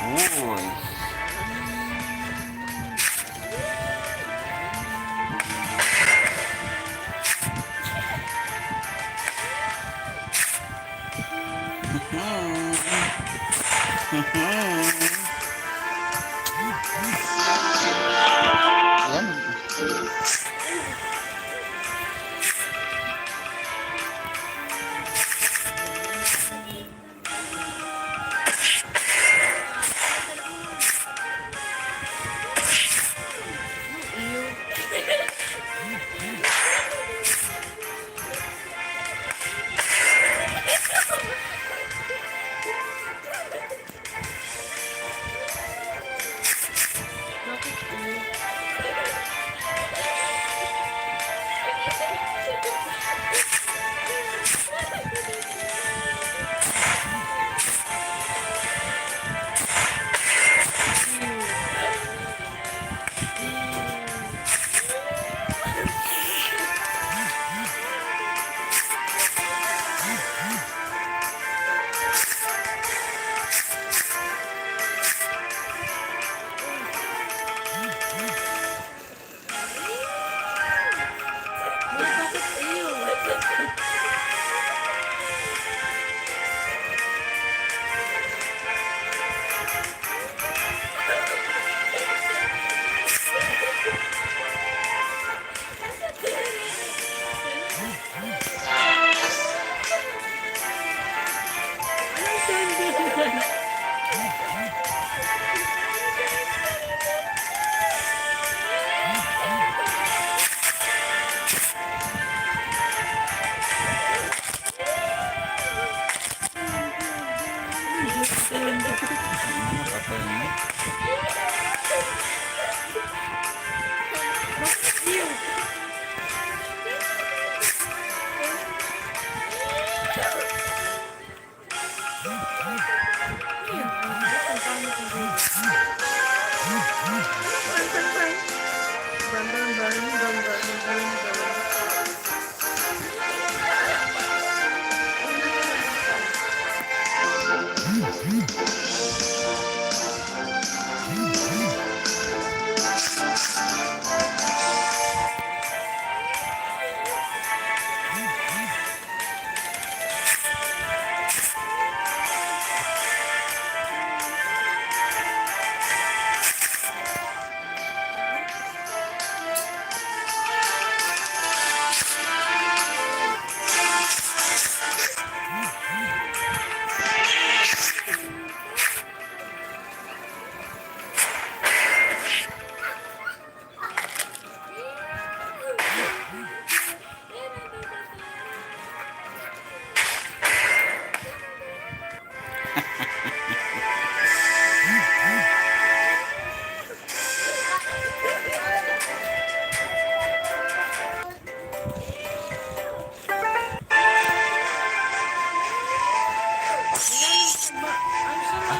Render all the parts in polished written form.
Uy. Yan.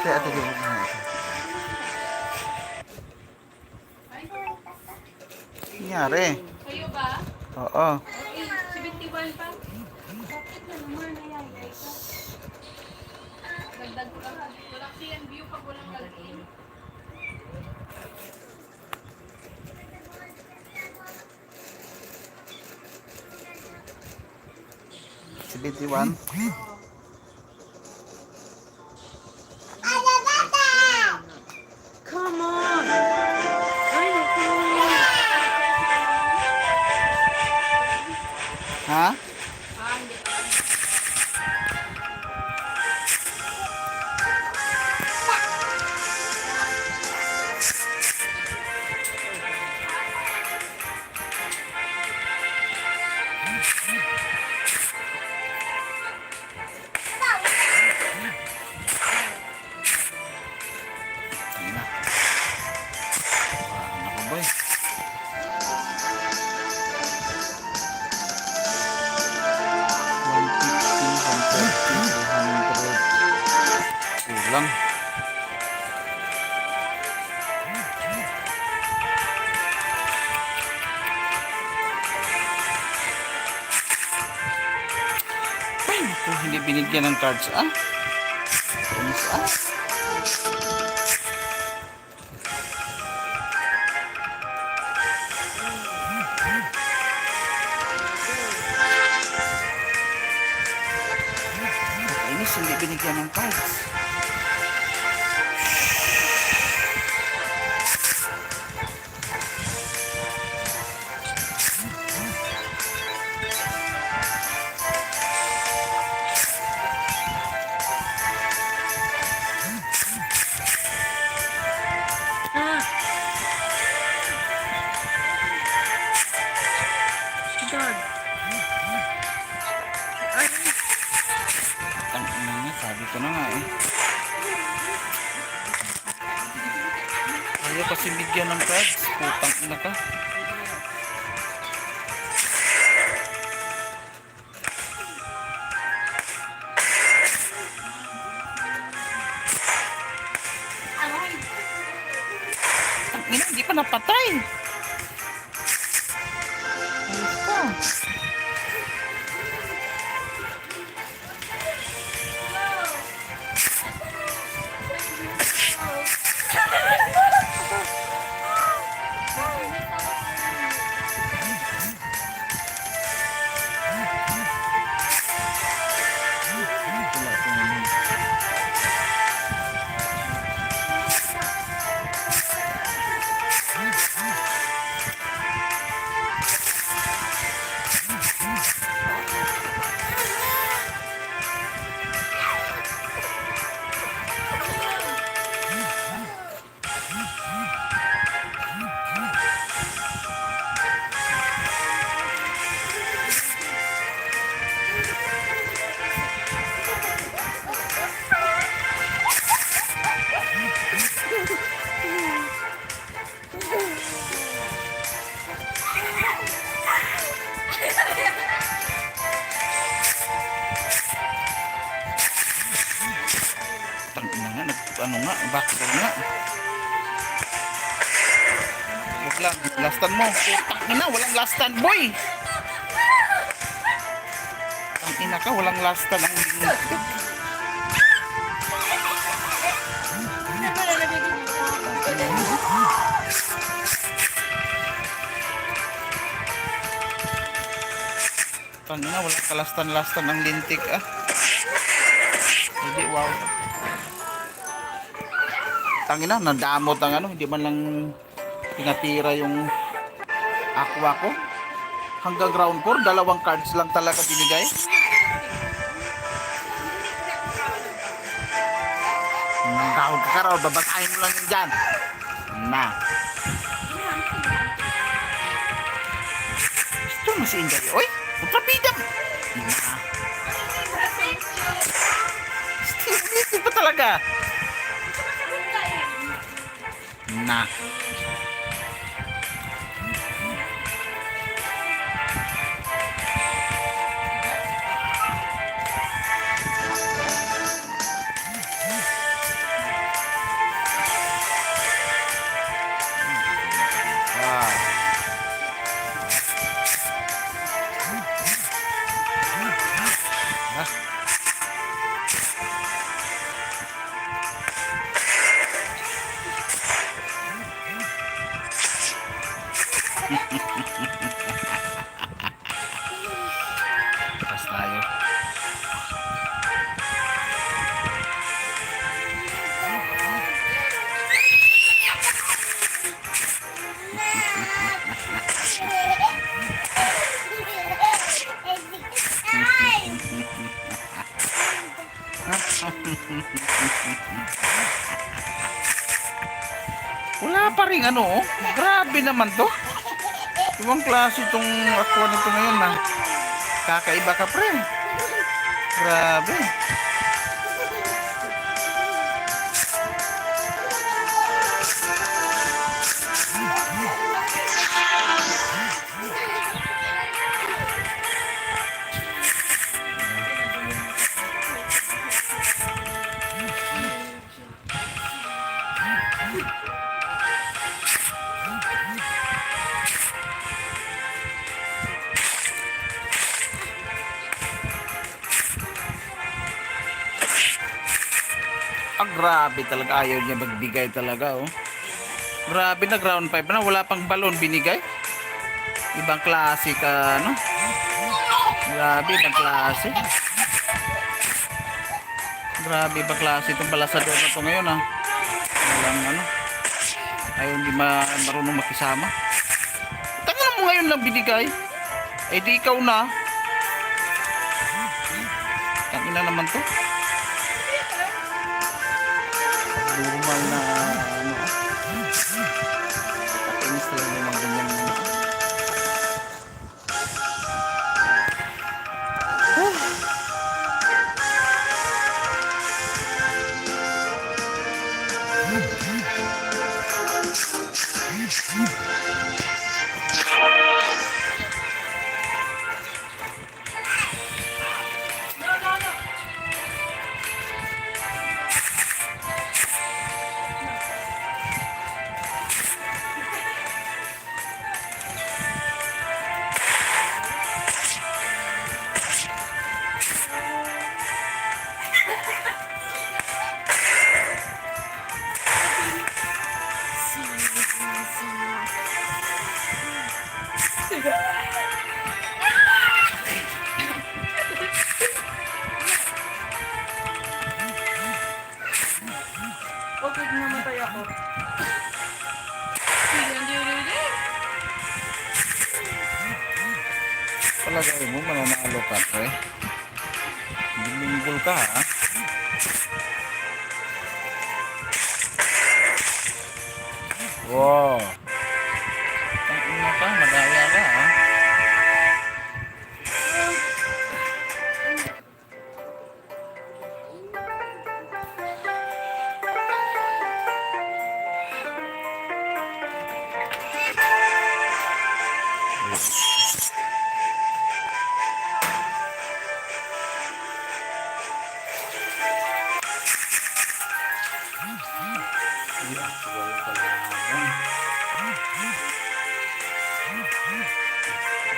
Ate, di mo na. Nangyari? Kayo ba? Oo. Okay, 71 pa. Bakit na naman nayayay ka? Dagdag ko lang. Walang CN view pag walang login. Si BT1. Come on! Ha? Ako boy. 150, 130, 100. Kulang. Ay, naku, hindi binigyan ng cards, ah. Punis, ah. bigyan ng cards. Ah! God. Ay, Ang ina niya, sabi ko na nga eh. Ayaw kasi bigyan ng cards. Putang ina ka. aray. Ang ina, hindi pa napatay. Ayos ka. Wala po naman. Tangina nga, ano nga, backdoor nga. Huwag lang, lastan mo. Tangina, walang lastan, boy! Tangina ka, walang lastan ang... Ano ba lalagay dito? Tangina, walang kalastan-lastan ang lintik, ah. Hindi, wow. Tangina, nadamot ang ano, hindi man lang tinatira yung aqua ko. Hanggang ground 4, dalawang cards lang talaga binigay. Ground ka raw, babasahin mo lang yun dyan. Na. Gusto mo si Inday, oy? Magkapidam. Na. Steve pa talaga. Na. Pas tayo. Wala pa rin ano, oh. Grabe naman to. Ibang klase itong aqua nito ngayon na. Kakaiba ka, pre. Grabe. Grabe talaga, ayaw niya magbigay talaga, oh. Grabe na, ground 5 na, wala pang balon binigay. Ibang klase ka, ano? Grabe, ibang klase. Grabe ba klase itong balasador na to ngayon ah. Walang ano. Ayaw hindi marunong makisama. Tagal mo ngayon lang binigay. Eh di ikaw na. Tangin na naman to. Normal na ano. Pakinis talaga yung mga ganyan. Okay, namatay ako. Hindi, hindi, hindi. Palagay mo mananalo ka pre. Bilinggol ka ha. Wow. Tangin na ka, madaya ka ha.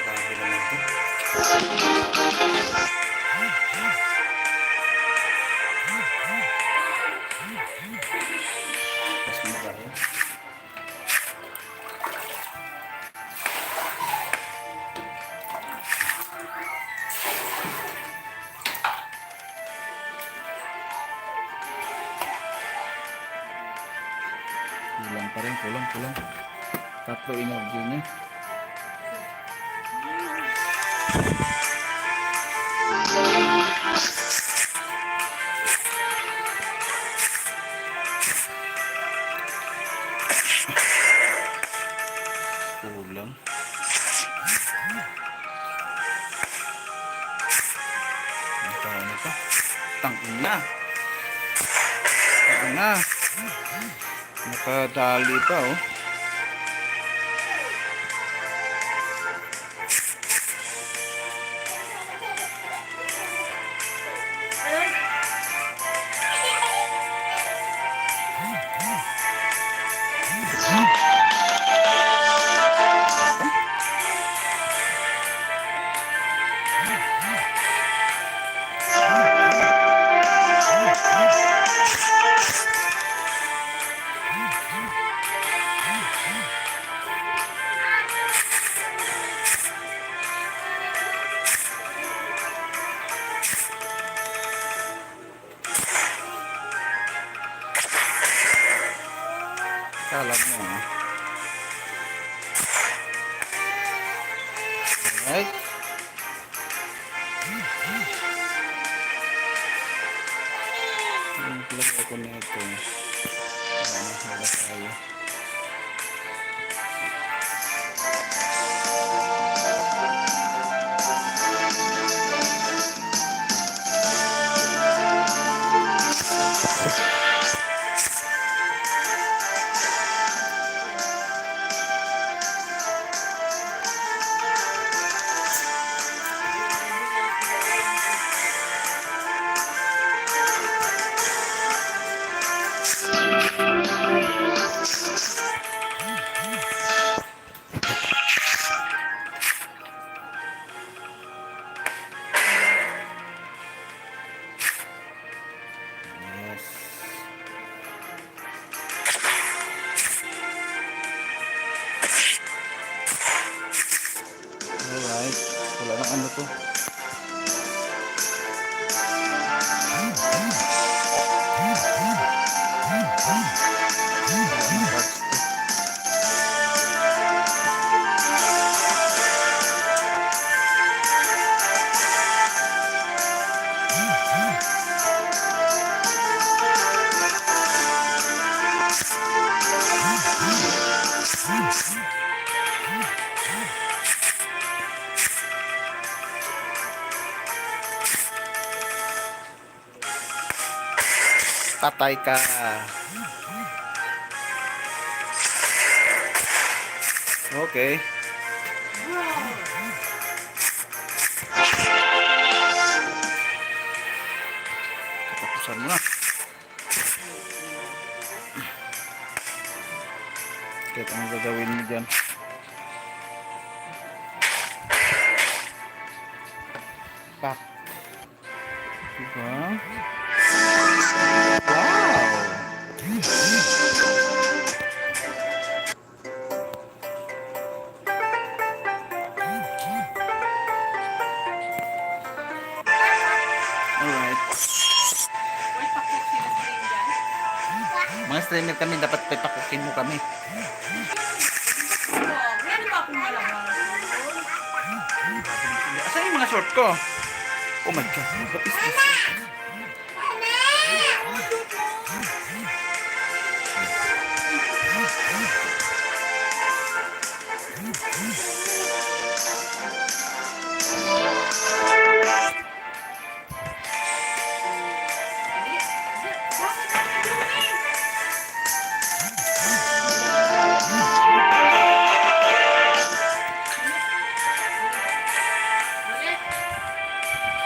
Grabe naman to. Mas madaya. Kulang pa rin, kulang. Tatlo energy niya. Kulang. Ano pa? Tangin na. Tangin na. Nakadali pa oh. Kalat mo ha. Alright. Ang plug ako na ito. Wala tayo. Patay ka. Okay. Katapusan mo na. Kahit anong gagawin mo dyan. Pak. Diba? Wow! Alright. May pakit sila stream dyan. Mga streamer kami, dapat pepakukin mo kami. Oh, meron ba akong malabas? Asan yung mga short ko? Oh my God, what is this?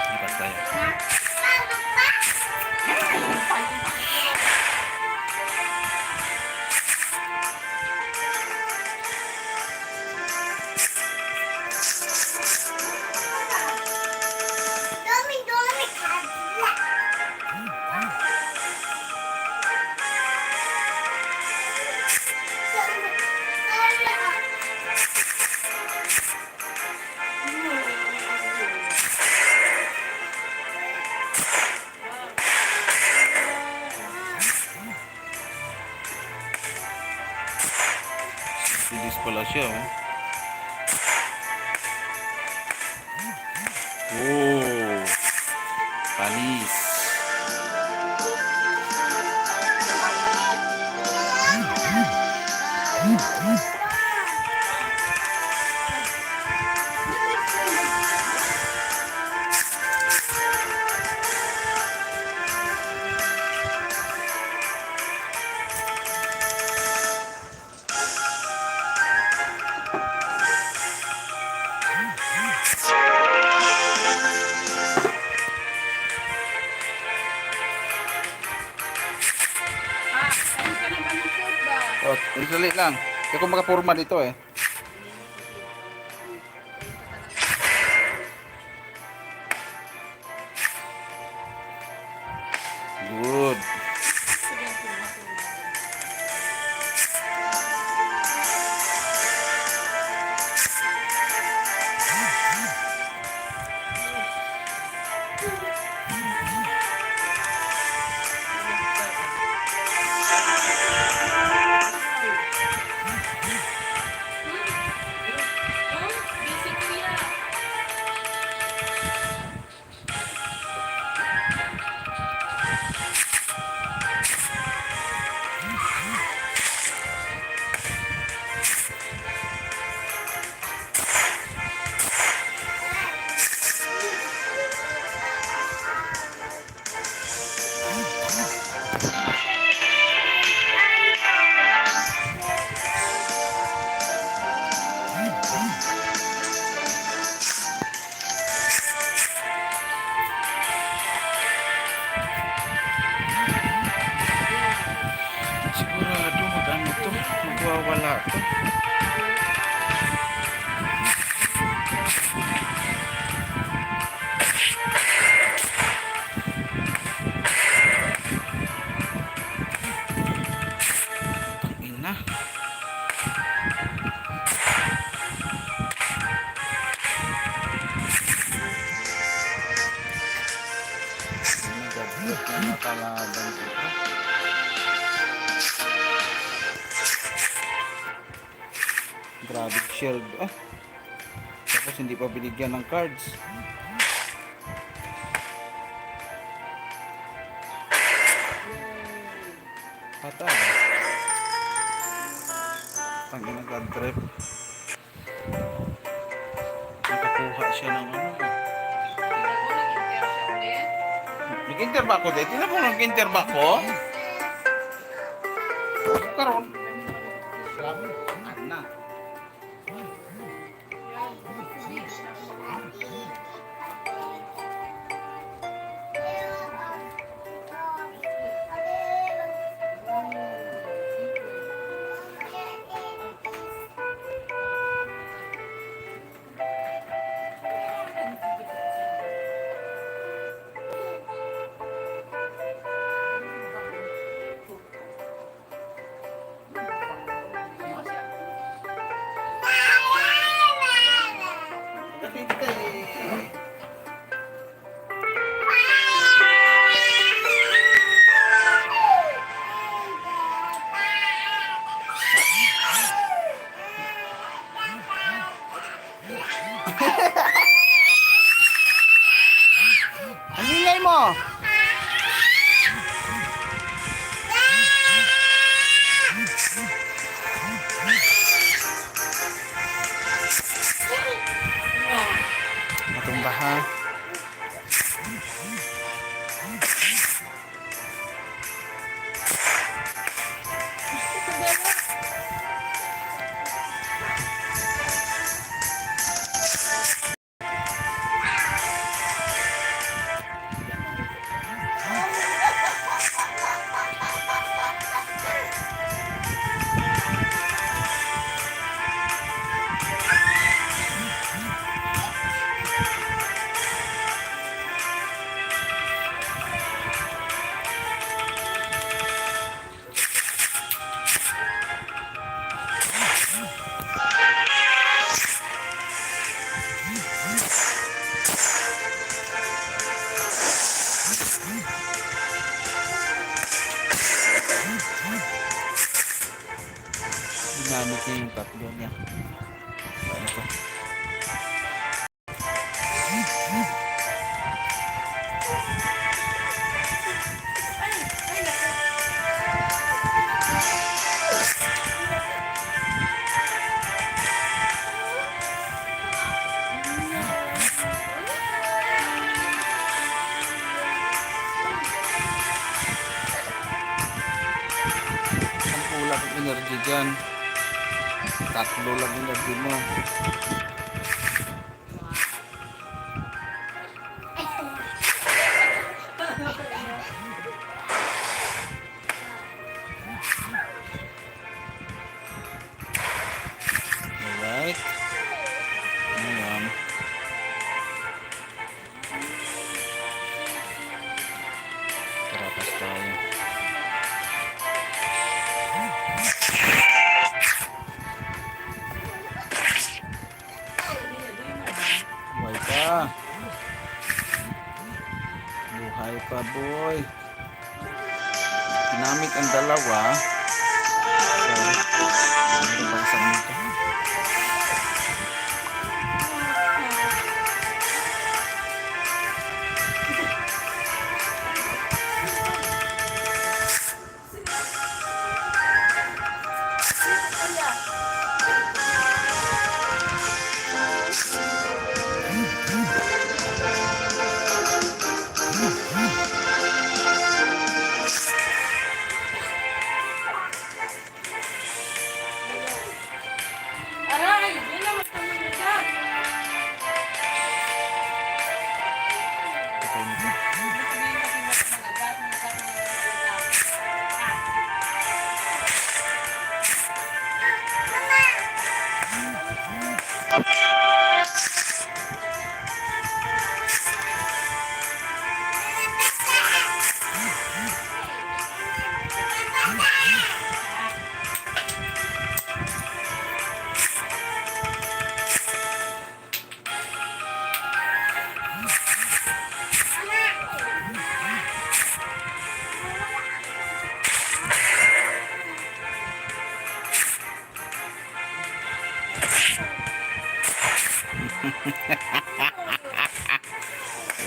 Lipas tayo. Bilis pala siya, oh. Oh, panis. Ayun ka naman ng food ba? Oh, sandali lang. Hindi ko makapurma dito eh. Good. Busy kuya. Sigurado mag-ano to. Magwawala to. Ina. Nagaglit na nakalaban ko. Grabe shield. Ah. Tapos hindi pa binigyan ng cards. Patay. Tangina God trip. Nakakuha siya ng ano. Tingnan mo, nag-inter siya ulit. Nag-enter ba ako dito? Tingnan mo, nag-enter ba ako? Karon. Na. Ang ingay mo. Matumba ha. Ginamit niya yung tatlo niya. Ano to? Ang kulang ng energy dyan. Tatlo lang yung energy mo. Alright. Ayan. Tarapas tayo. Buhay pa. Buhay pa, boy. Ginamit ang dalawa. So, ano ba sa nito? Aray, yun naman kami nila. Ito yung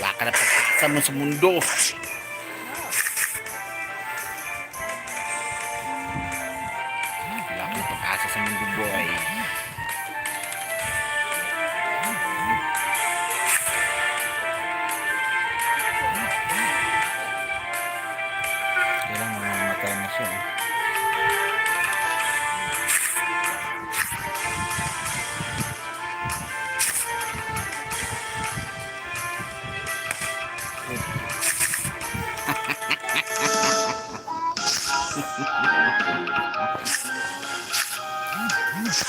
wala ka na pagkasa mo sa mundo. Wala ka na pagkasa sa mundo, boy. Sakto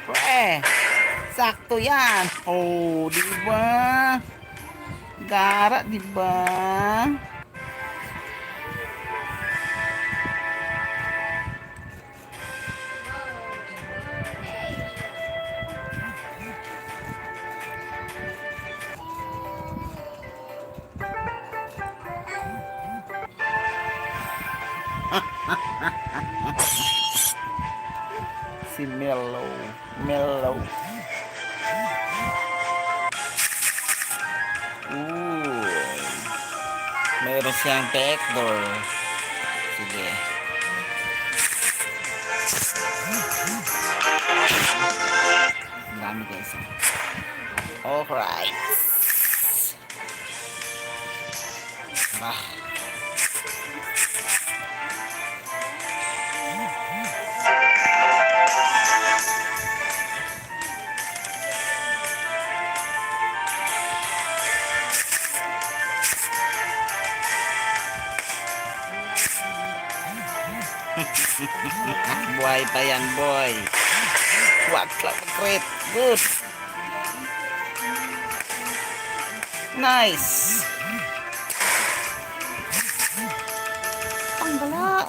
pre. Sakto yan. Oh, di ba? Gara, di ba? Si Mellow. Mellow. Meron siyang Vector. Sige. Ang dami guys. Alright. Ah. Buhay pa yan, boy. Wag lang mag-crit. Good. Nice. Panggala.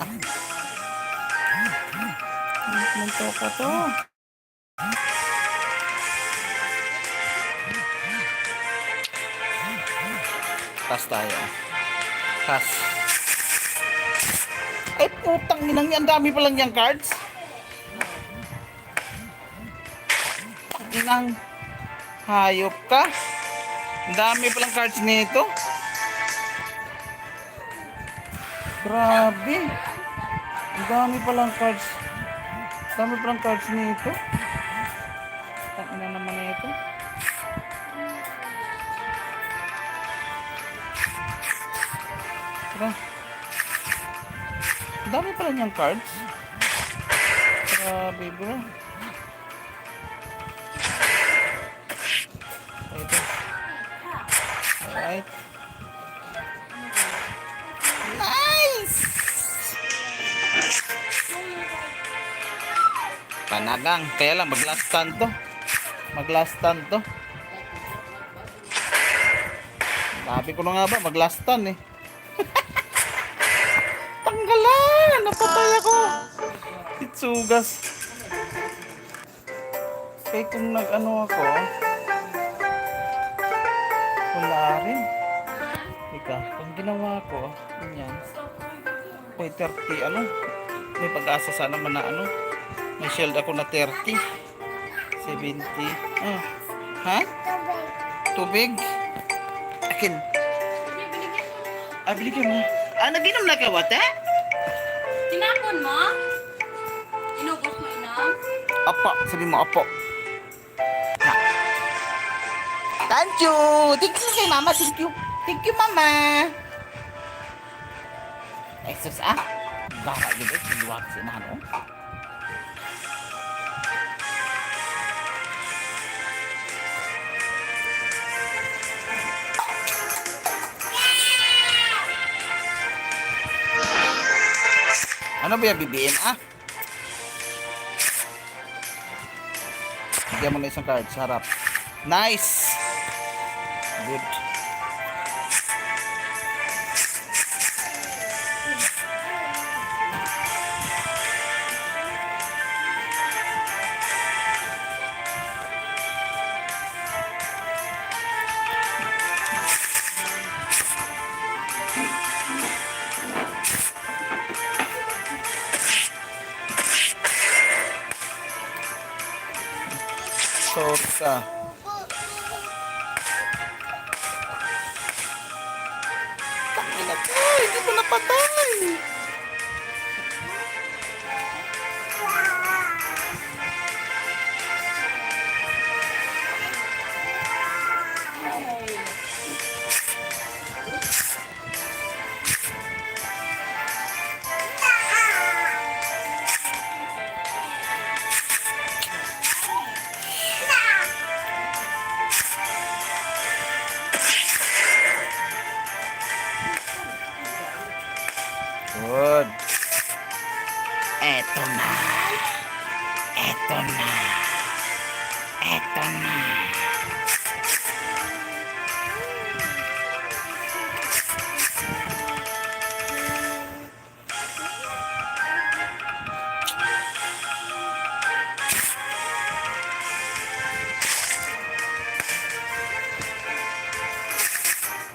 Nanto ka to. Pass tayo. Pass. Ay, putang inang yan. Dami pa lang yung cards. Inang hayop ka. Ang dami pa lang cards nito. Grabe. Ang dami pa lang cards. Ang dami pa lang cards nito. Ang ina naman nito. Tara. Ang dami pala niyang cards. Grabe bro. Ito. Alright. Nice! Panagang. Kaya lang mag-last stand to. Mag-last stand to. Sabi ko na nga ba, mag-last stand eh. Tanggalan! Napatay ako! Itsugas. Kaya kung nag-ano ako, wala rin. Ika, kung ginawa ko, ganyan. May 30, ano? May pag-asa sana man na ano. May shield ako na 30. 70. Ah. Ha? Tubig? Akin. Ah, binigyan mo. Ah, nag-inom na ka, wate? Tinapon mo? Inubos mo inom? Apo, sabi mo apo. Ha. Thank you. Thank you kay mama. Thank you. Thank you, mama. Exos ah. Gara gitu. Siluwag si Nano. Ano ba yung bibiin ah? Bigyan mo na isang card sa harap. Nice! Good. Sosa. Tangina ko, hindi ko napatay.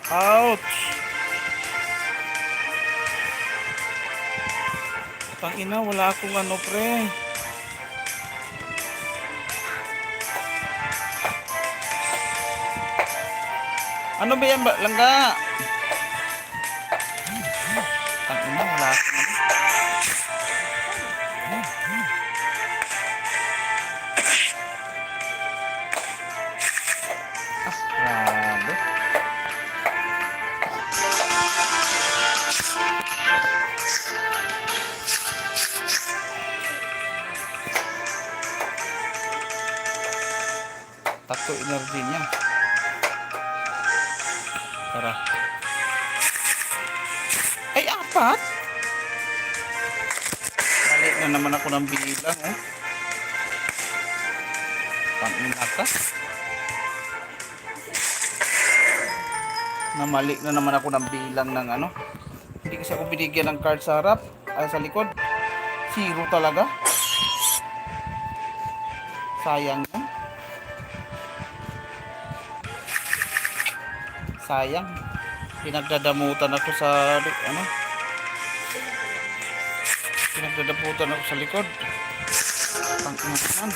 Ouch! Tangina, wala akong ano, pre. Ano ba yan, langga? Tangina, wala akong ano. Grabe. Takto energy niya. Tara. Ay, apat? Mali na naman ako ng bilang, oh. Tangina ka. Namali na naman ako ng bilang ng ano. Hindi kasi ako binigyan ng card sa harap. Ay, sa likod. Zero talaga. Sayang yan. Sayang. Pinagdadamutan ako sa ano. Pinagdadamutan ako sa likod. Tangina naman.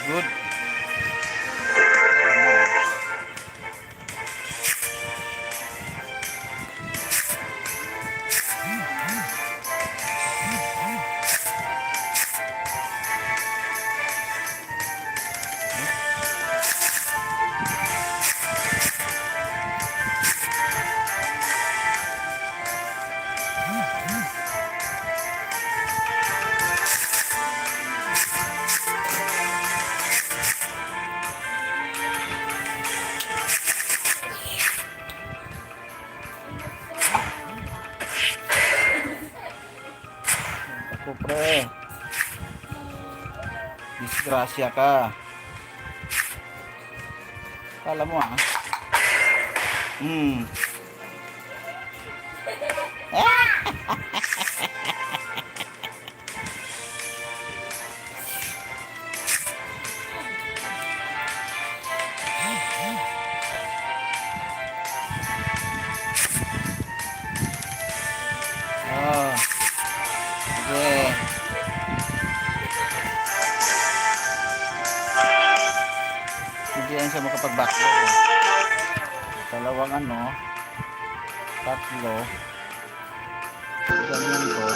Good. Ako, pre. Disgrasya ka. Kala mo, ah. Oh. Sige. Hindi yan siya makapag-backlog. Dalawang ano. Tatlo. Ganyan ko.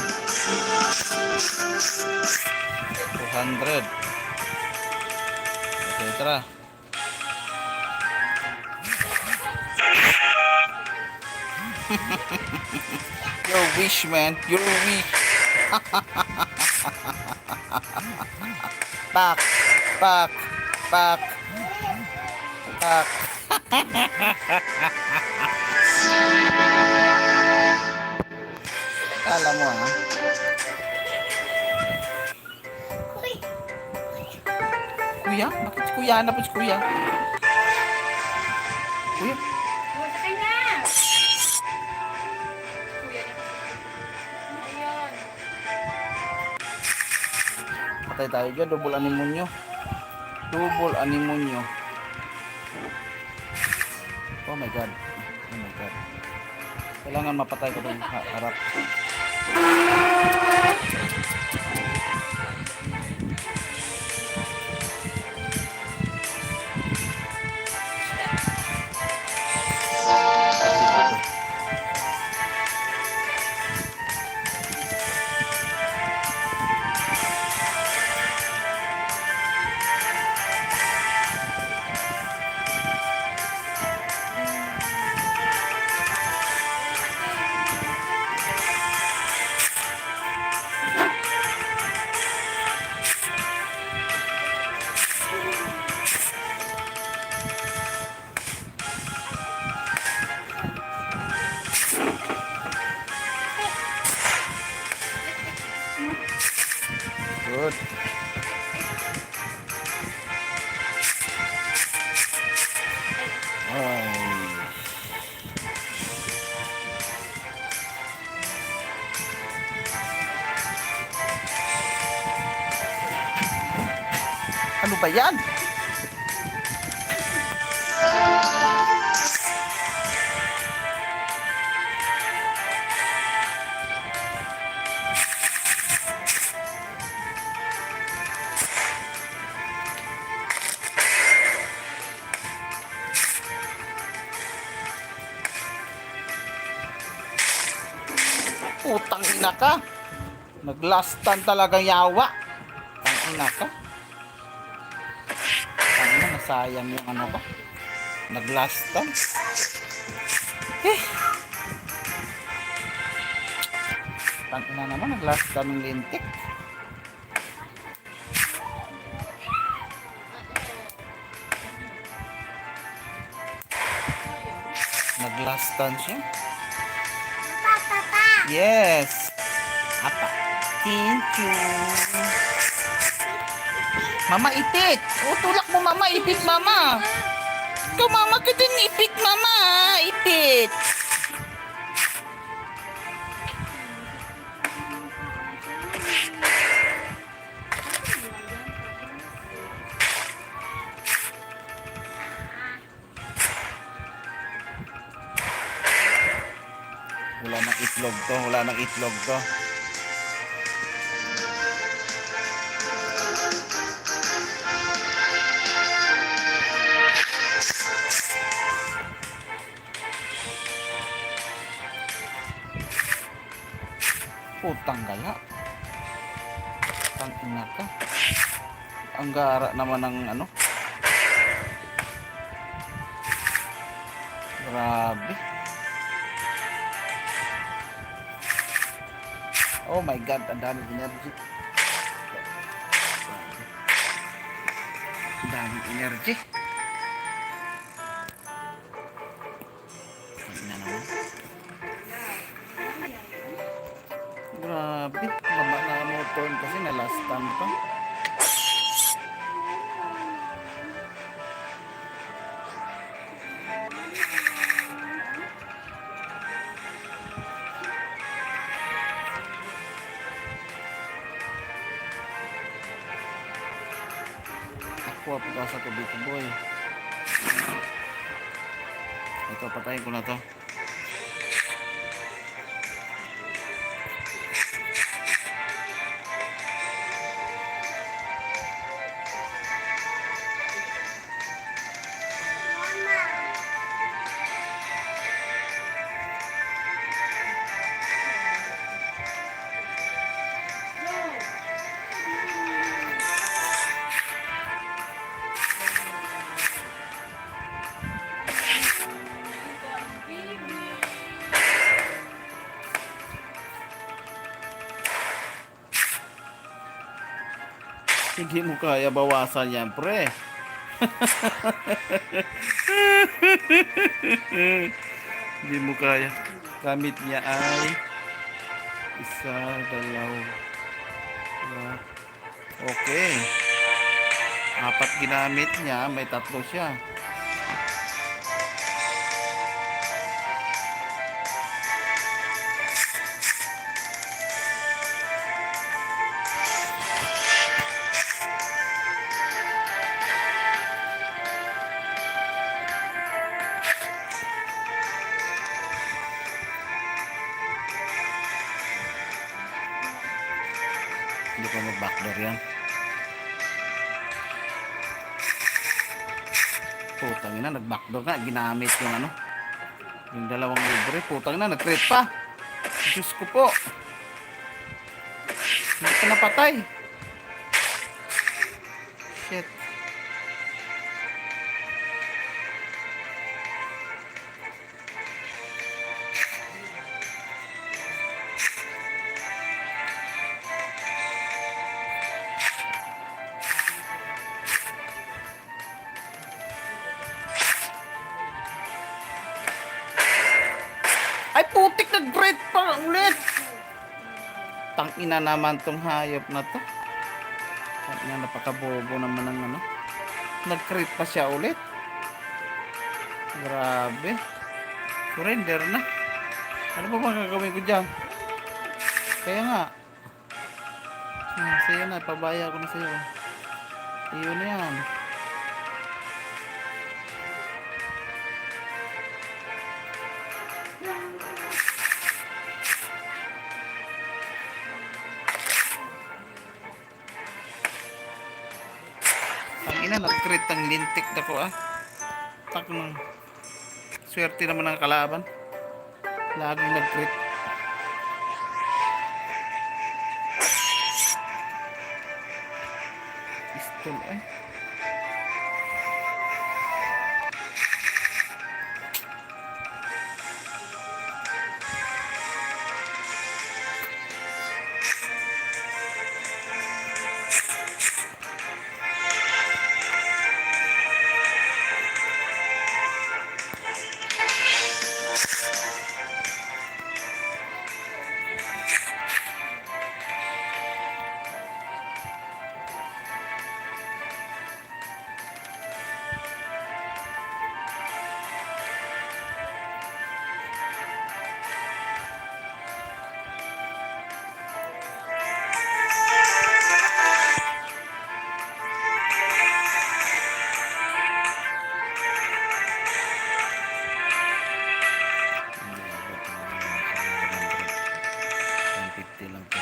200. Okay, tara. Your wish, man. Your wish. Pak. Pak. Pak. Pak. Kala mo, ha? Kuya? Bakit si kuya? Hanap mo si kuya? Kuya? Oh, sakay na! Kuya na. Ayun. Patay tayo dyan. Double animonyo. Double animonyo. Oh my god. Oh my god. Kailangan mapatay ko itong harap. Good. Ay. Ano ba yan? Putang ina ka. Naglastan talaga yawa. Putang ina ka. Ano na, nasayang yung ano ba? Naglastan. Eh. Putang ina naman, naglastan ng lintik. Naglastan siya. Yes. Apa? Thank you. Mama, ipit. O, tulak mo, mama. Ipit, mama. Ikaw, mama, ka din. Ipit, mama. Ipit. Wala nang itlog to. Wala nang itlog to. Putang gala. Putang ina ka. Ang gara naman ng ano. Grabe. Oh my God, ang daming energy. Ang daming energy. Ano naman? Grabe. Mama na motor kasi na last time pa. Ako pag-asa ko dito, boy. Ito, patayin ko na to. Hindi mo kaya bawasan yan, pre. Hindi mo kaya. Gamit niya ay isa, dalawa. Okay. 4 ginamit niya, may 3 siya. Hindi pa mag-backdoor yan. Putang ina, nag-backdoor na. Ginamit yung ano. Yung 2 libre. Putang ina, nag-trip pa. Diyos ko po. Hindi ka napatay. Shit. Ay putik, nag-break pa ulit. Tangina naman tong hayop na to. Nga, napakabobo naman ng ano. Nag-crit pa siya ulit. Grabe. Surrender na. Ano pa bang gagawin ko dyan? Kaya nga. Sa'yo na. Pabaya ko na sa'yo. Iyo na yan. Ang ina, nag-crit ang lintik na ko ah. Tak nang swerte naman ng kalaban. Laging nag-crit. Pistol ay. Lang to.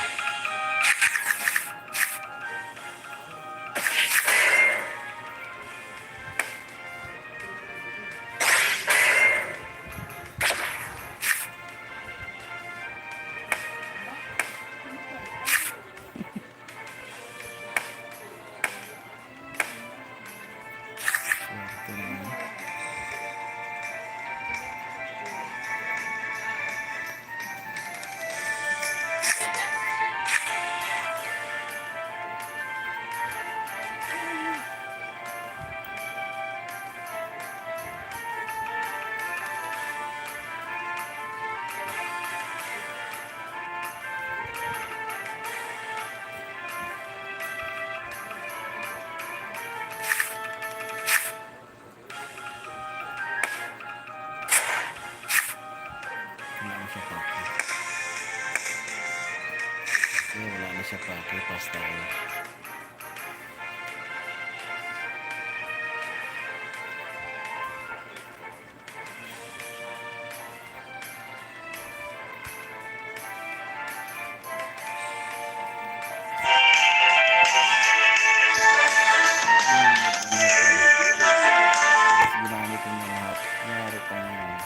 Swerte naman. Wala na siya pake. Wala na siya pake. Pas tayo. Ginamit yung lahat. Nangyari pa naman.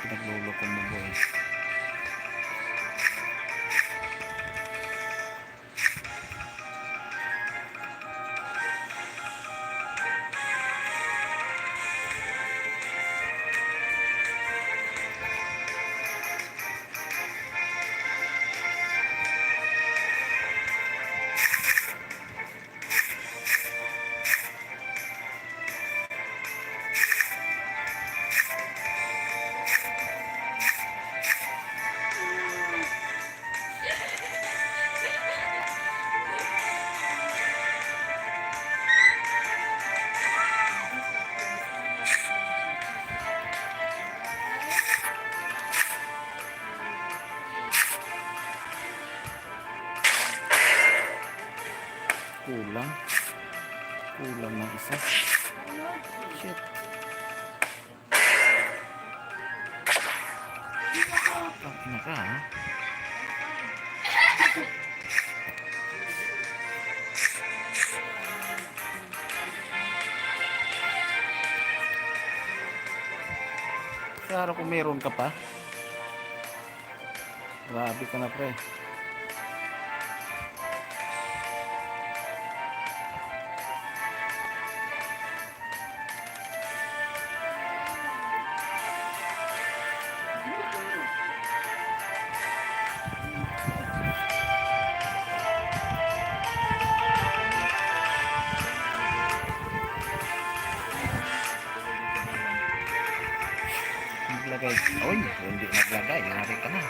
Pinagluloko mo boy. Kulang. Kulang ng isa. Shit. Tangina ka ha. Klaro kung meron ka pa. Grabe ka na pre. Uy, hindi naglagay. Yari ka na.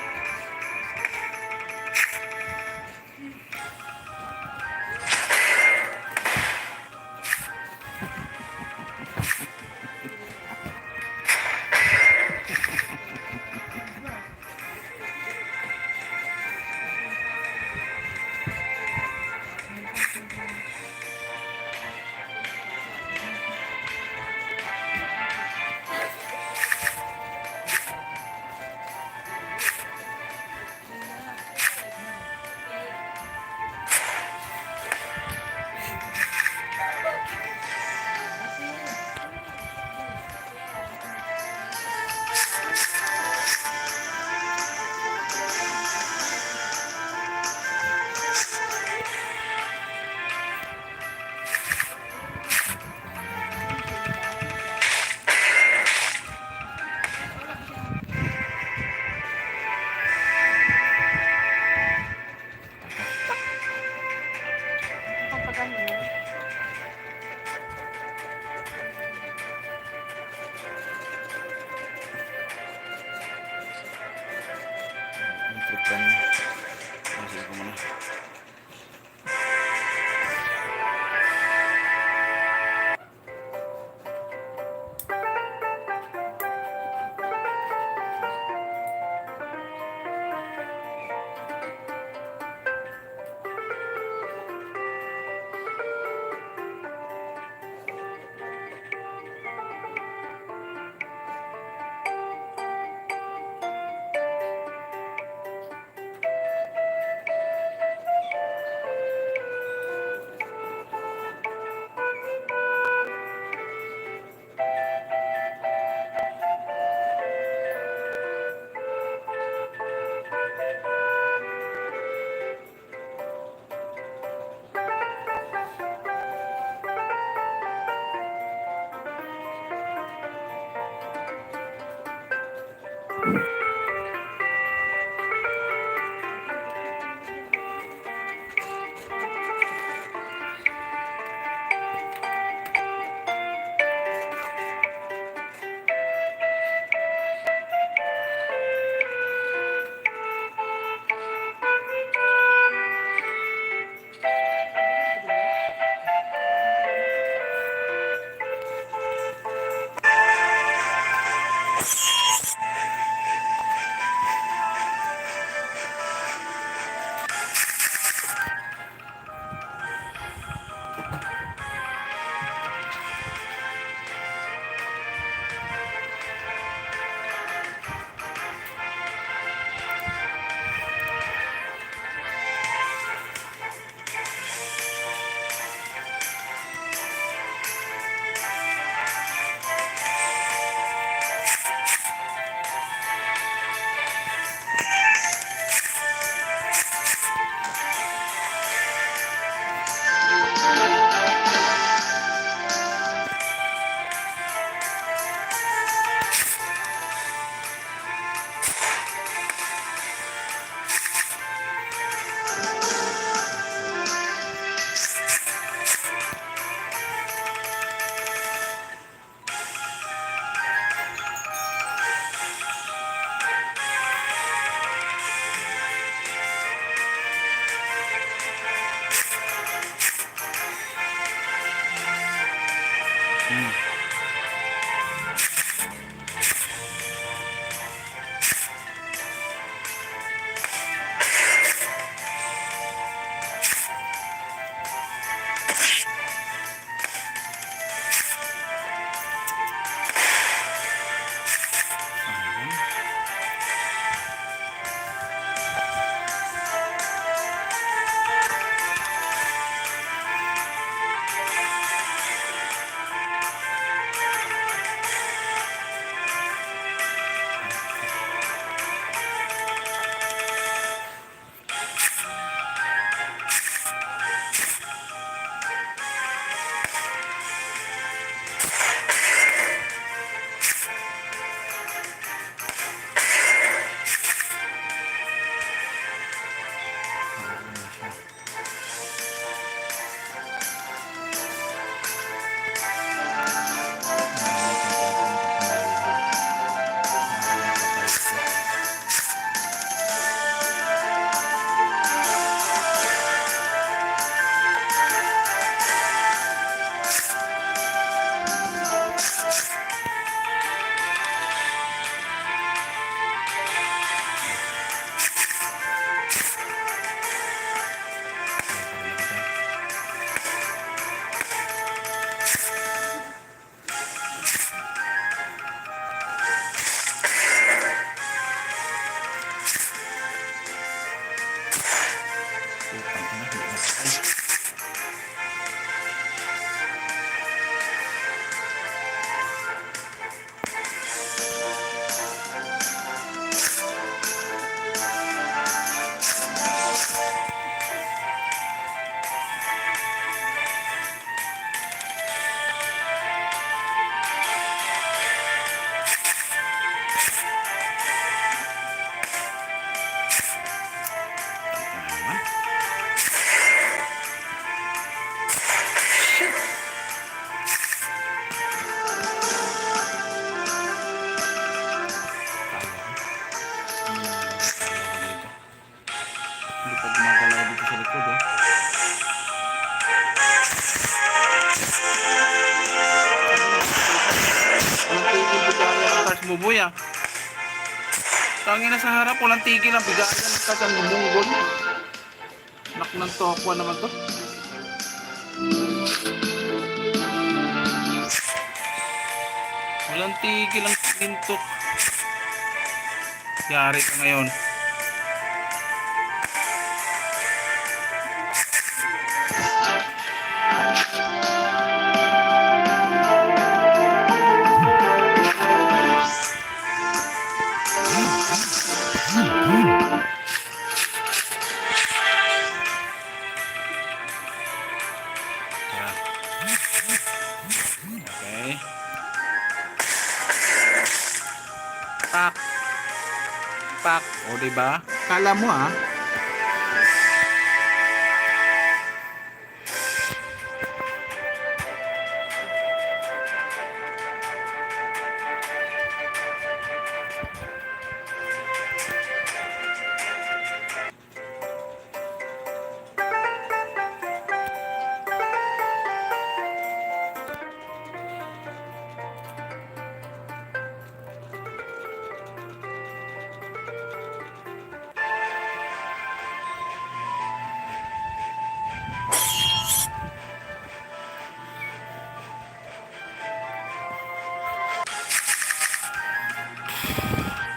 Pampaganda. Ang trip ka niya. Sige ko muna. buboy ah. Tangin na sa harap, walang tigil ang bigayan ng kasang gumunggol. Nak ng tokwa naman to. Walang tigil ang pintok. Yari ka ngayon. Okay. Pak. Pak. O, diba? Kala mo ah.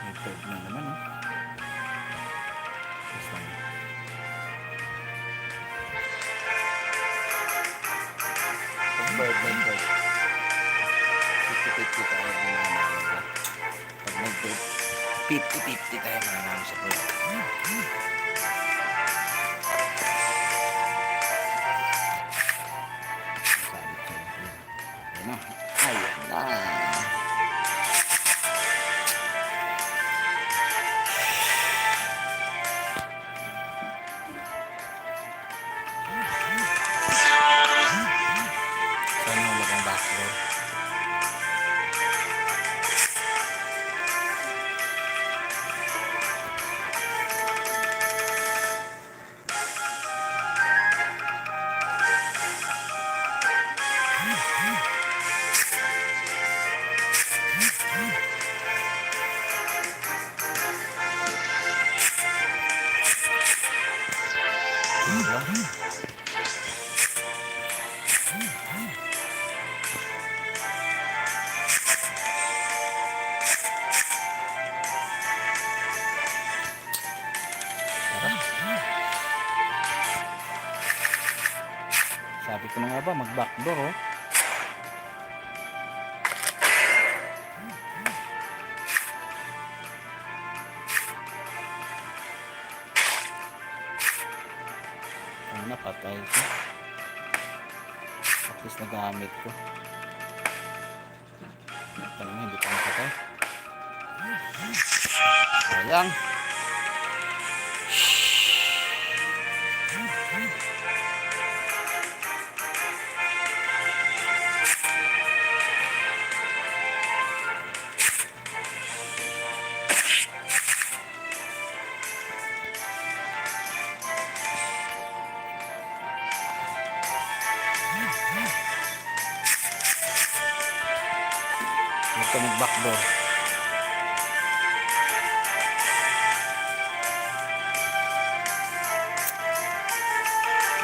Ito na naman oh. Bird. 50-50 tayo ang nanalo. Pag nag-bird, 50-50 tayo mananalo sa bird. Sabi ko, ayan na. Ayan na. Saan yung lagang backdoor? Sabi ko na nga ba, mag-backdoor oh. Ano, patay ko. At least nagamit ko. Talaga, hindi pa napatay. Sayang. Huwag ka mag-backdoor.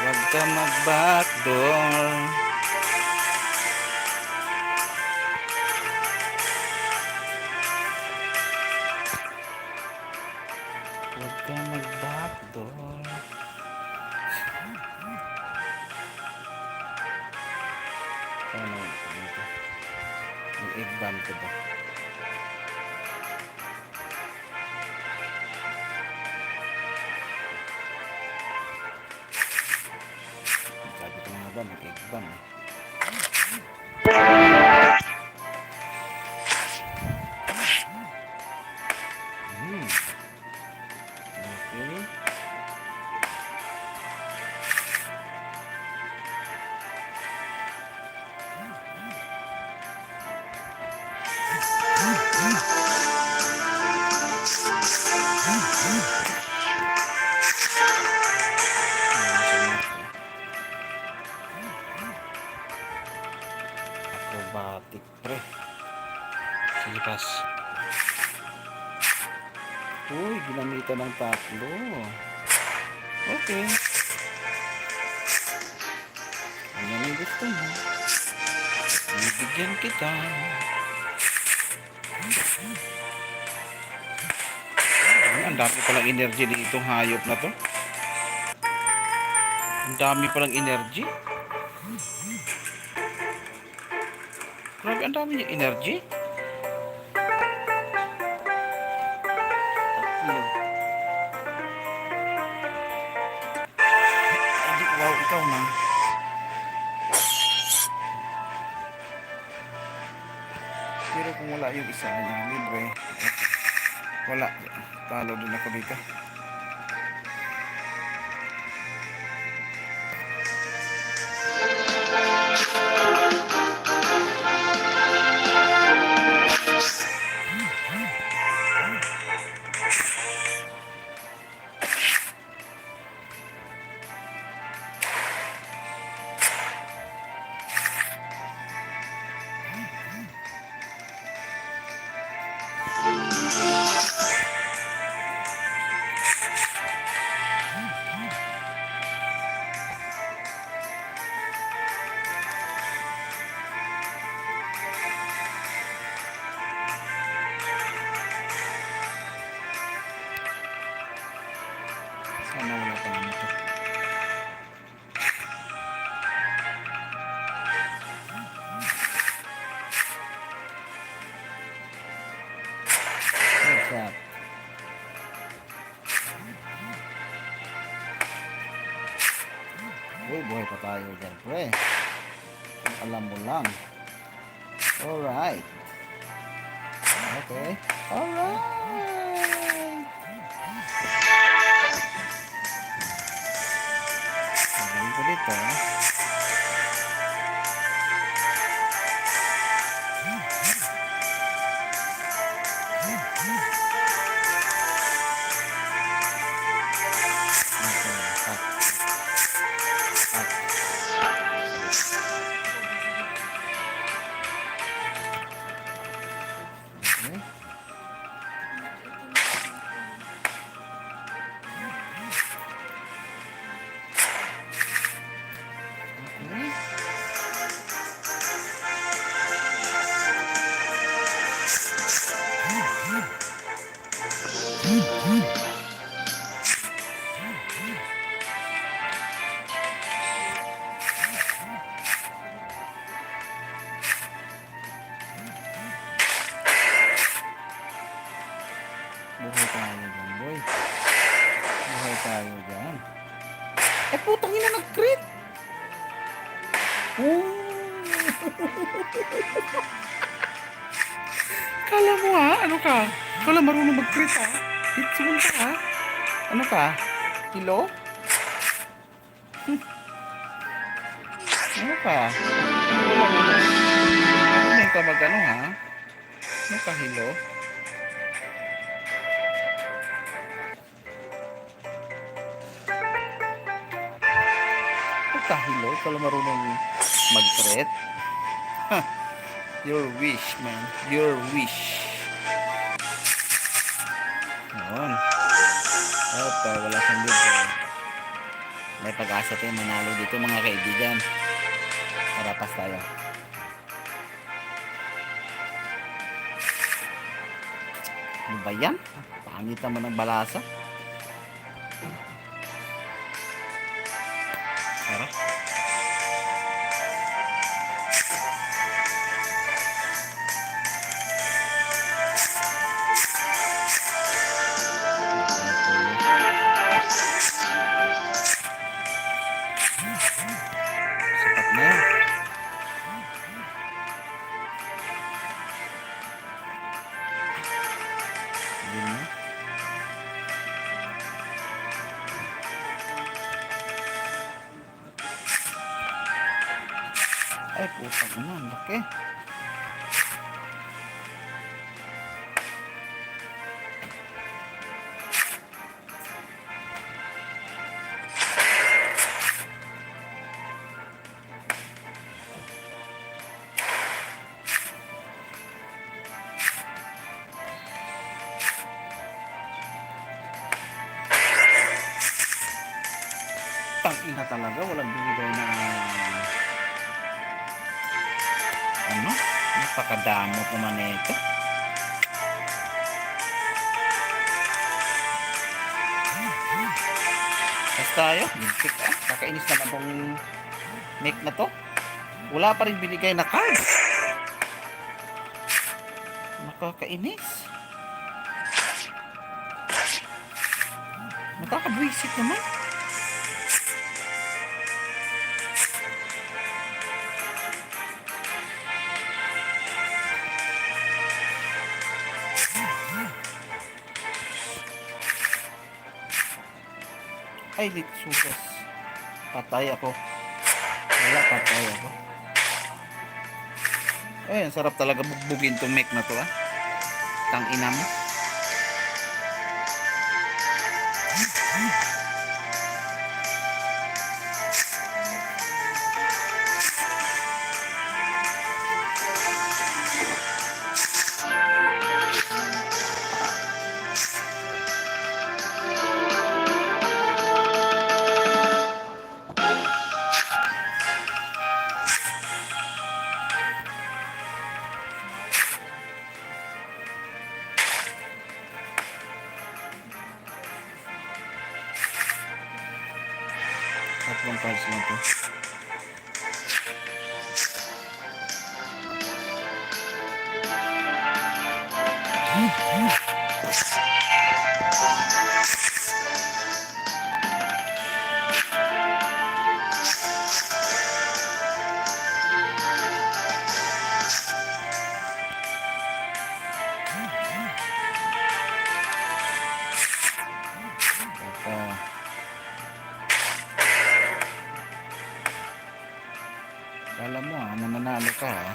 Huwag ka mag-backdoor. Huwag ka mag-backdoor. Ano ito? Yung egg bomb ko ba? Sabi ko nga ba, may egg bomb eh. Okay. Acrobatic pre. Sipas. Uy, ginamitan ng tatlo. Okay. Ano yung gusto mo? Bibigyan kita. Ay, ang dami palang energy ditong hayop na to. Ang dami palang energy. Grabe, ang dami niyang energy. Tatlo. Ay, di, wow, ikaw na. Pero kung wala yung isa niya, libre. Wala. Talo din ako dito. Sana wala pa naman ito. What's up? Uy, buhay pa tayo dyan, pre. Kung alam mo lang. Alright. Okay. Alright. Gagawin ko dito. Okay. Okay. Buhay tayo dyan, boy. Buhay tayo dyan. Eh, putang ina, nag-crit! Oh. Kala mo ha? Ano ka? Kala marunong mag-crit ha? Hitsul ka ha? Ano ka? Kilo? Ano ka? Ano ka mag-ano ha? Ano ka, hilo? Ano ka, hilo? Kala marunong mag-crit? Huh. Your wish, man. Your wish. Yun. At wala siyang dito. May pag-asa tayo manalo dito, mga kaibigan. Parapas tayo. Ano ba yan? Pangit naman ng balasa. Tara. Sapat na yan. Yun na. Ay, putang ina, ang laki. na talaga. Walang bibigay na ano? Napakadamot naman ito. Tapos tayo. Lintik ah. Kakainis naman tong neck na to. Wala pa rin binigay na card. Nakakainis. Nakakabwisit naman. Ay, dito sugas. Patay ako. Wala, patay ako. Ay, ang sarap talaga bugbugin tong mic na to ah. Tang ina mo. Tatlong cards lang to. Kala mo ah, mananalo ka ah.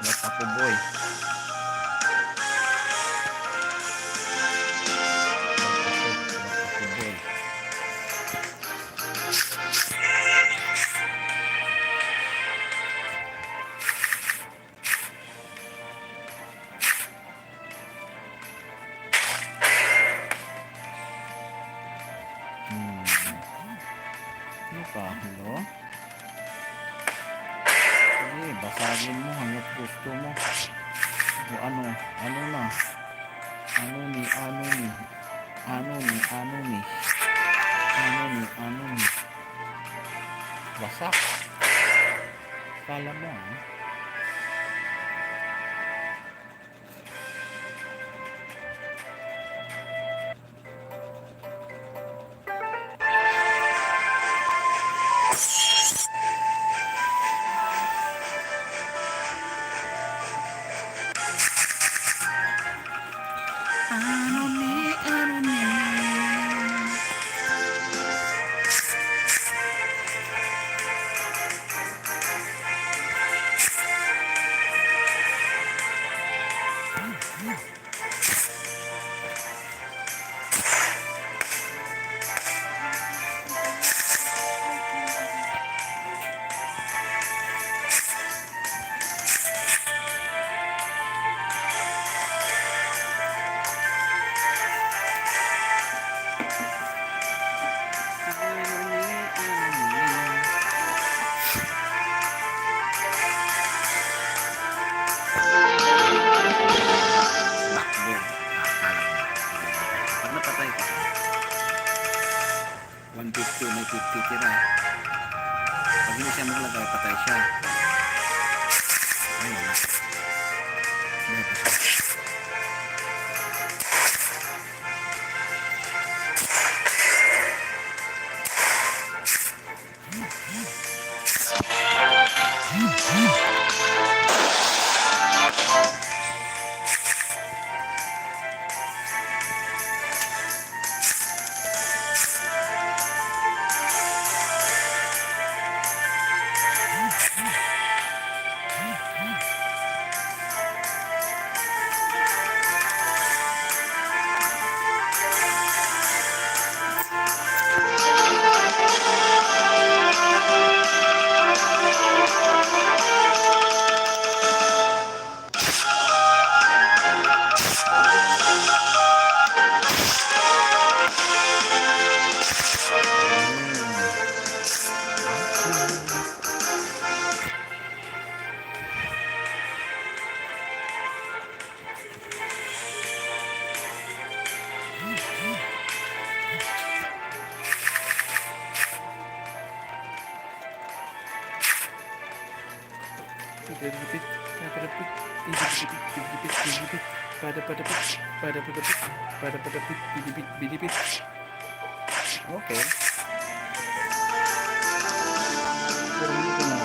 Wala ako boy. Wala ako boy. Ano pa? Hello? Sige, basagin mo hanggat gusto mo. O ano? Ano na? Ano ni? Ano ni? Ano ni? Ano ni? Ano ni? Ano ni? Wasak. Kala mo ah. Ano ni? Ano ni? Bakbo. Pag napatay ka, 150, may 50 tira. Pag hindi siya maglagay, patay siya. Ay, wala. Wala pa siya. Repeat, repeat, repeat, pada bidipit. Okay. Pero hindi ko na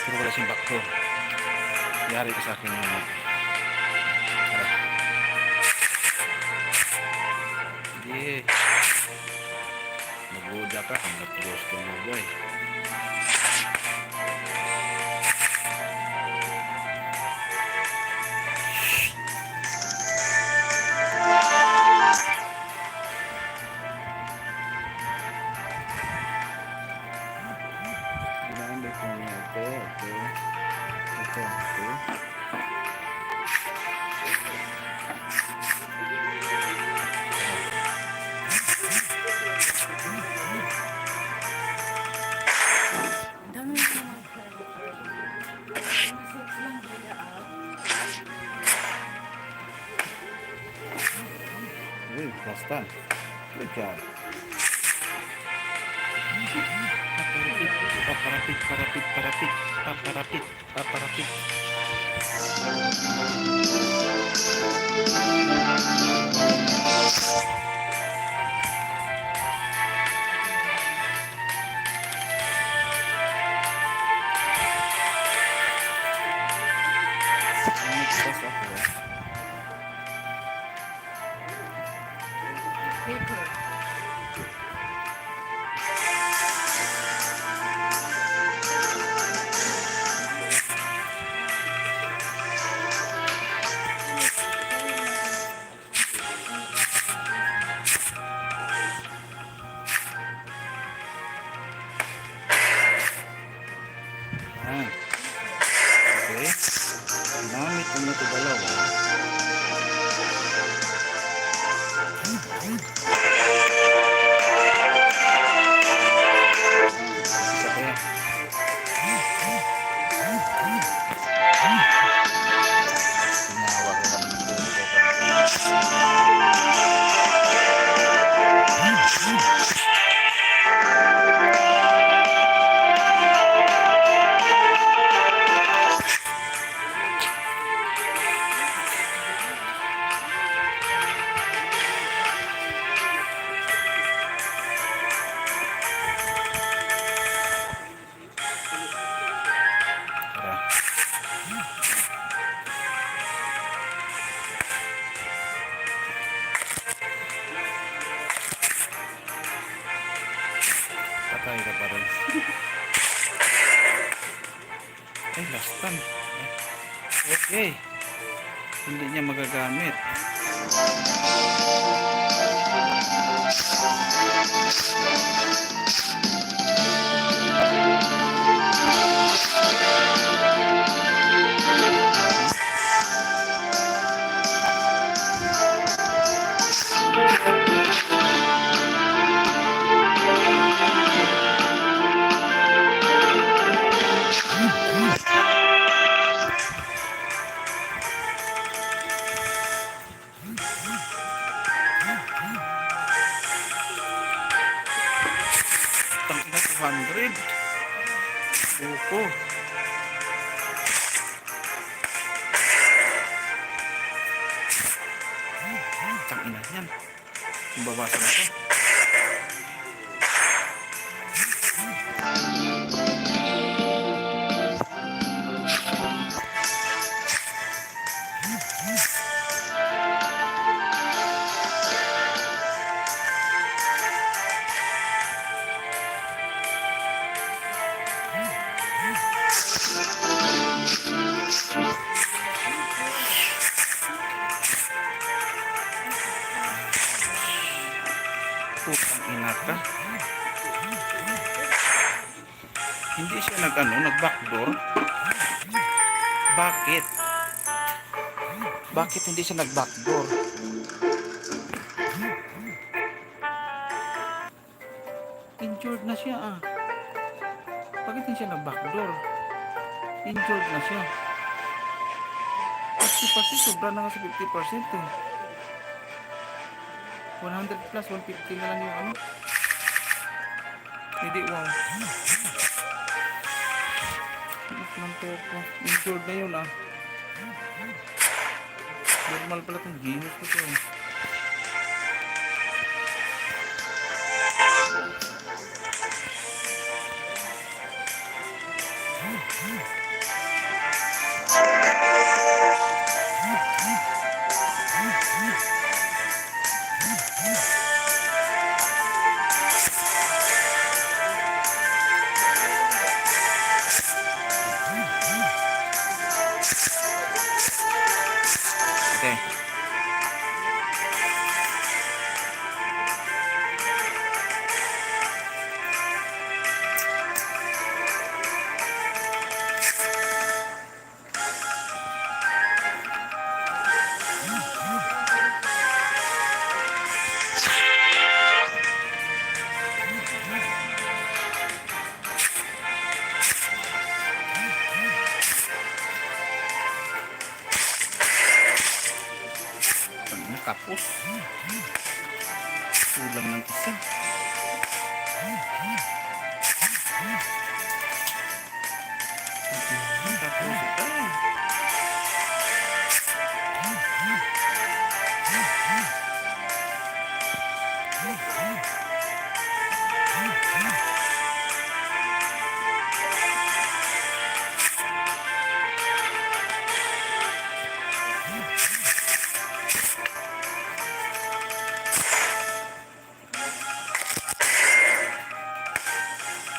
pero wala siyang bakto. Yari ka sa akin yung hindi. Naguda ka. Hanggat gusto mo boy. Ginamit mo niya ito. Ito. Dami mo naman pera. Masok lang nila Uy, basta. Good job. Paparapit. paper. Ah, okay. Gamit mo na ito dalawa. Isa pa yan. Tinawag ko kami dito. Ay, last time. Okay. Hindi niya magagamit. Tangina 200. Buko. Tangina yan. Yung babasa na to. Putang ina ka. Hindi siya nag-backdoor. Bakit? Bakit hindi siya nag-backdoor? Injured na siya ah. Bakit hindi siya nag-backdoor? Injured na siya. 50% sobra na nga sa 50% eh. 100 plus 150 na lang yung ano. Hindi, wow. Injured na yun ah. Normal pala itong ginos ko to eh. Okay. Tapos kulang ng isa. Tapos ito.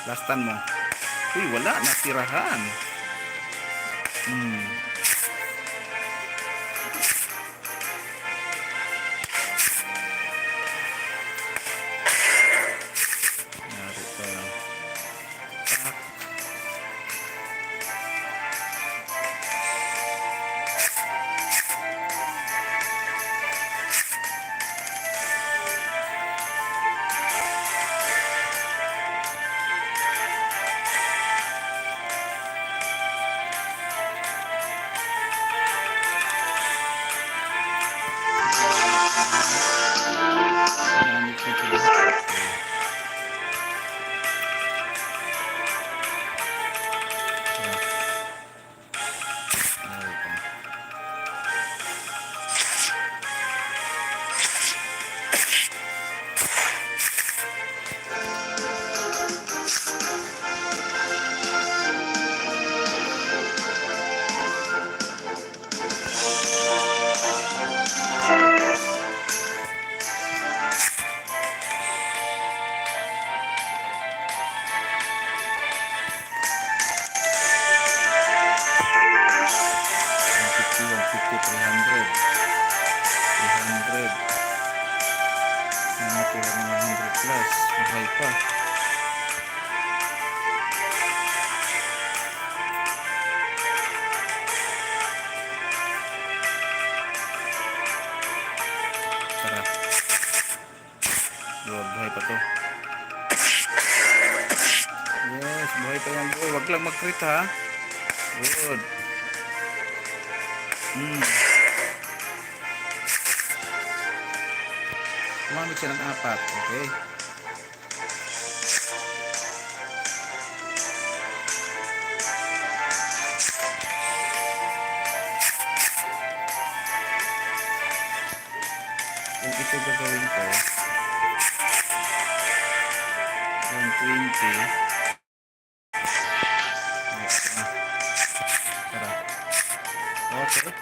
Lastan mo. Uy, wala. Natirahan. Nari pa. Tak. 300. 300. Natira ng 100 plus. Mahay pa. Tara. Yun, buhay pa to. Yes, buhay pa yan bro. Wag lang mag-crit ha. Good. Kumamit siya ng 4. Okay. Kung ito gagawin ko 120. Tara. Okay.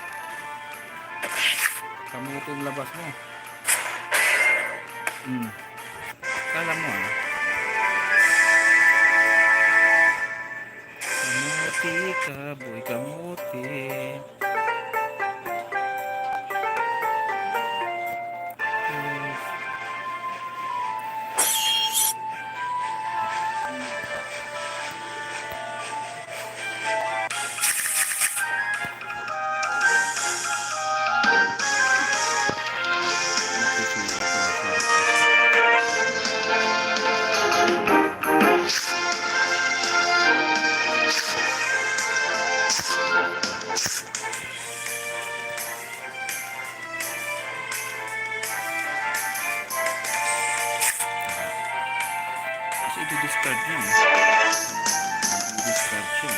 Kamuti yung labas mo. Kala mo kamuti ka, boy, kamuti. Kasi i-discard niya. I-discard siya.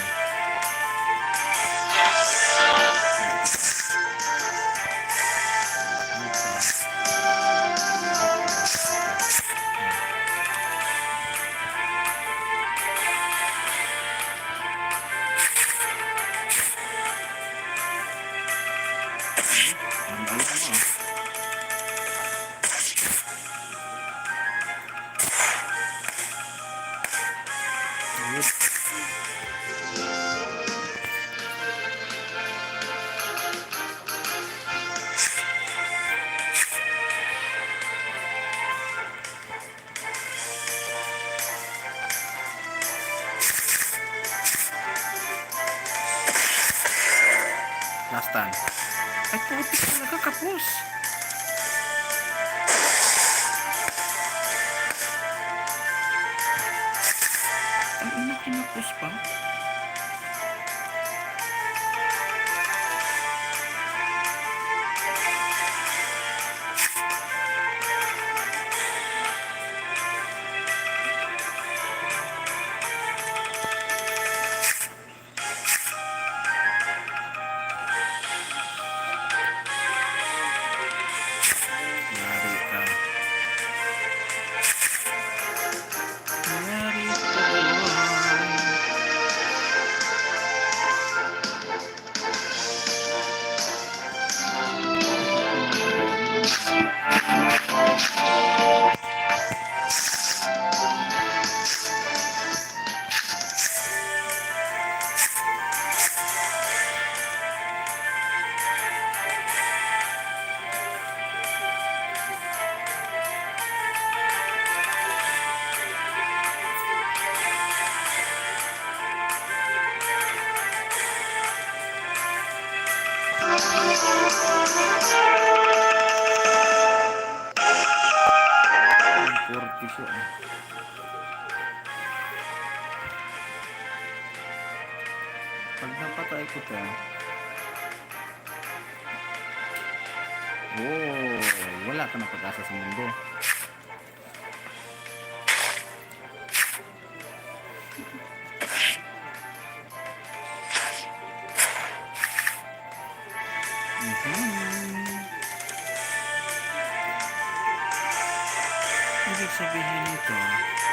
Ang balik mo. Last time. Ay, putik talaga kapos. Ang ina kinapos pa. Yari ka. Yari ka. Siya. Pag napatay ko to, wala ka na pag-asa sa mundo. Ibig sabihin nito,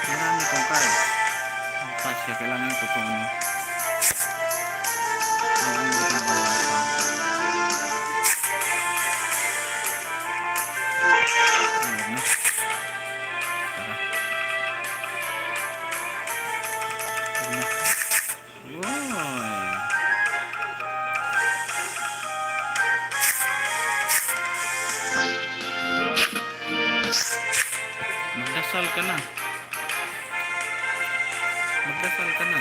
marami kong cards. Ang cards siya, kailangan ko itong kailangan ko itong bawasan. Ayan na. Tara. Ayan na. Wow! ka na. Magdasal ka na.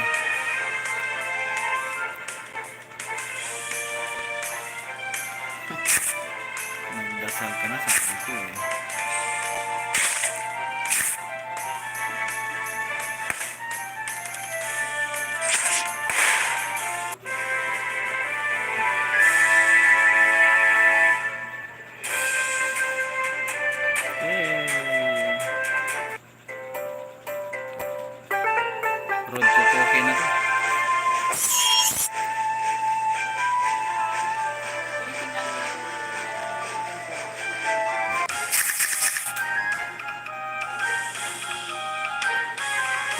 Magdasal ka na sa ko eh. Yay! Road to Tokyo na to.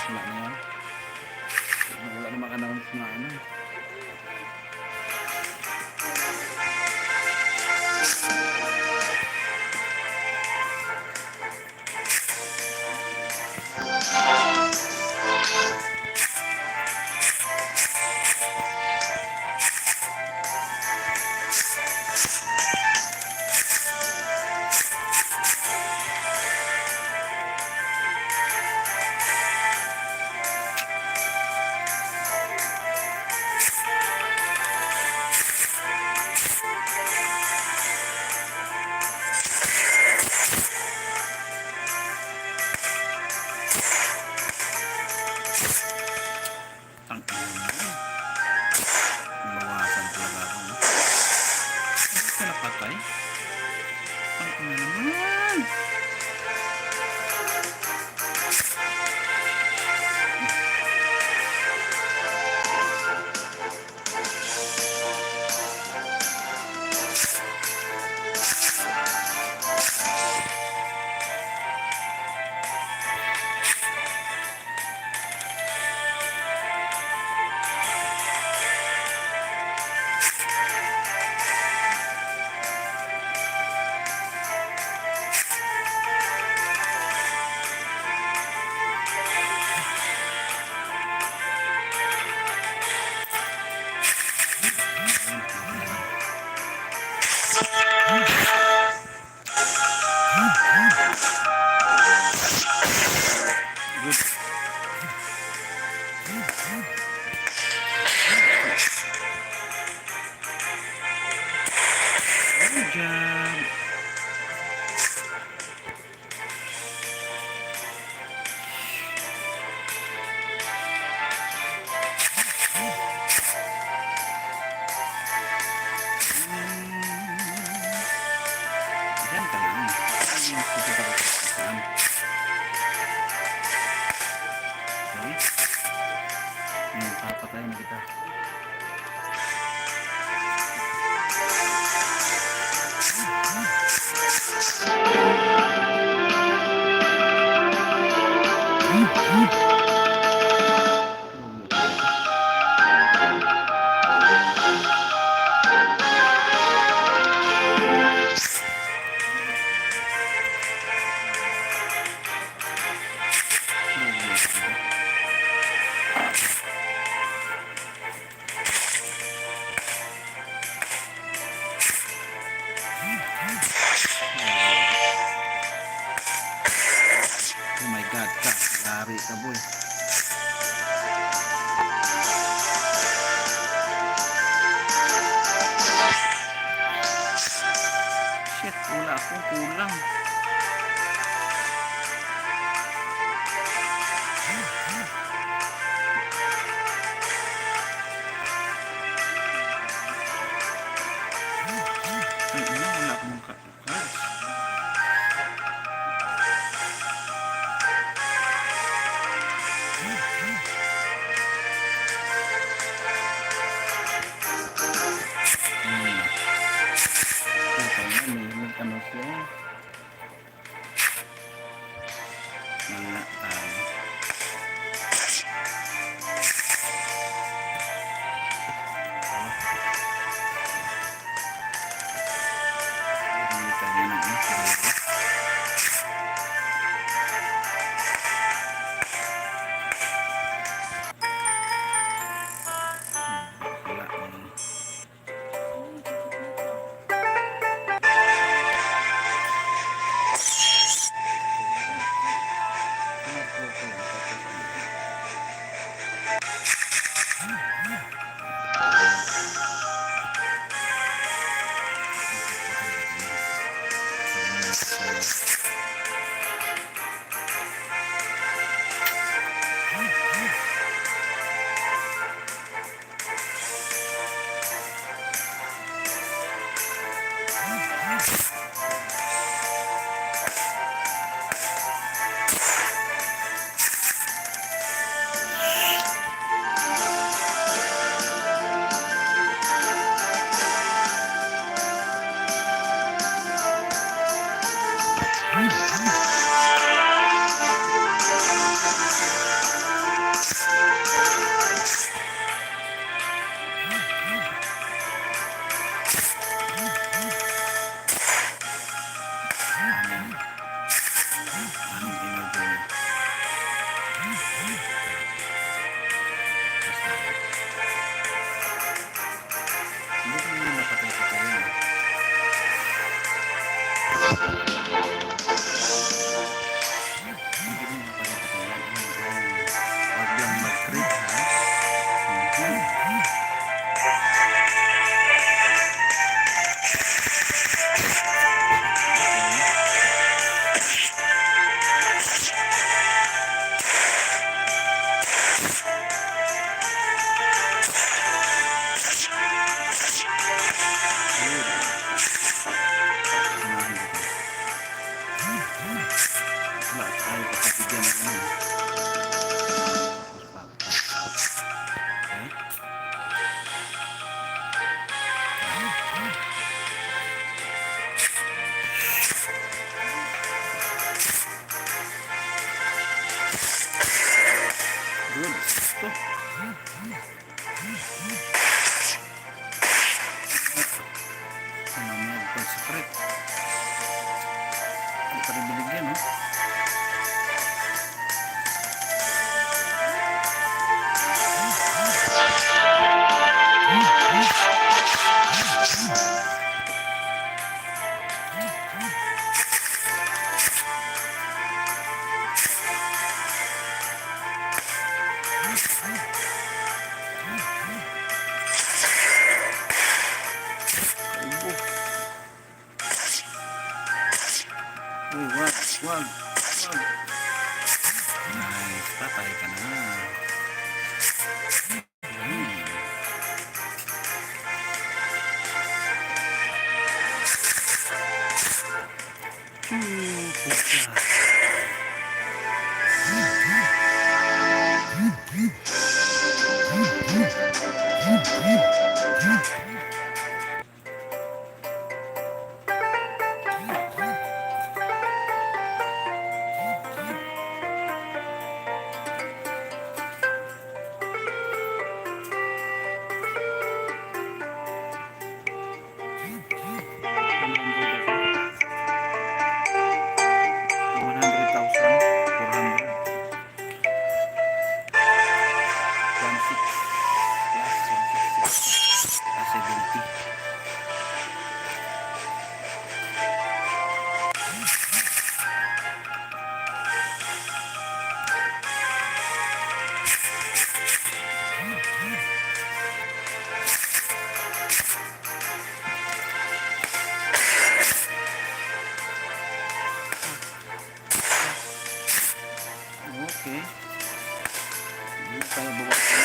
Wala na yan. Wala na makanawang sa mga ano. Ang bawasan talaga ako. Bakit ka napatay? Ang naman. Huwag lang mag-trip, ha? Mhm. Wala tayo kapatid yan ng ano. Good. Ito. Mamaya pag-secret. Hindi pa rin binigyan, no? Kaibo. Uy, wag, wag, wag. Nice, patay ka na. Hmm. Puta. Okay. Hindi tayo bawas na.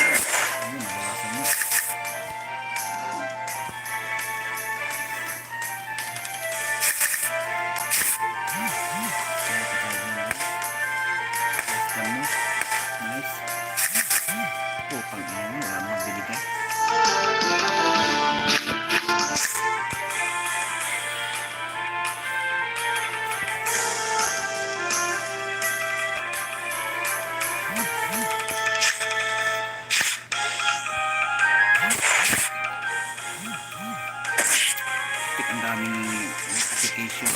Ayun, nabawasan mo. Nice. Putang ina mo, wala namang binigay. Ang daming notification.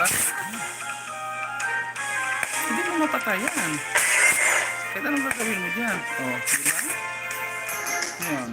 ba? Hindi mo mapatayan. Kahit anong gagawin mo dyan. Oh, di ba? Yan.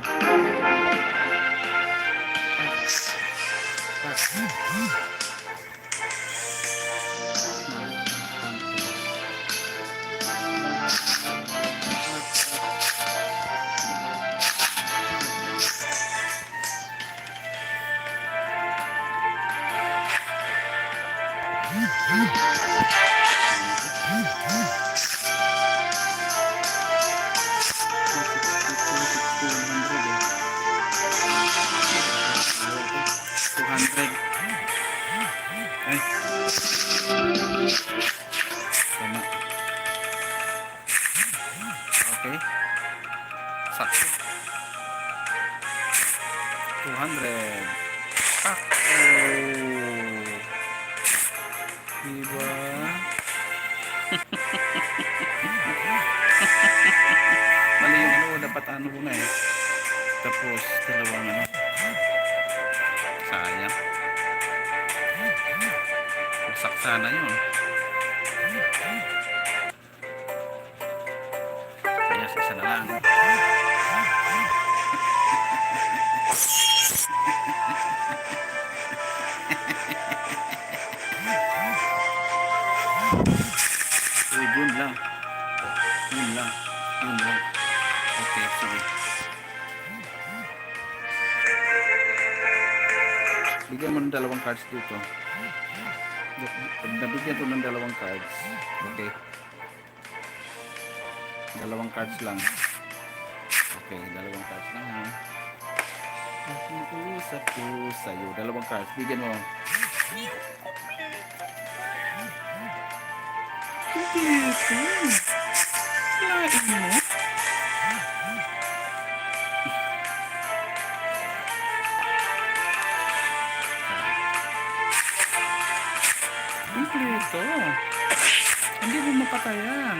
Ay, tama. Okay. Sakto. 200. Pak. Oh. Diba? Mali yung ano, dapat ano ko na eh. Tapos, dalawang ano. Sayang. Wasak sana yun. Kaya sa isa na lang. Uy, yun lang. Yun lang. Yun lang. Okay, sige. Bigyan mo ng dalawang cards dito. Pag nabigyan ko ng dalawang cards, okay. Dalawang cards lang. Okay, dalawang cards lang ha. Aking usap ko sa'yo. Dalawang cards. Bigyan mo. Kompleto. Lain mo. Kompleto. Hindi mo mapatayan.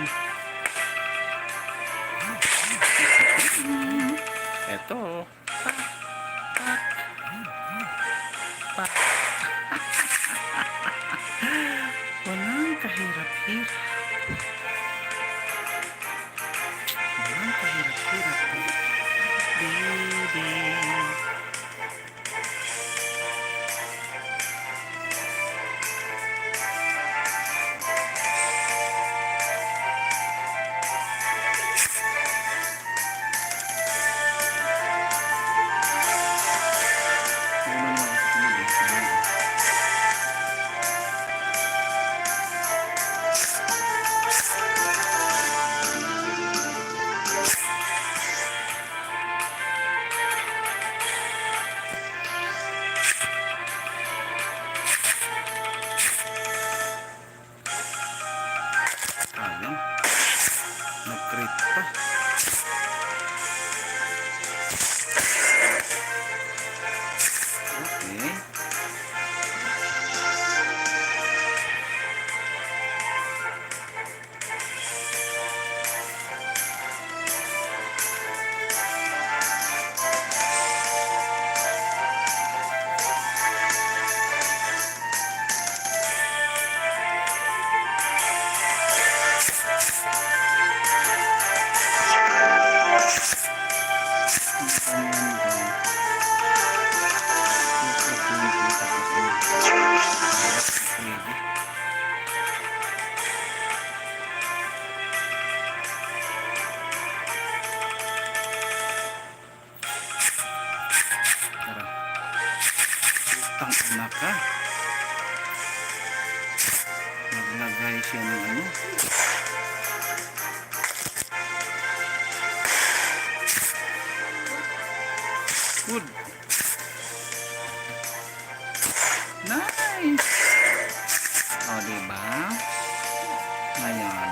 Eto. Pak. Pak. Pak. Walang kahirap-hirap. Walang kahirap-hirap. Baby. Ayan. Nag-crit pa. Okay. Tang anak ka. Naglagay siya ng ano. Good. Nice. O, diba? Ngayon.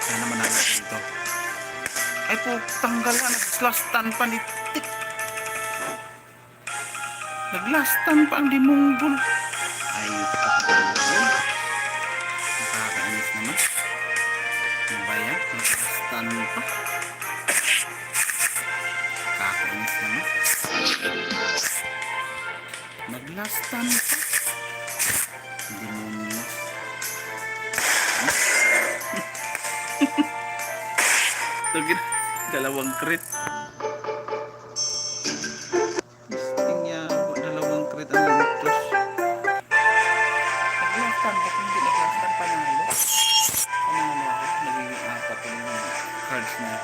Kaya naman natin dito. Ay po, tanggal na. Nag-slash tan pa ni Tik. Naglastan pa ang limunggol. Ayos pa talaga. Nakakainis naman. Ano ba yan? Naglastan pa. Nakakainis naman. Naglastan pa. Demonyo. Tugin. Dalawang crit. Tingnya, dalawang crit ang lutos. Naglastan pa. Kung hindi naglastan, panalo. Panalo ako. Nagiging apat yung cards niya.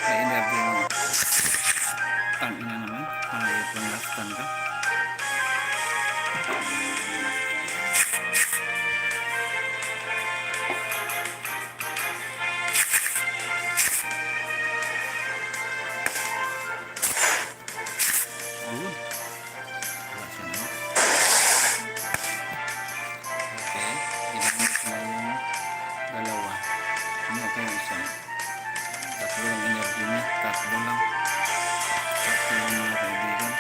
May energy mo. Tangina naman. Hayop yung lastan ka. Ayun. Wala siya na. Okay. Ginamit na yung dalawa. Ano ito yung isa? Tatlo lang energy niya. Tatlo lang. Tatlo lang mga kaibigan.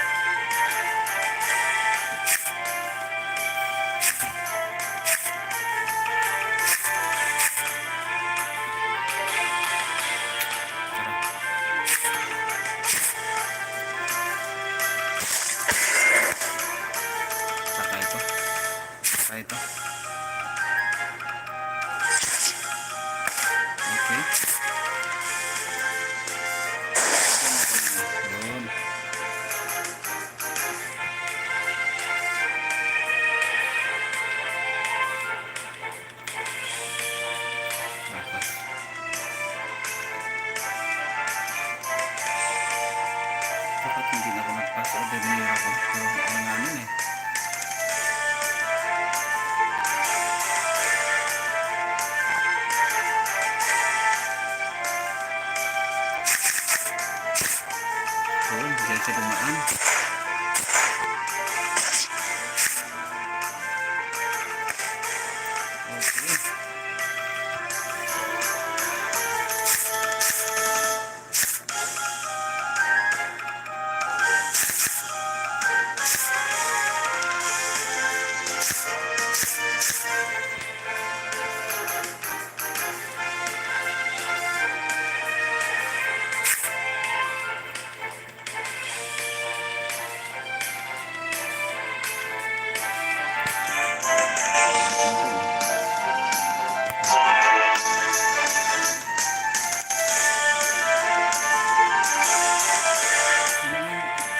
Saka ito. Saka ito. Okay. Yun. Tapos. Dapat hindi na ako nag-pass order niya ako. Pero ano namin eh. Yun, diyan siya dumaan. Okay.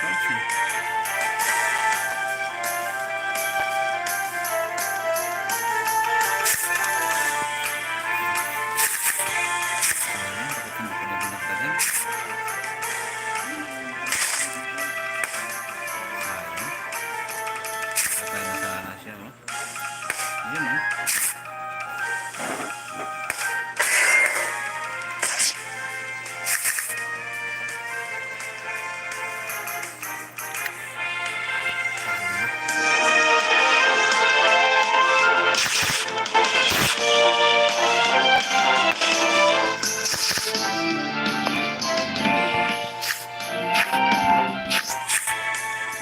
Cards eh. Sayang, bakit hindi ko na binagdagan? Sayang. Patay na sana siya, oh. Ayun, oh. Sayang.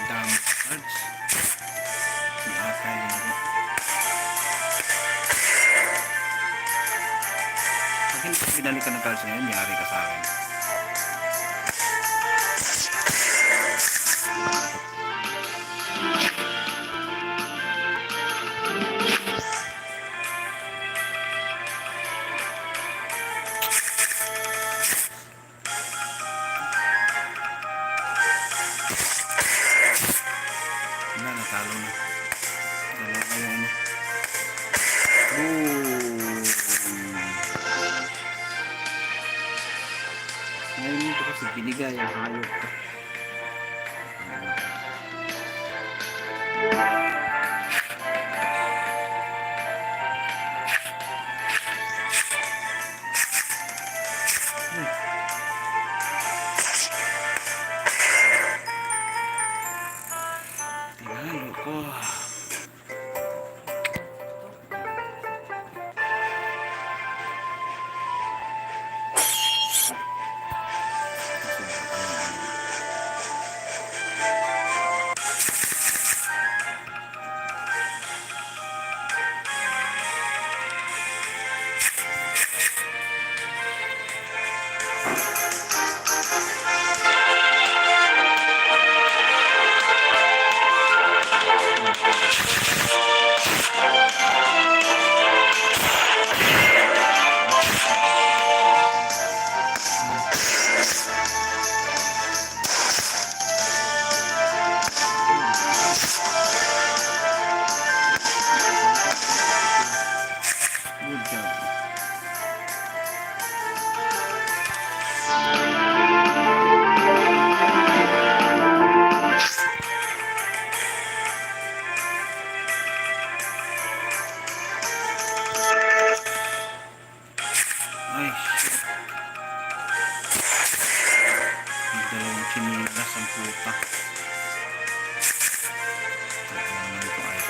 Dami cards. Hindi ata yun ako. Pag hindi ko binalik ka ng cards ngayon, mayari ka sa akin. Wala, natalo na. Dalawa yung boom.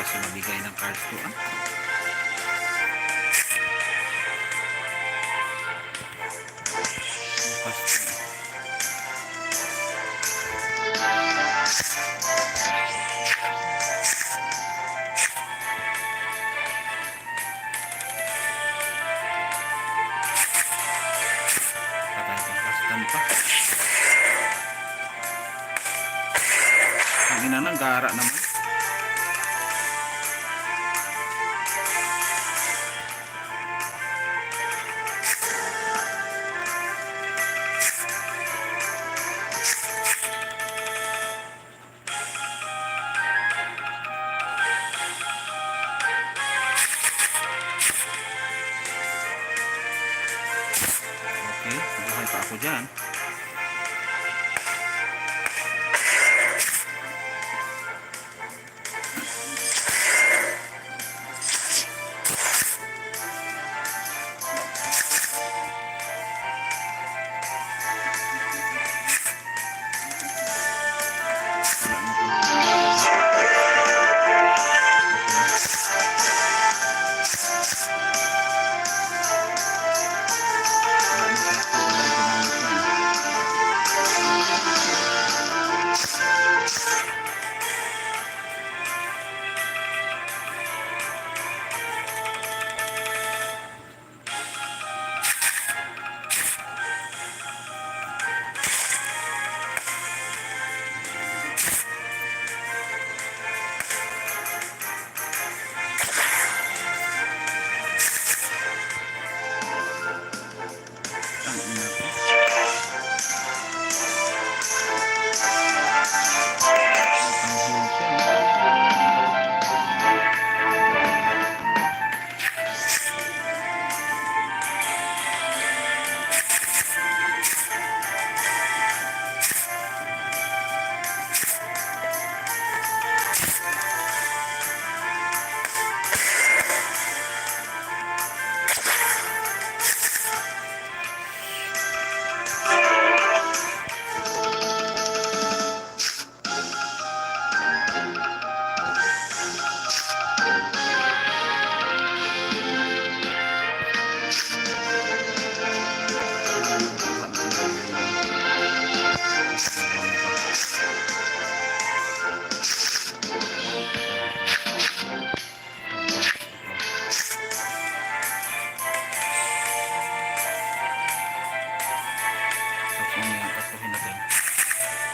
kasi mabigay ng cards ko ah. Patay ko, kastan pa. Ang ina ng gara naman. Okay, buhay pa ako dyan.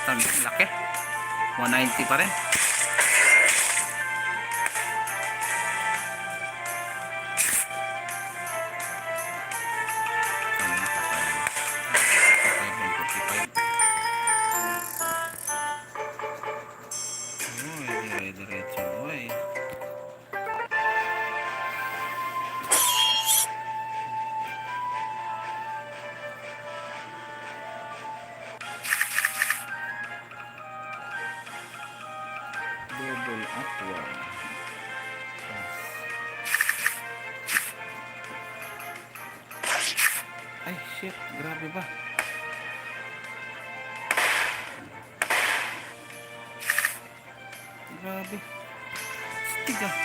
Ang laki 190 pa rin. Diretso boy. Double up one. Ay shit, grabe ba? Grabe. Stig ah.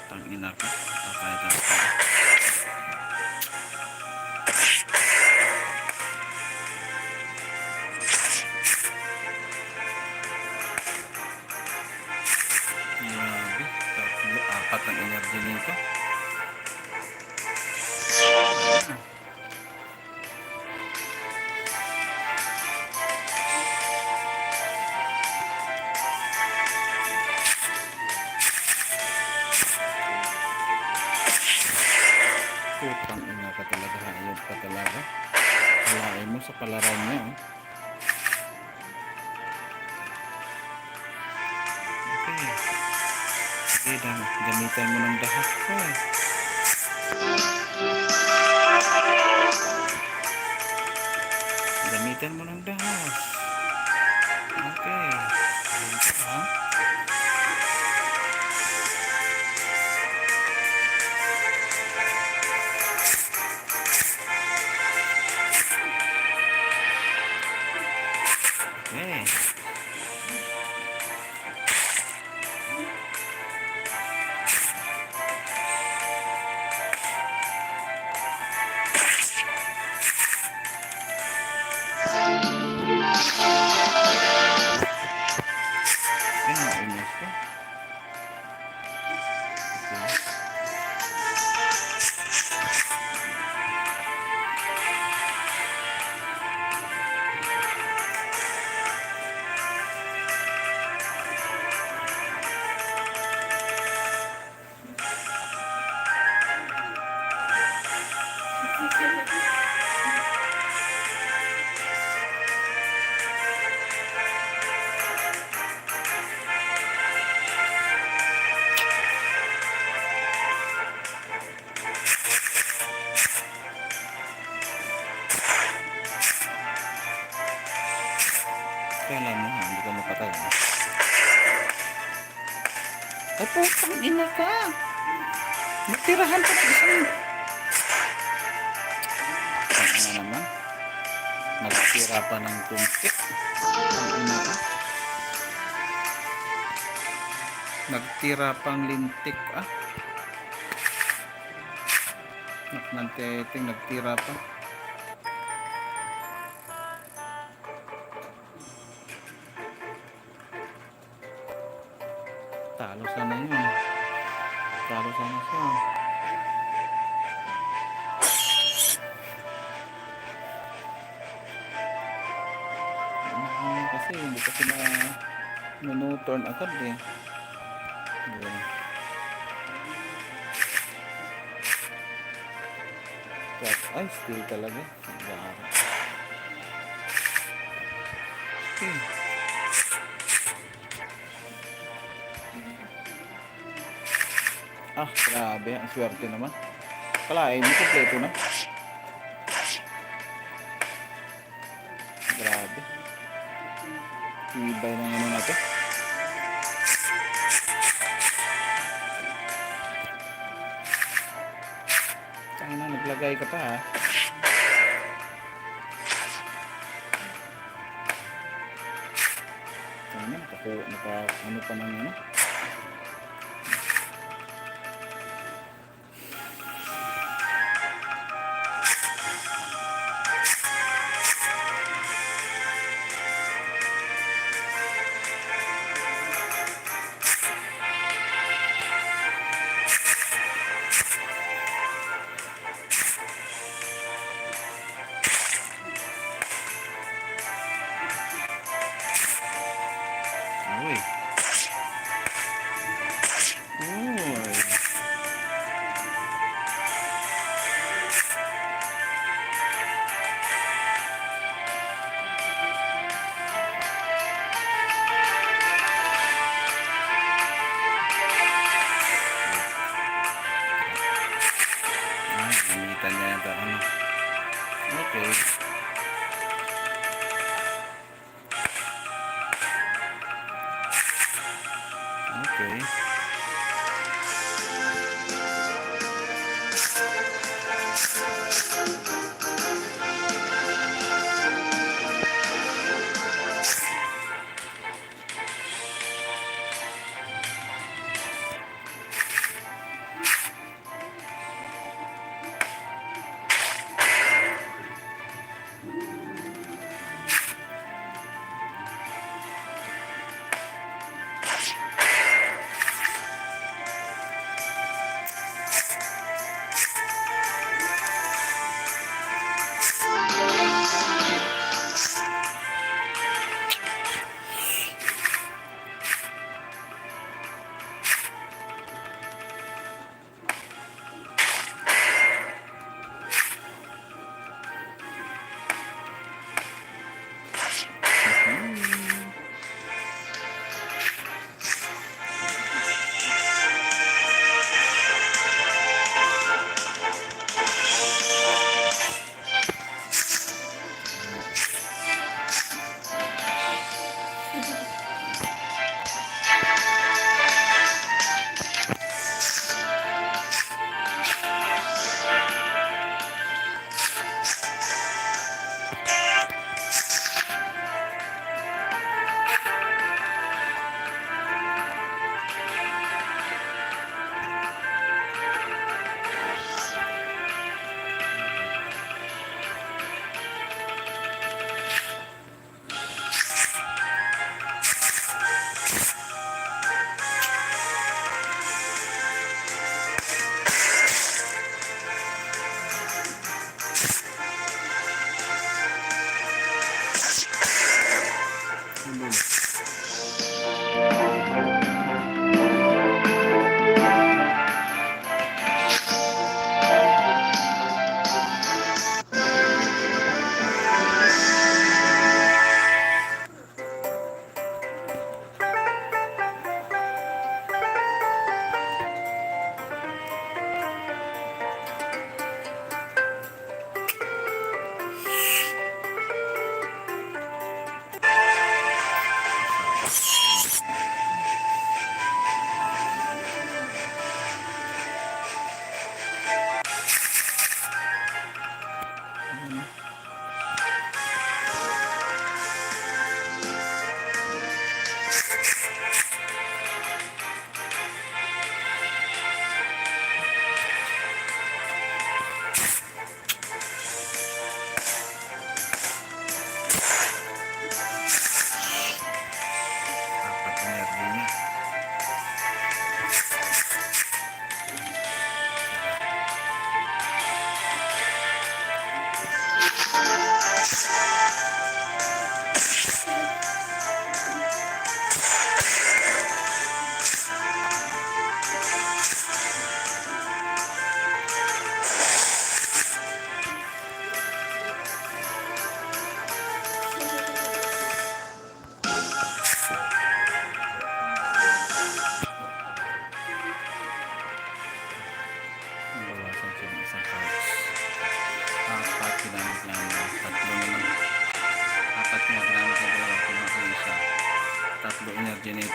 Tangina ko. Patay talaga. Grabe. Tatlo, apat ang energy nito. Putang ina ka talaga, hayop ka talaga. Halain mo sa palaran niya. Okay. Sige, gamitan mo ng dahas ko. Gamitan mo ng dahas. Okay. Ganito, ha? Okay. Ayun, ayos ko. Kala mo, hindi ka mapatay. Ha? Ay, putang ina ka! Magtirahan pa ng isang... Ang ina naman. Nagtira pa ng tuntik. Ang ina ka. Nagtira pang lintik, ah. Nagteting, nagtira pa. Talo sana yun. Talo sana siya. Kasi hindi kasi na no-turn agad eh. Ayan. Ay, still talaga. Okay. Ah, grabe. Ang swerte naman. Kalahin mo, kompleto na. Grabe. Ibay ng ano na to. Saan na, naglagay ka pa ha. Saan na, ano pa ng ano. Uy. Uy. Ah, gamitan niya yata ano. Okay. Okay.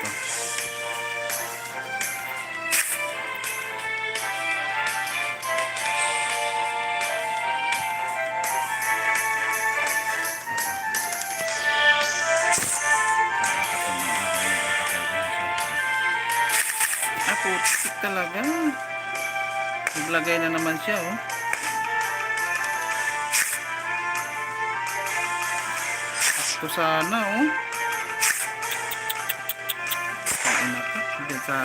dito. Ah, putik talaga. Naglagay na naman siya, oh. Ito sana, oh. Ang ina ko. Hindi sa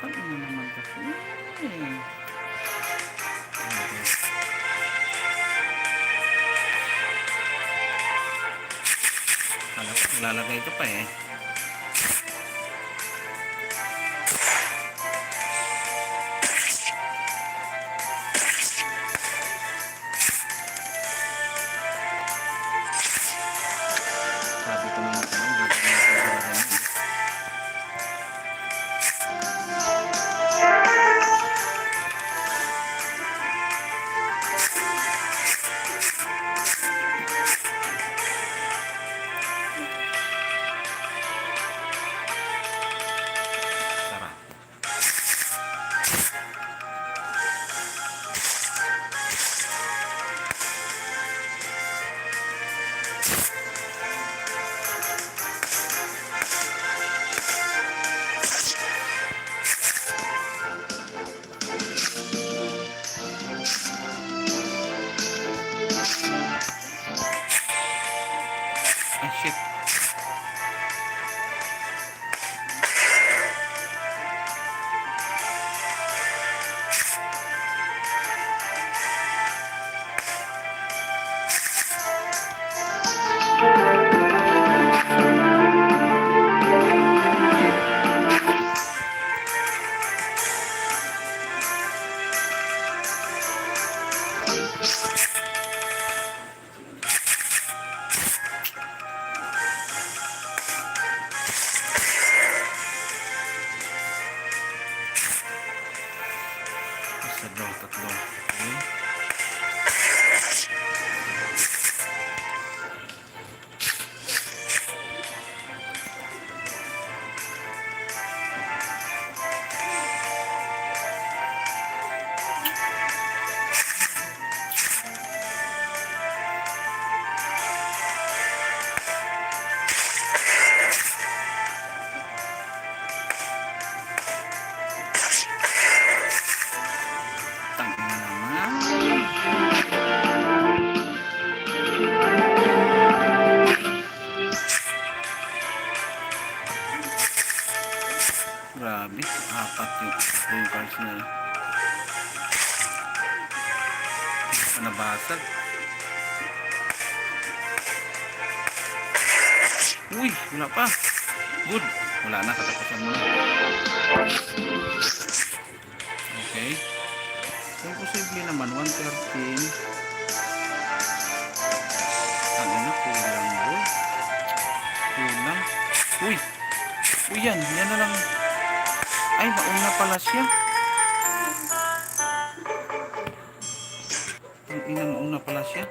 ano na naman kasi. Alam ko, lalagay ko pa eh. Sabi ko naman ano, sarap. Ay, shit. Isa, dalawa, tatlo. Okay. Tangina naman. Grabe, apat yung cards na yun. Nabasag. Uy, wala pa. Good. Wala na, katapusan mo na. Okay. Kung posible naman, 113. Ano na, kulang bro. Kulang. Uy! Uy, yan na lang. Ay, mauna pala siya. Ang ina, mauna pala siya.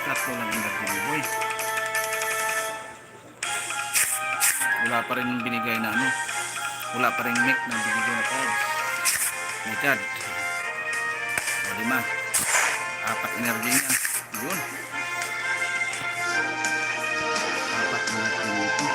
Tatlo lang energy ni boy. Wala pa rin binigay na ano. Wala pa rin mic na binigay na cards. May card. O, 5. Apat energy niya. Yun. Apat energy nito.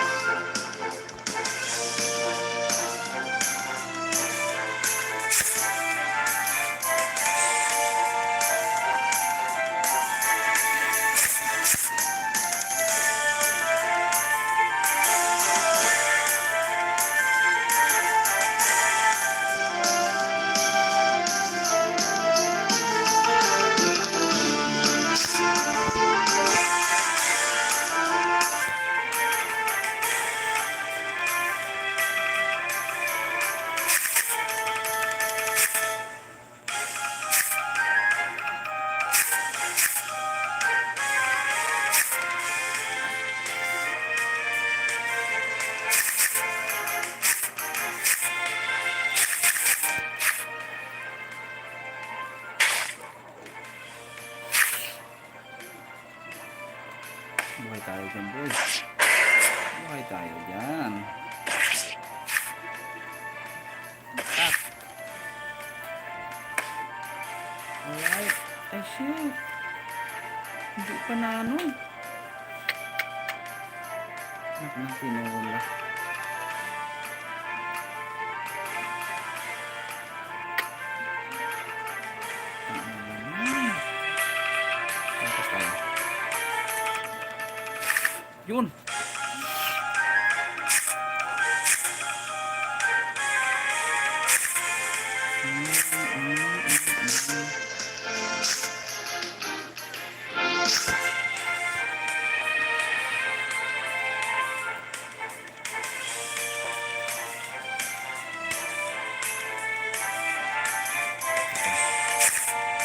Buhay tayo dyan, boy. Buhay tayo dyan. Ah. Alright. Ay, shit. Hindi pa na ano. Anak na tinula. Tapos tayo. Yun.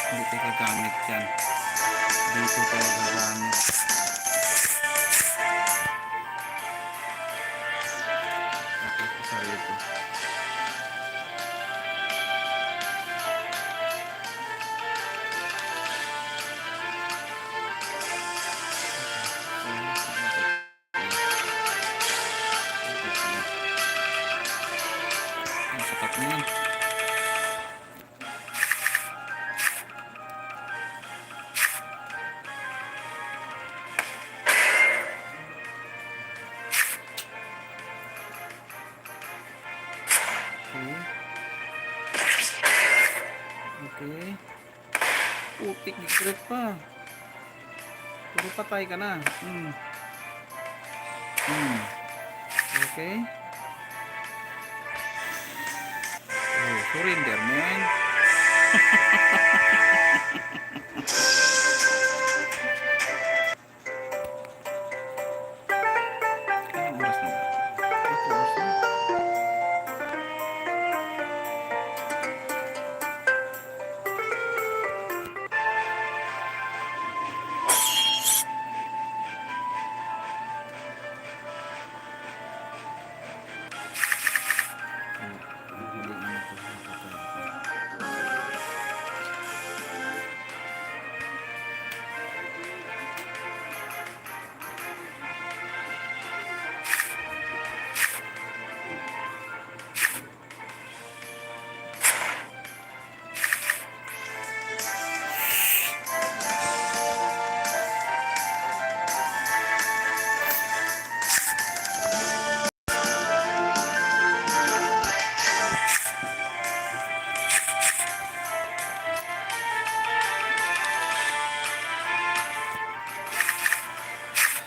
Hindi tayo gagamit yan. Dito tayo gagamit. Sarito. Ang sapat na yan. Okay. Putik, gigret pa. Puro patay ka na. Okay. Oh, surrender, man. Anong oras na ba? 8 oras na.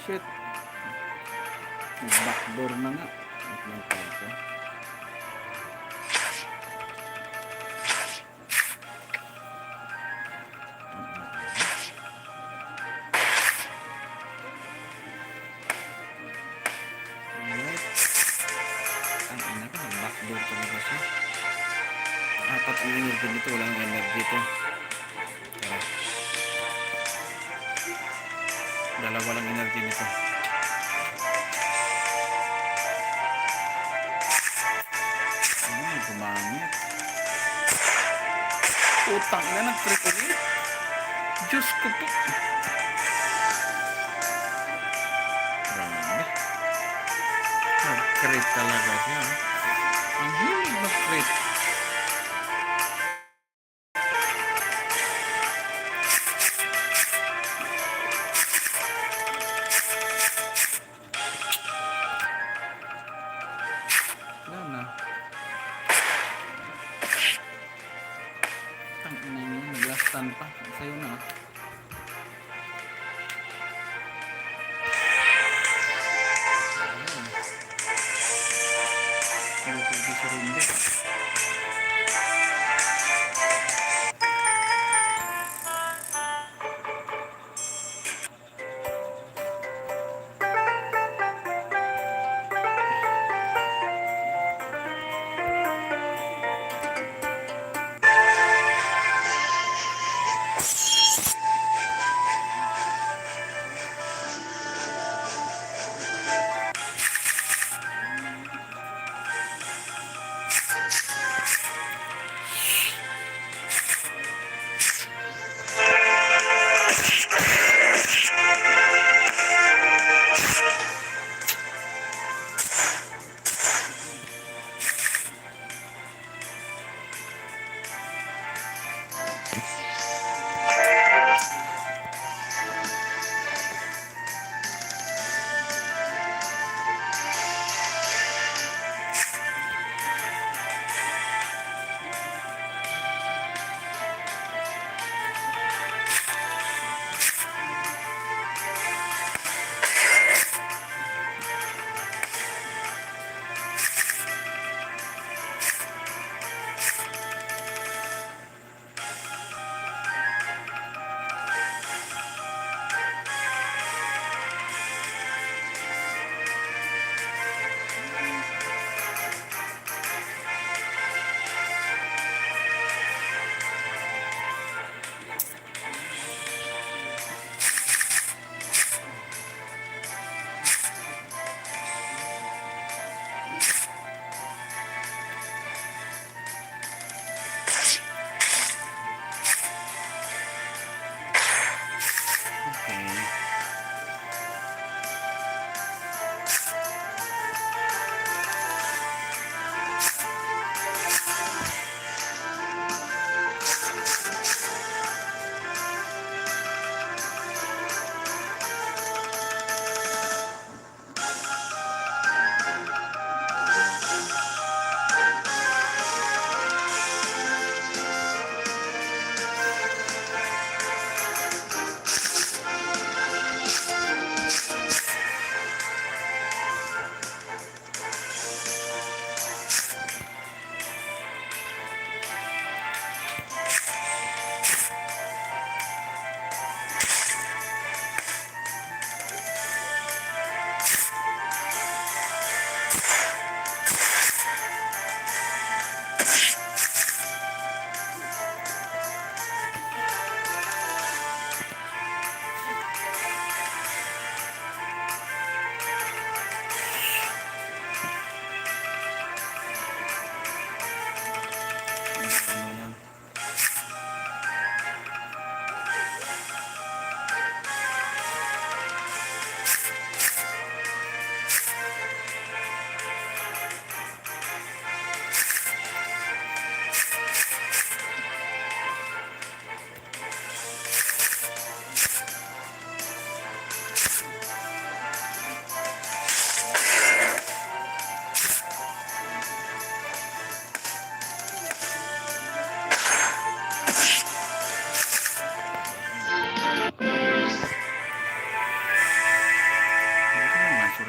Shit. Backdoor na nga. At ng karto. Alright. Ang ina ka. Backdoor talaga siya. Apat ang energy dito. Walang energy dito. Tara. Dalawa lang energy nito. Gumamit. Utang na nag-trip ulit. Diyos ko po. Grabe. Nag-trip talaga siya. Ang hilig mag-trip.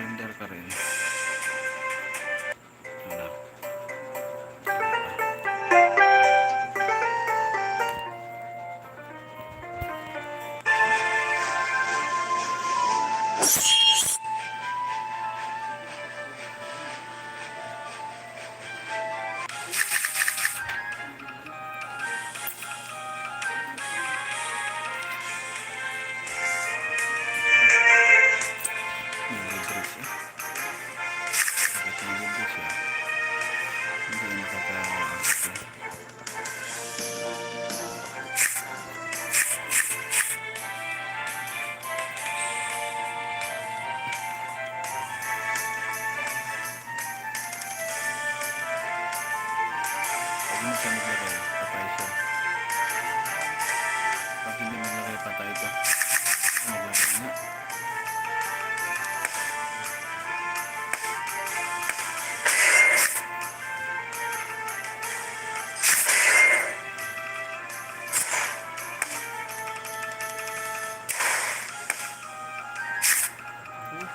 surrender ka rin. Wala. Nilibre siya. Bakit nilibre siya? Hindi nakaka-ano. Pag hindi siya maglagay, patay siya. Pag hindi maglagay, patay ito. Maglagay nga.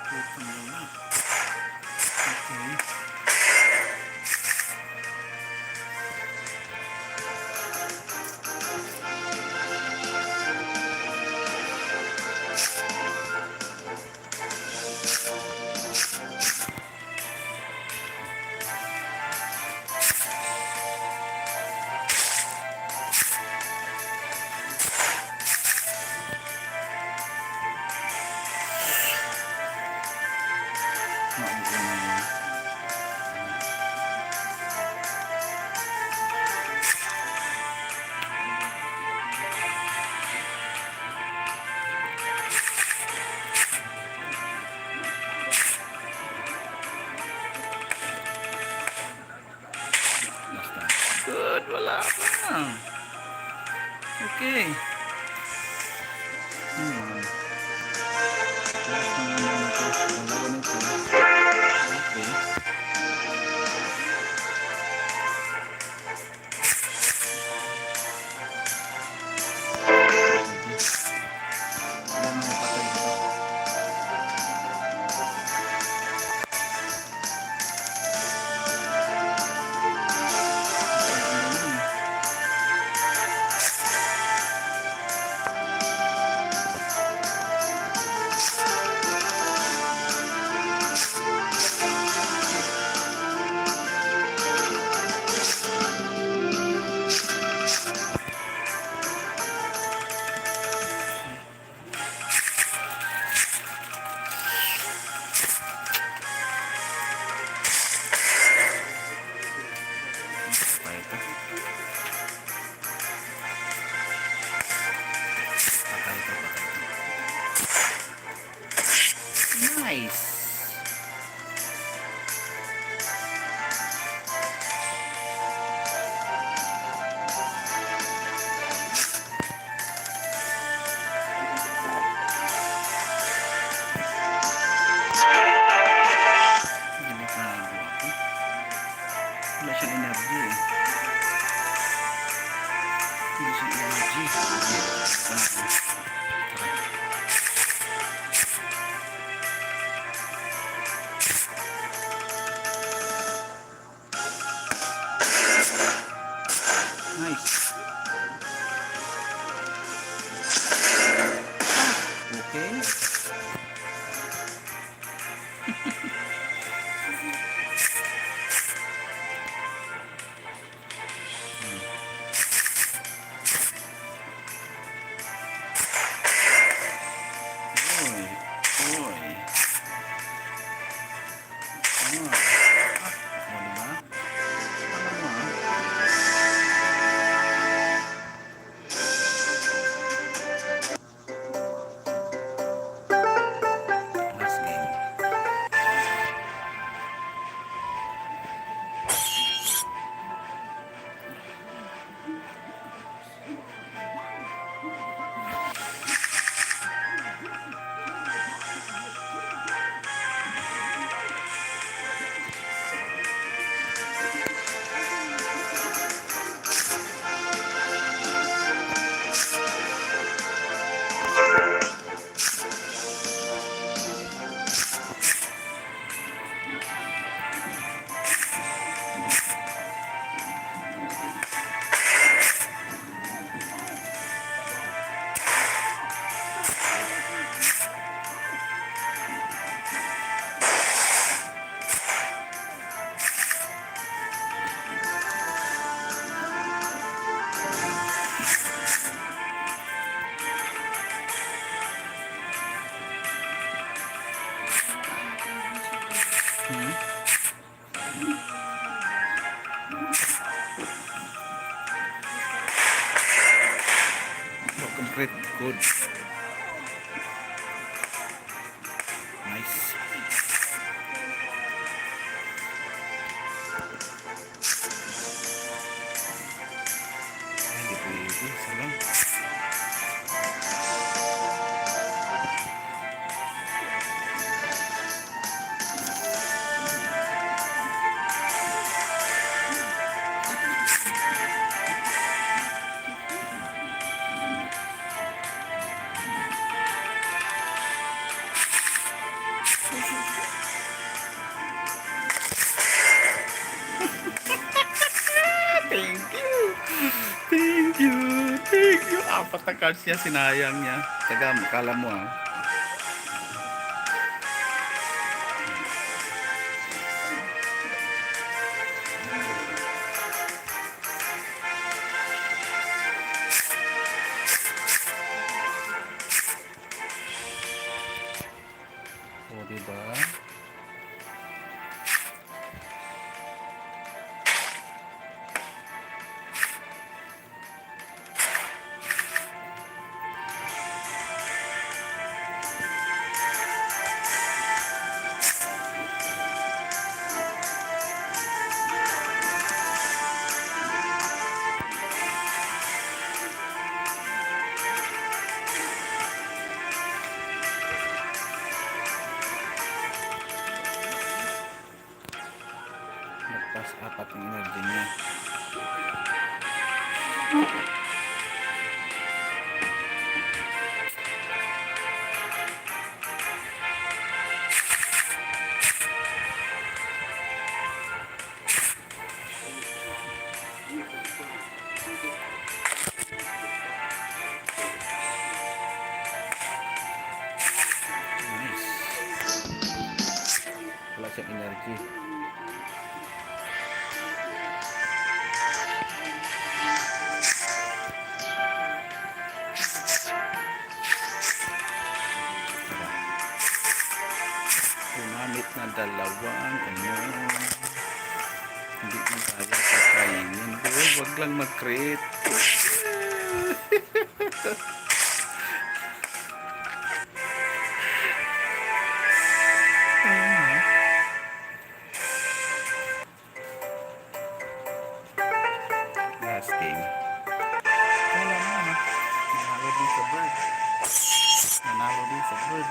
Puto na. Okay. Basta. Good, wala pa. Okay. Last na naman ito. Dalawa nito. Okay. Wala na patay dito. Patay ito. Patay ito, patay ito. Nice. Delikado ako. Wala siyang energy eh. Wala siyang energy. Tara. secret code. Nice. Ay, di pwede. Salang. Thank you. Thank you. Thank you. Apat na cards niya, sinayang niya. Taga, kala mo ah. O, diba? Nagpas apat ng energy niya. Nice. Wala siyang energy. Gumamit na dalawang hindi mo kaya pakainin. Boy, wag lang mag-create. Last game. Wala na, no? Nanalo din sa bird. Nanalo din sa bird.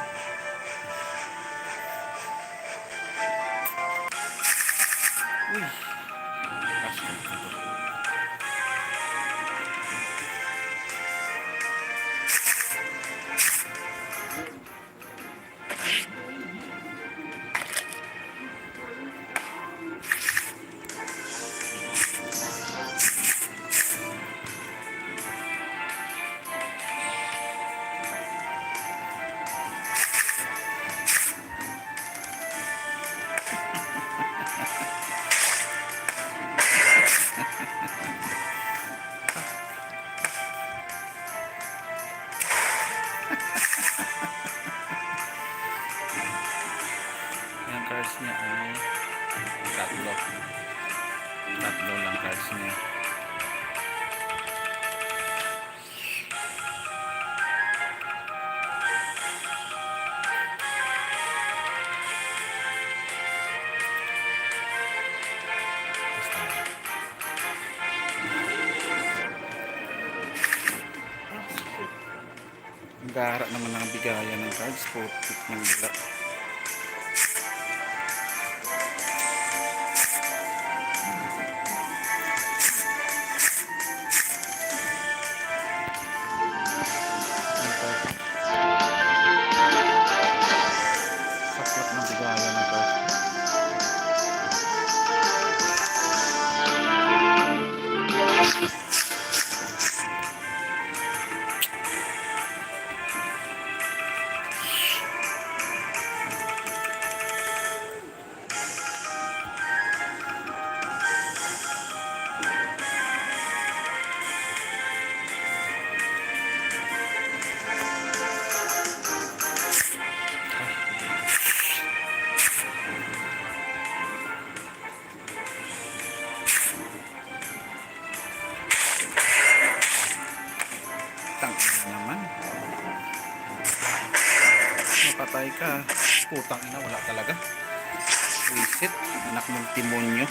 Uy! Lakas na ito. Yung cards niya ay tatlo. Tatlo lang cards niya. Gara naman ang bigayan ng cards. Putik ng bila. Saklap ng bigayan ng cards. Napatay ka. Putang ina, wala talaga. Visit, anak ng timonyo.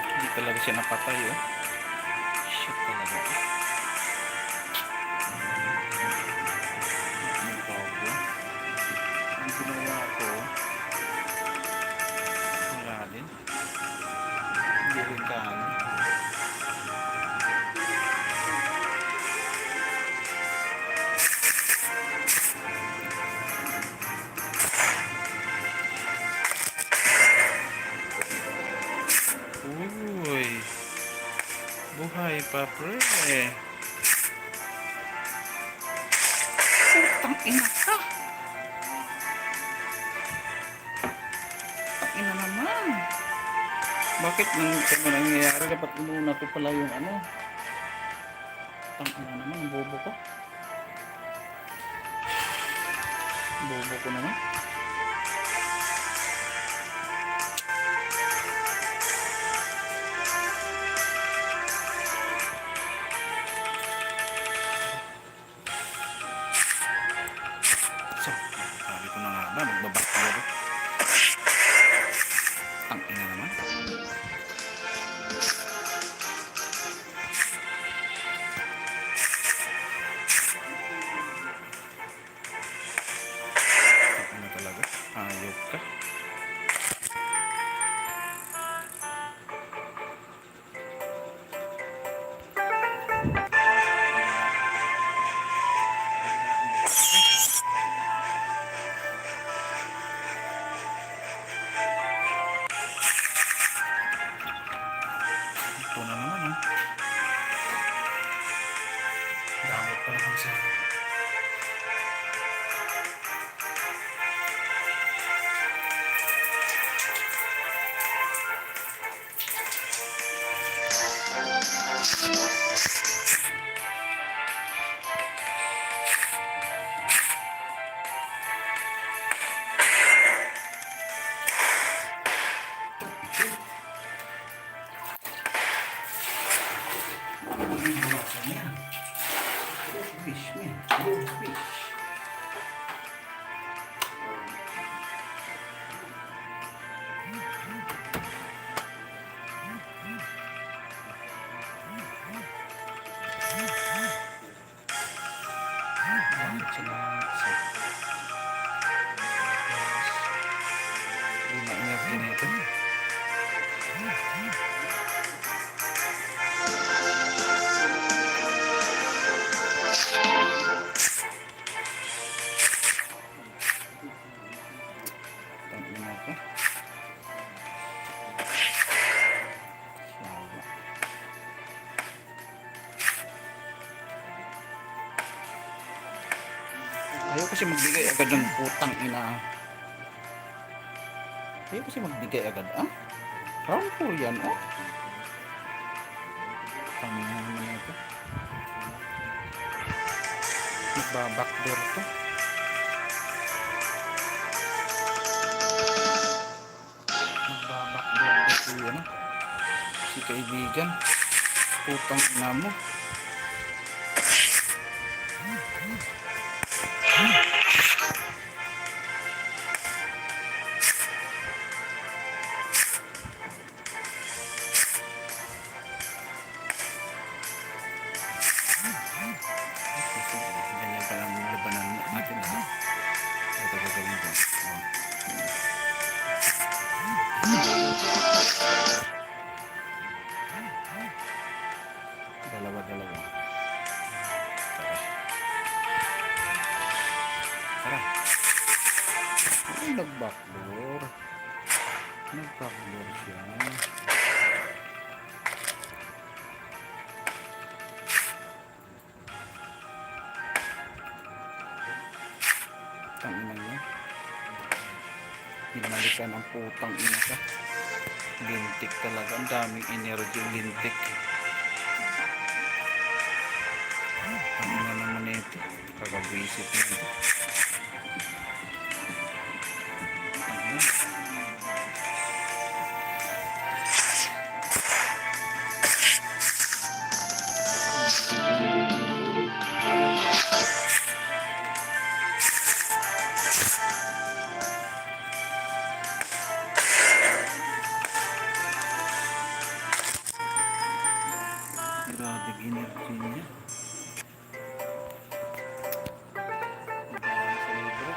Hindi talaga siya napatay, oh. Shit talaga. Ang problem. Ang ginawa ko, wala din. Hindi rin kaya. Uy, buhay pa pre. Putang ina ka. Putang ina naman. Bakit ano nangyayari? Dapat inuna ko pala yung ano. Putang ina naman, ang bobo ko. Bobo ko naman. So, sabi ko na nga ba, magbabaklo. Ang ina naman. Ang ina talaga. Ayok ka. Ito na naman, oh. Damot pa naman siya. Fish, man. Fish. Bakit sila sa lima energy nito? Tangin ako. Ayaw kasi magbigay agad ng putang ina. Ayaw kasi magbigay agad, ah? Round 4 yan, oh. Tangin na naman ito. Nagbabackdoor to. Nagbabackdoor to si, ano, si kaibigan. Putang ina mo. Ganyan pa lang labanan natin, ha? Ito gagawin ko. Dalawa-dalawa. Tara. Ay, nag-backdoor. Nag-backdoor siya. Tangina niya. Binalikan ang putang ina ka. Lintik talaga. Ang daming energy lintik. Tangina naman ito. Kakabuisit nito. Grabe energy niya. Ang sa libro.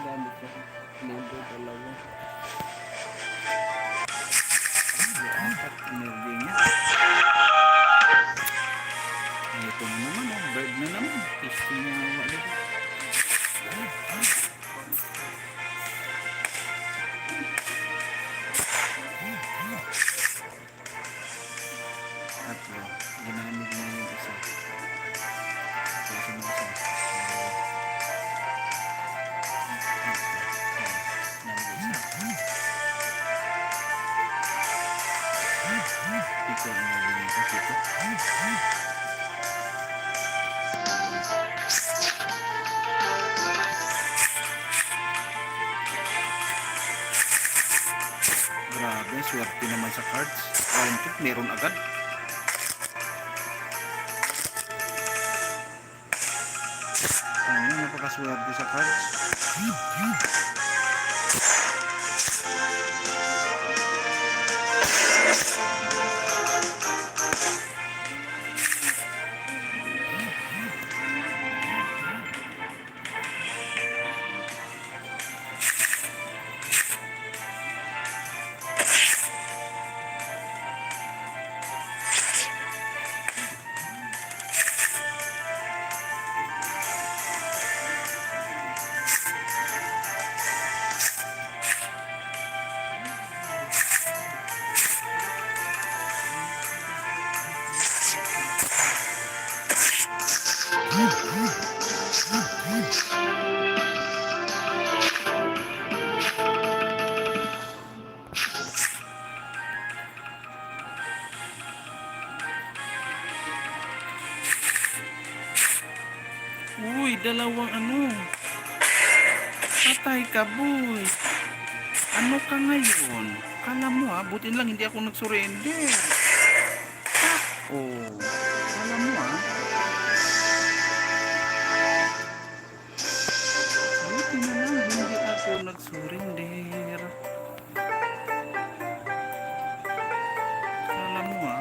Grabe siya. Libro talaga. Apat energy niya. Ito na naman, oh. Bird na naman. Tasty niya ang wali. At ginamit niya yung isa. Kasi mo isa. Ito ang naging kasi ito. Grabe, swerte naman sa cards. Round 2, meron agad. Ano, napakaswerte sa cards. Uy, dalawang ano. Patay ka, boy. Ano ka ngayon? Kala mo ha, buti lang hindi ako nagsurrender. Oh, kala mo ha. Buti na lang hindi ako nagsurrender. Kala mo ha.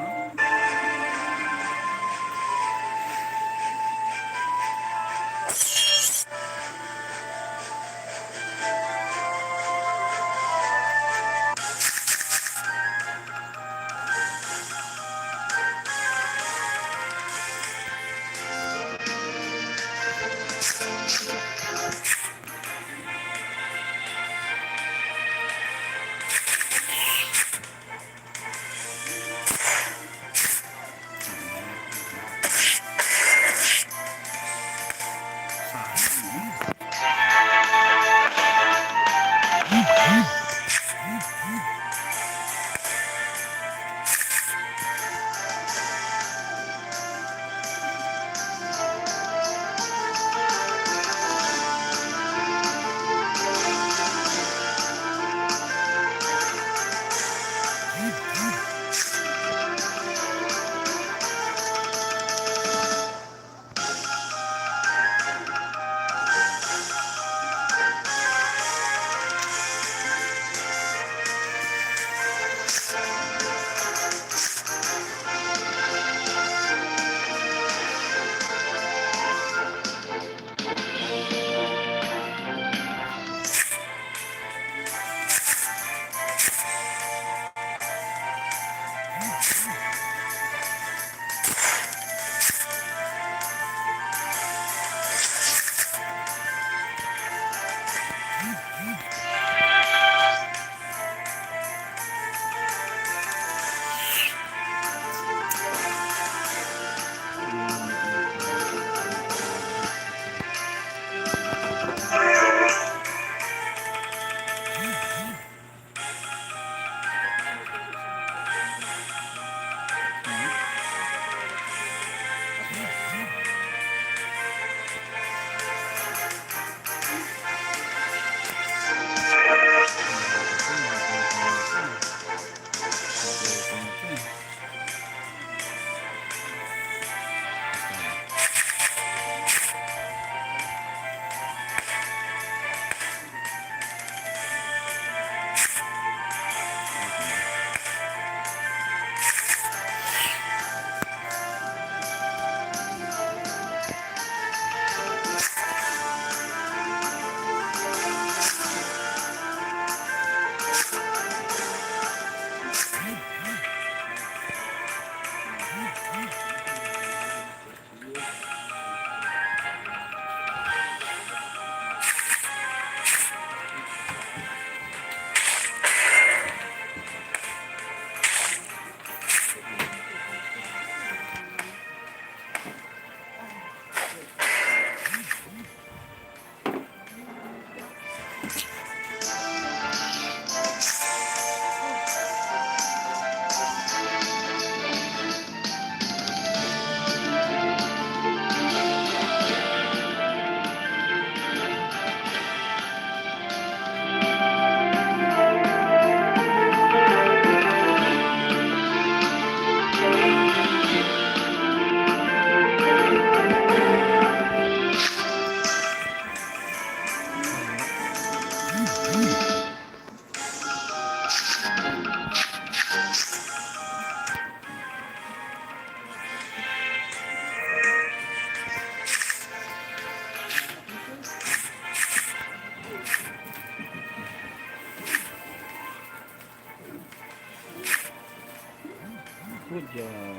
Good job.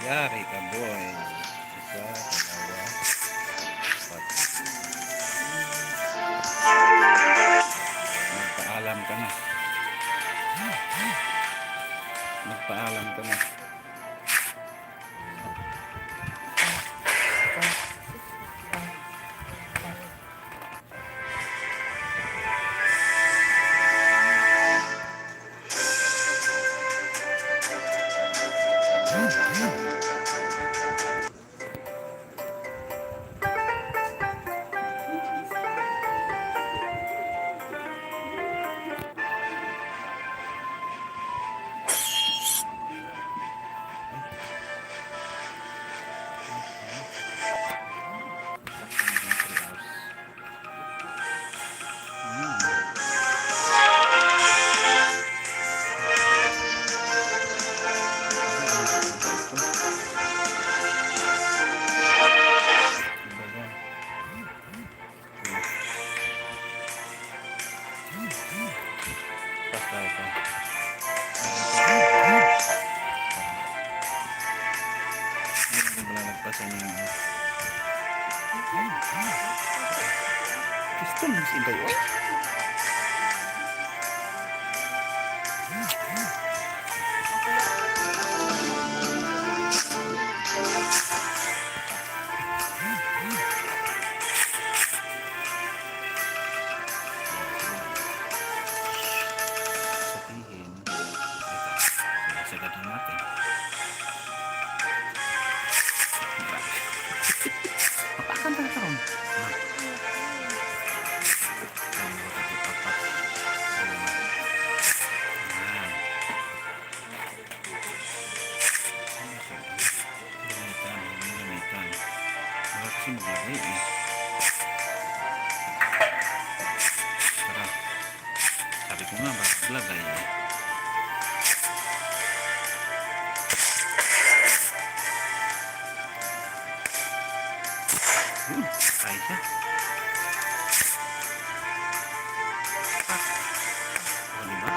Yari ka, boy. Isa, dalawa, apat. Magpaalam ka na. Magpaalam ka na. Basta ito. Hindi ko pala nagpasan yung gusto mo si Inday, oh. Sabihin, sagad natin. Mapakanta ka ron. Kasi maglagay eh. Tara. Sabi ko nga maglagay eh. Ay siya. O diba?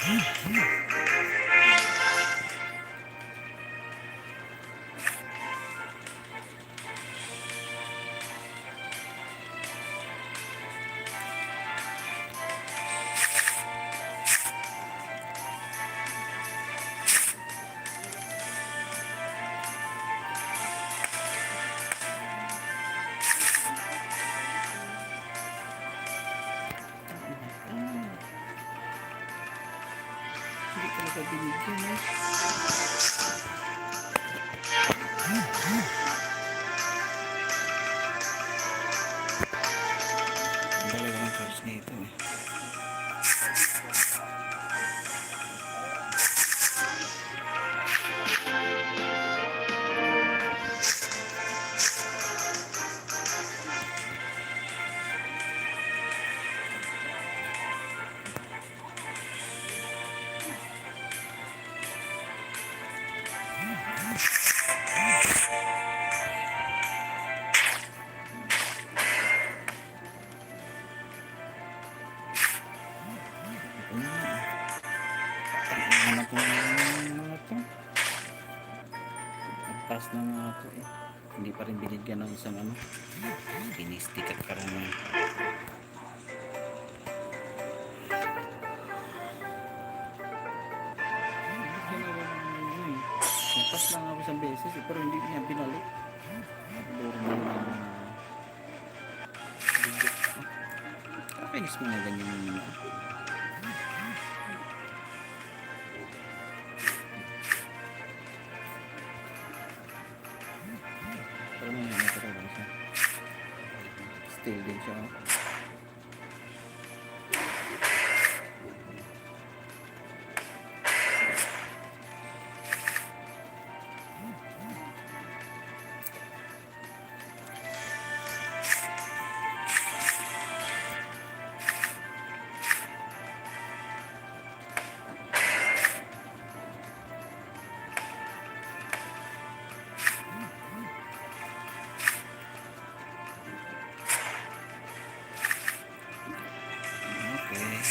Hindi talaga binigyan eh. Ang dalawang cards nito eh. Ano po mga to? Ang pass na mga to eh. Hindi pa rin binigyan ng isang ano. Pinistik at karamihan. Napas lang ako isang beses eh, pero hindi niya binalik. Normal na bigot. Kakainis mga ganyan yung pero may natira lang siya. Still din siya. Okay.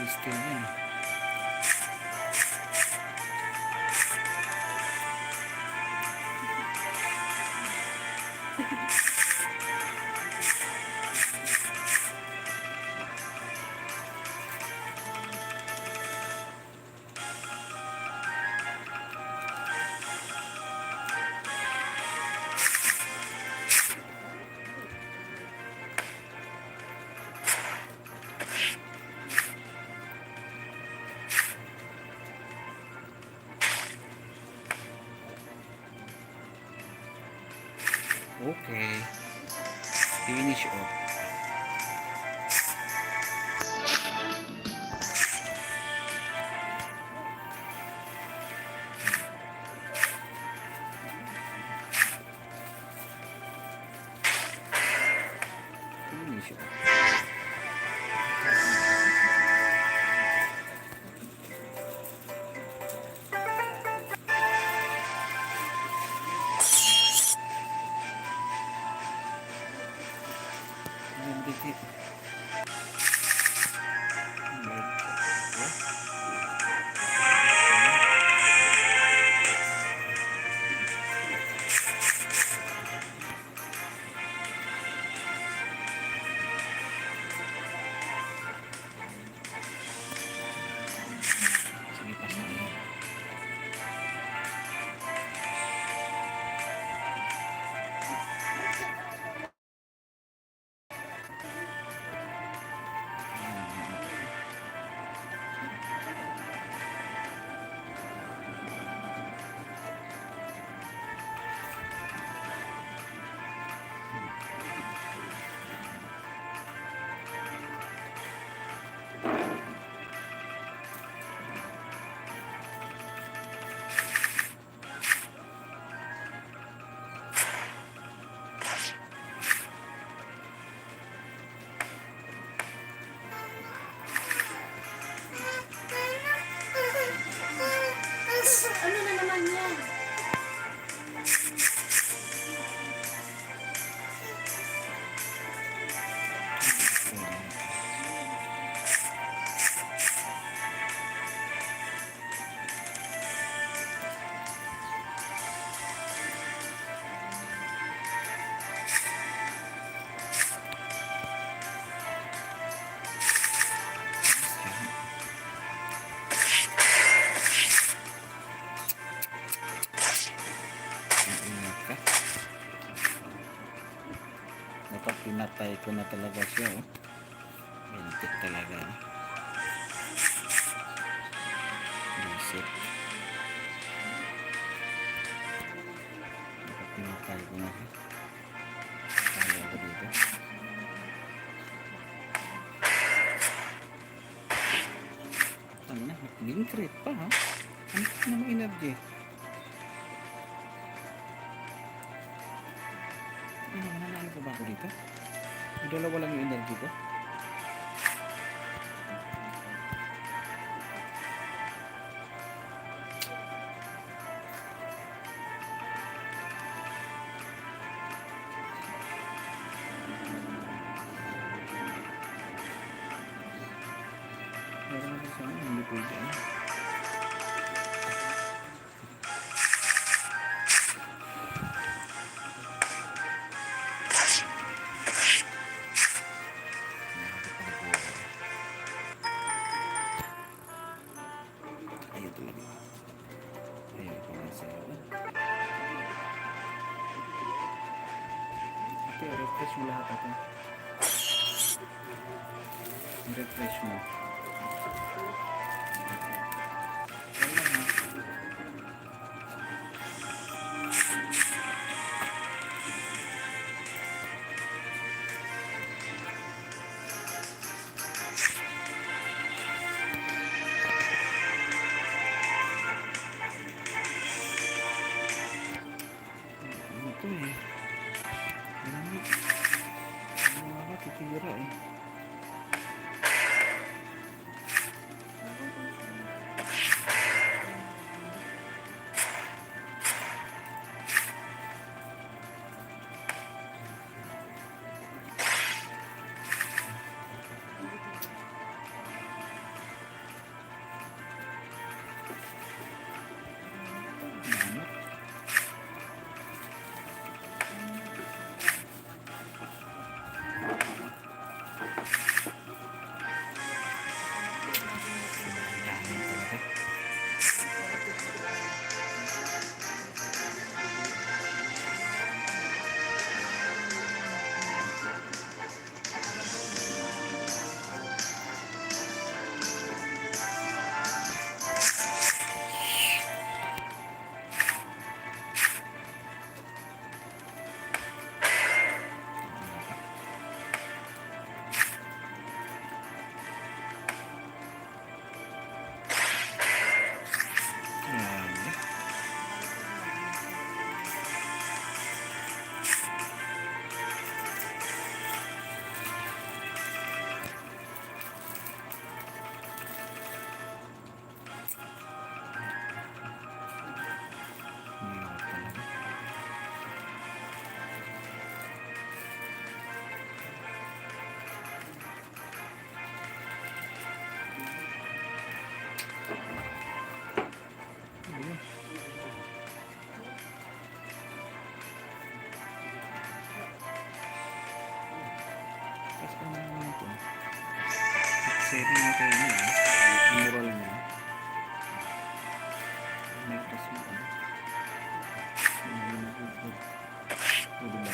Still yan. Okay. Finish off. Finish off. Dikit. Sige, pasan mo. pinatay ko na talaga siya, oh. Bintik talaga. Bisit. Pinatay ko na siya. Kaya ko dito. Ano na, green pa, ha? Ano na may energy? Ano, nanalo pa ba ako dito? May dalawa lang yung energy ko. Meron na sa amin, hindi pwede. Ayun talaga. Ayun pa lang sa'yo. Ito, refresh mo lahat ito. Refresh mo. Wala na. Ano to eh? Ano? Ano nga ba? Titira eh. Ano? Grabe. Hirap talaga. Ayun. Tapos pa naman ito. 7 na tayo na eh. Mura lang yan. May press mo ano. O diba?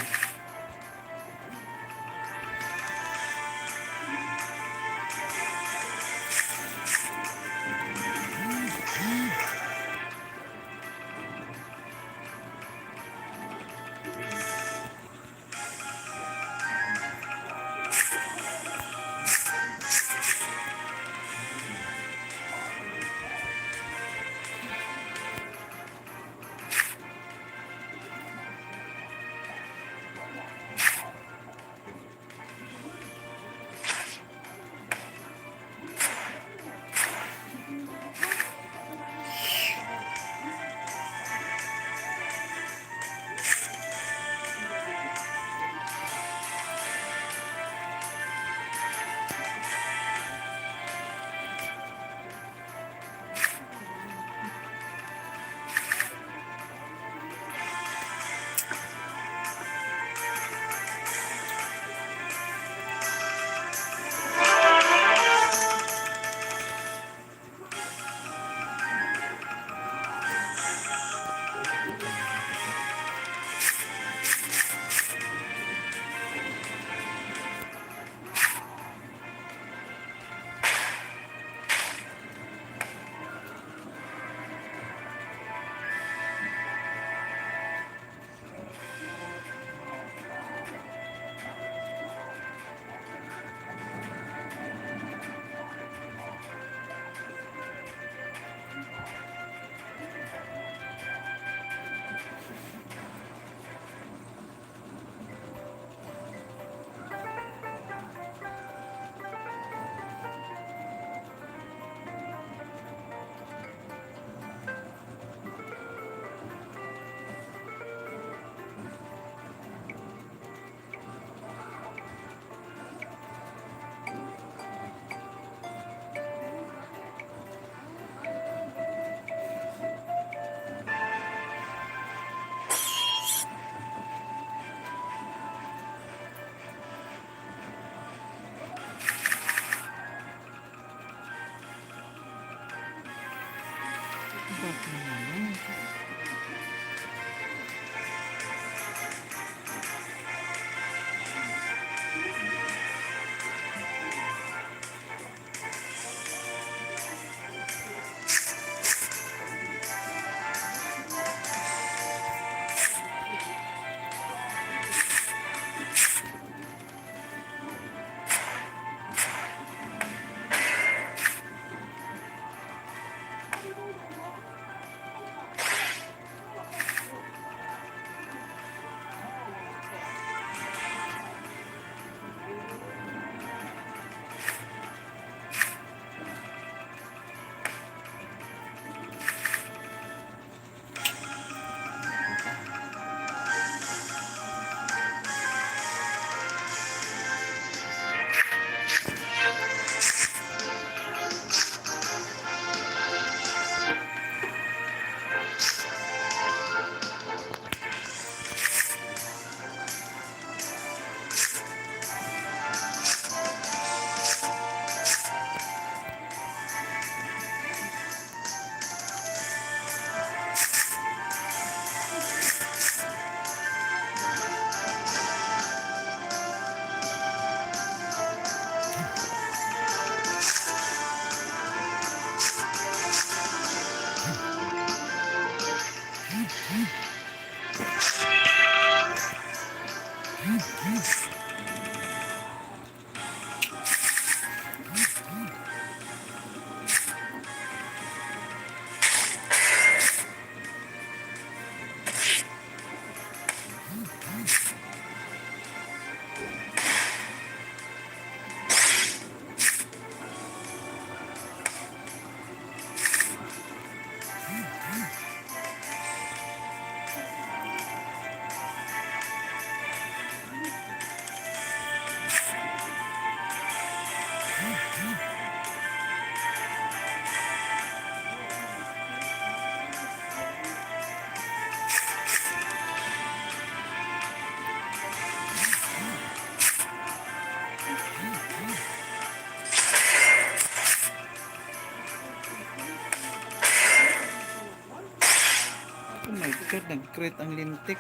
Oh my God, nag-create ang lintik.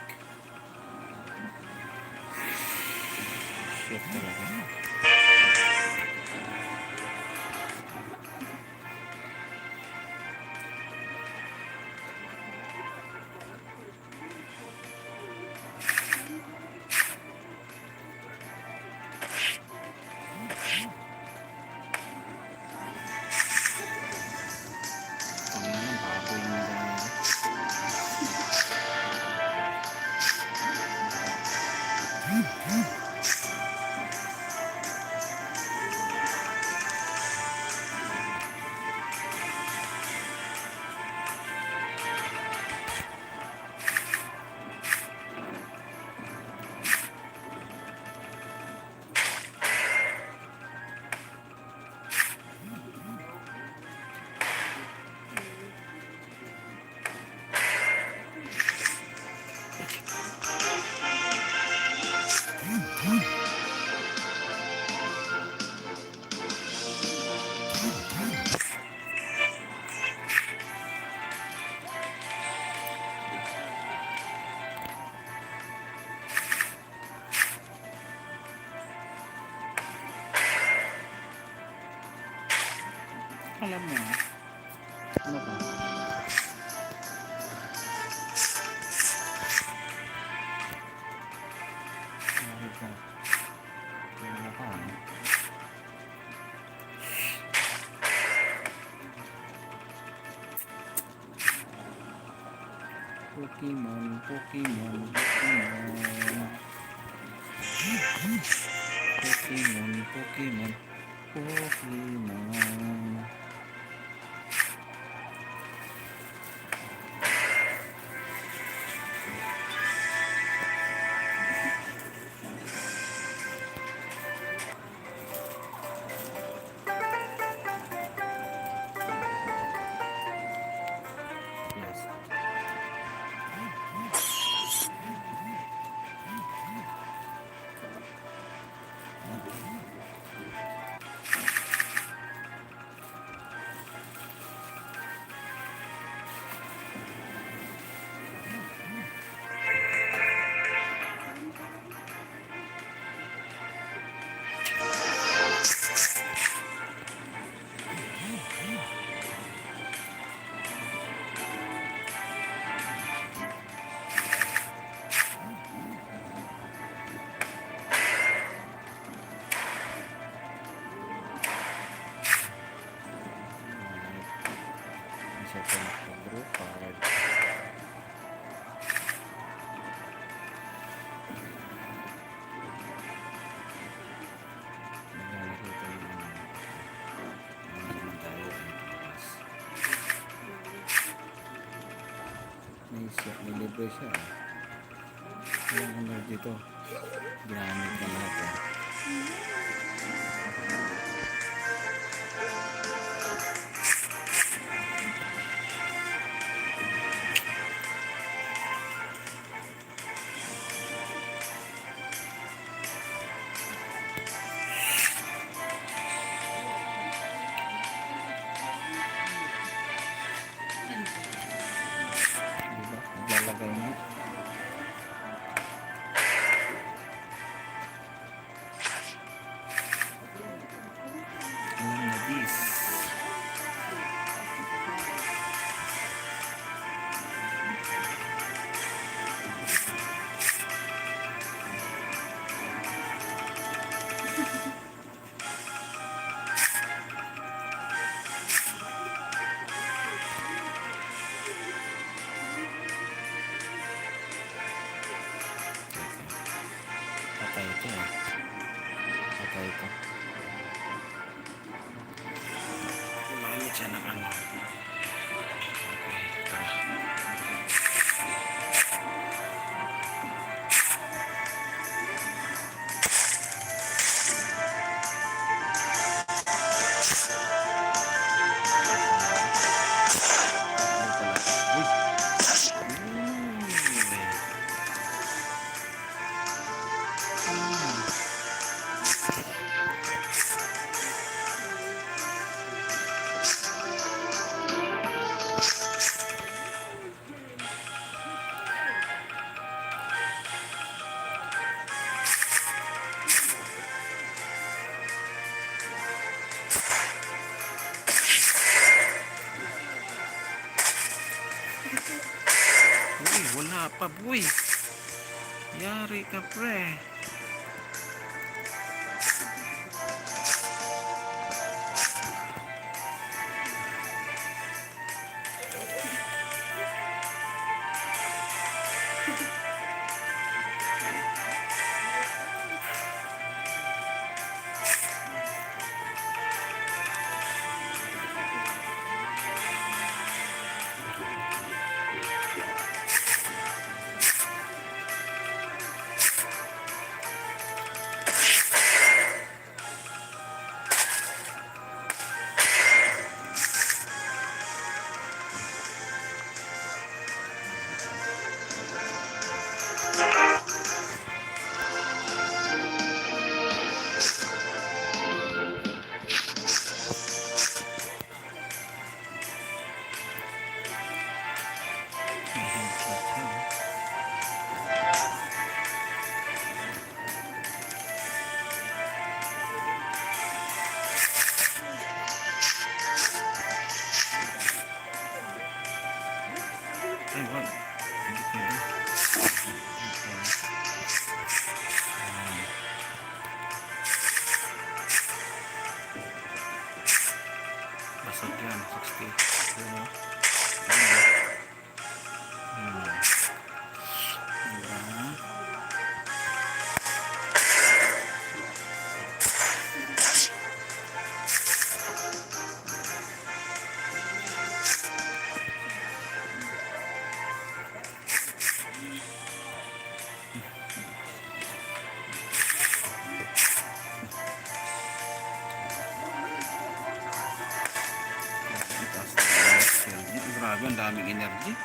Shit talaga. Ang mga baboy na ganyan. Alam mo, ano ba? Ano ba? Ano ba? Pokemon, Pokemon, Pokemon. Pokemon, Pokemon, Pokemon. Yes. may libre siya. Walang energy to. Ginamit na lahat eh. Diba? Naglalagay na. Alam na this. Patay ito eh. Patay ito. Gumamit siya ng ano. Okay, tara. Uy! Uy, wala pa boy. Yari ka pre. Ay, wag. Hindi pwede. Basag yan, 60. Yun o. Diba? Grabe, ang daming energy.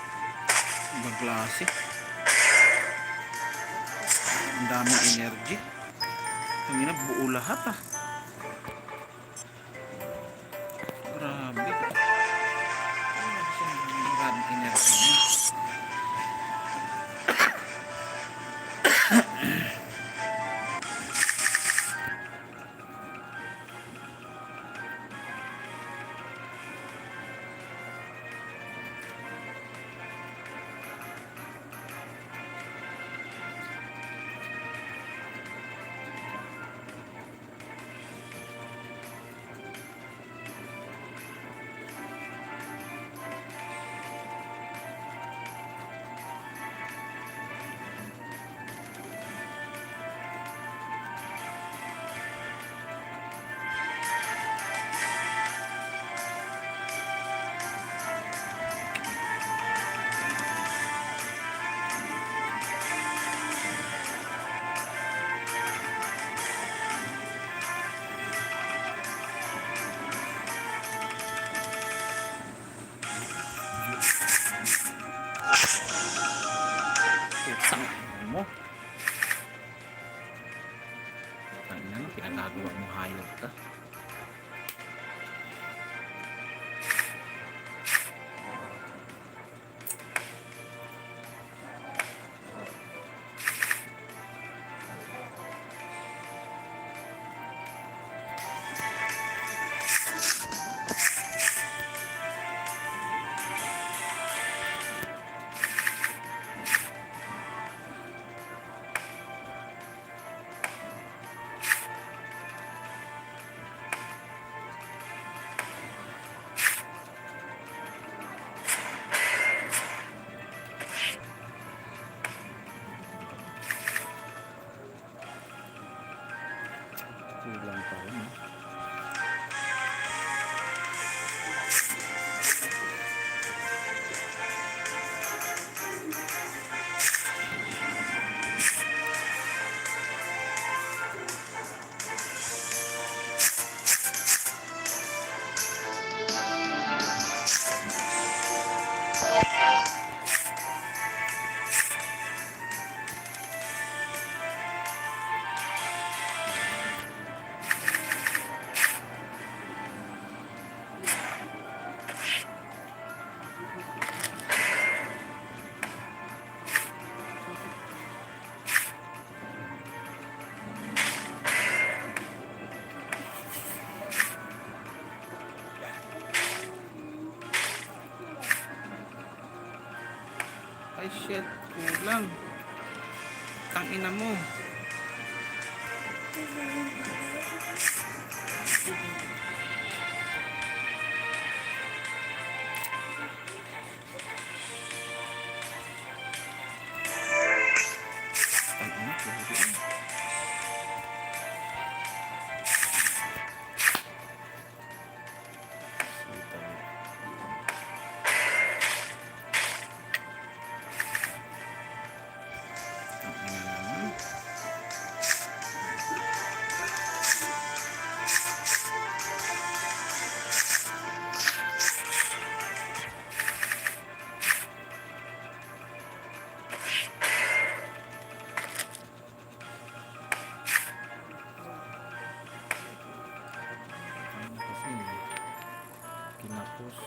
Ibang klase. Ang daming energy. Tangina, buo lahat ah. Grabe. Maraming energy niya. Ano, pinagagawa mo hayop ka. Kulang pa rin, eh. Ay shit, kulang. Tangina mo. Tangina, kulang. Tangina naman. Ano kasi, kinapos.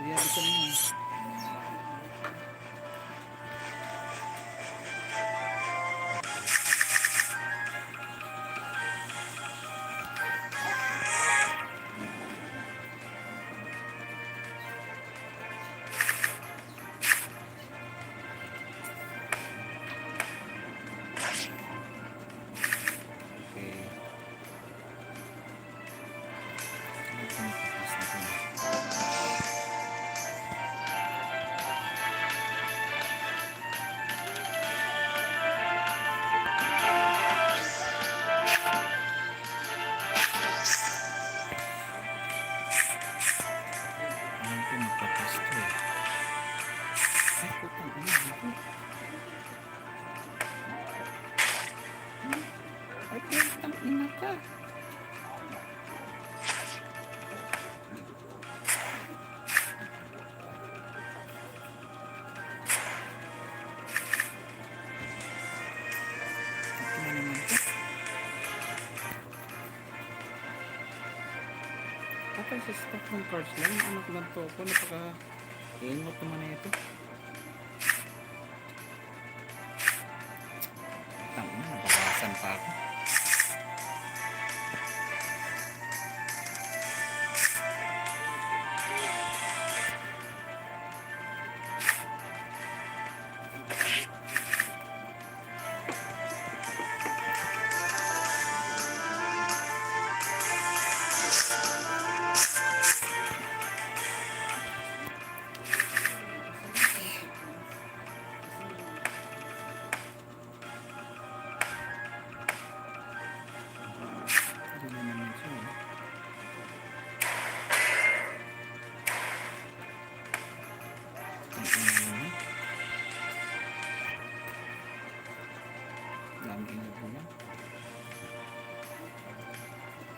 Kuya, bisa naman. Okay. Ano ito natapos na ito? Ano ito natapos ito eh? Ay, putang ina dito. Ay, putang ina ka. Ito na naman ito. Patay sa stock ng cards lang. Anak ng toko. Napaka-ingot naman na ito. Tangina, nabawasan pa ako. Hindi na naman siya eh. Tangina naman. Dami inabo na.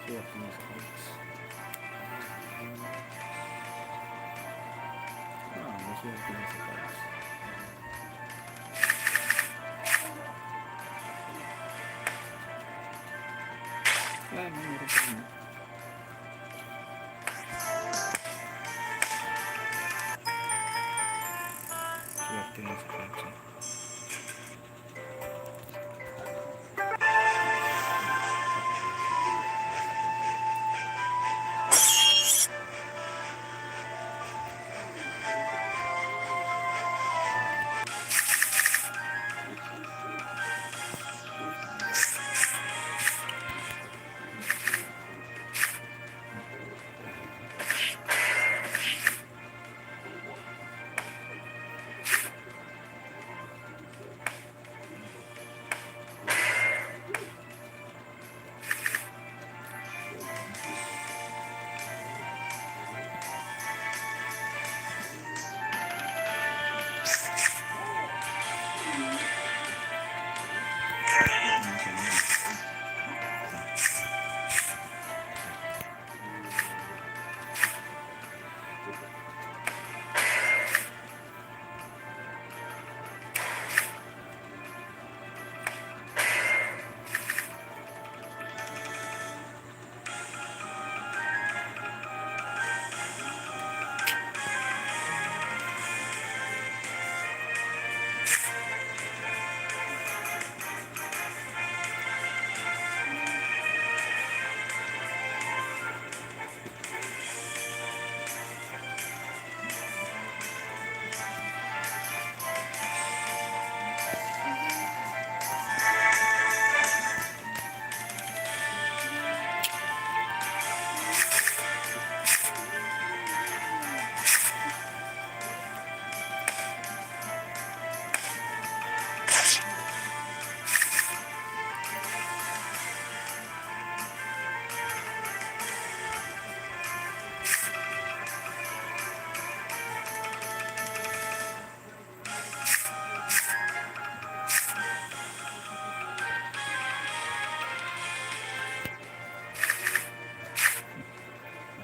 Suwat niya sa cards. Swerte na sa cards. Meron pa rin. Swerte na sa cards.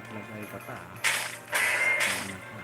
Naglagay ka pa. Ano pa?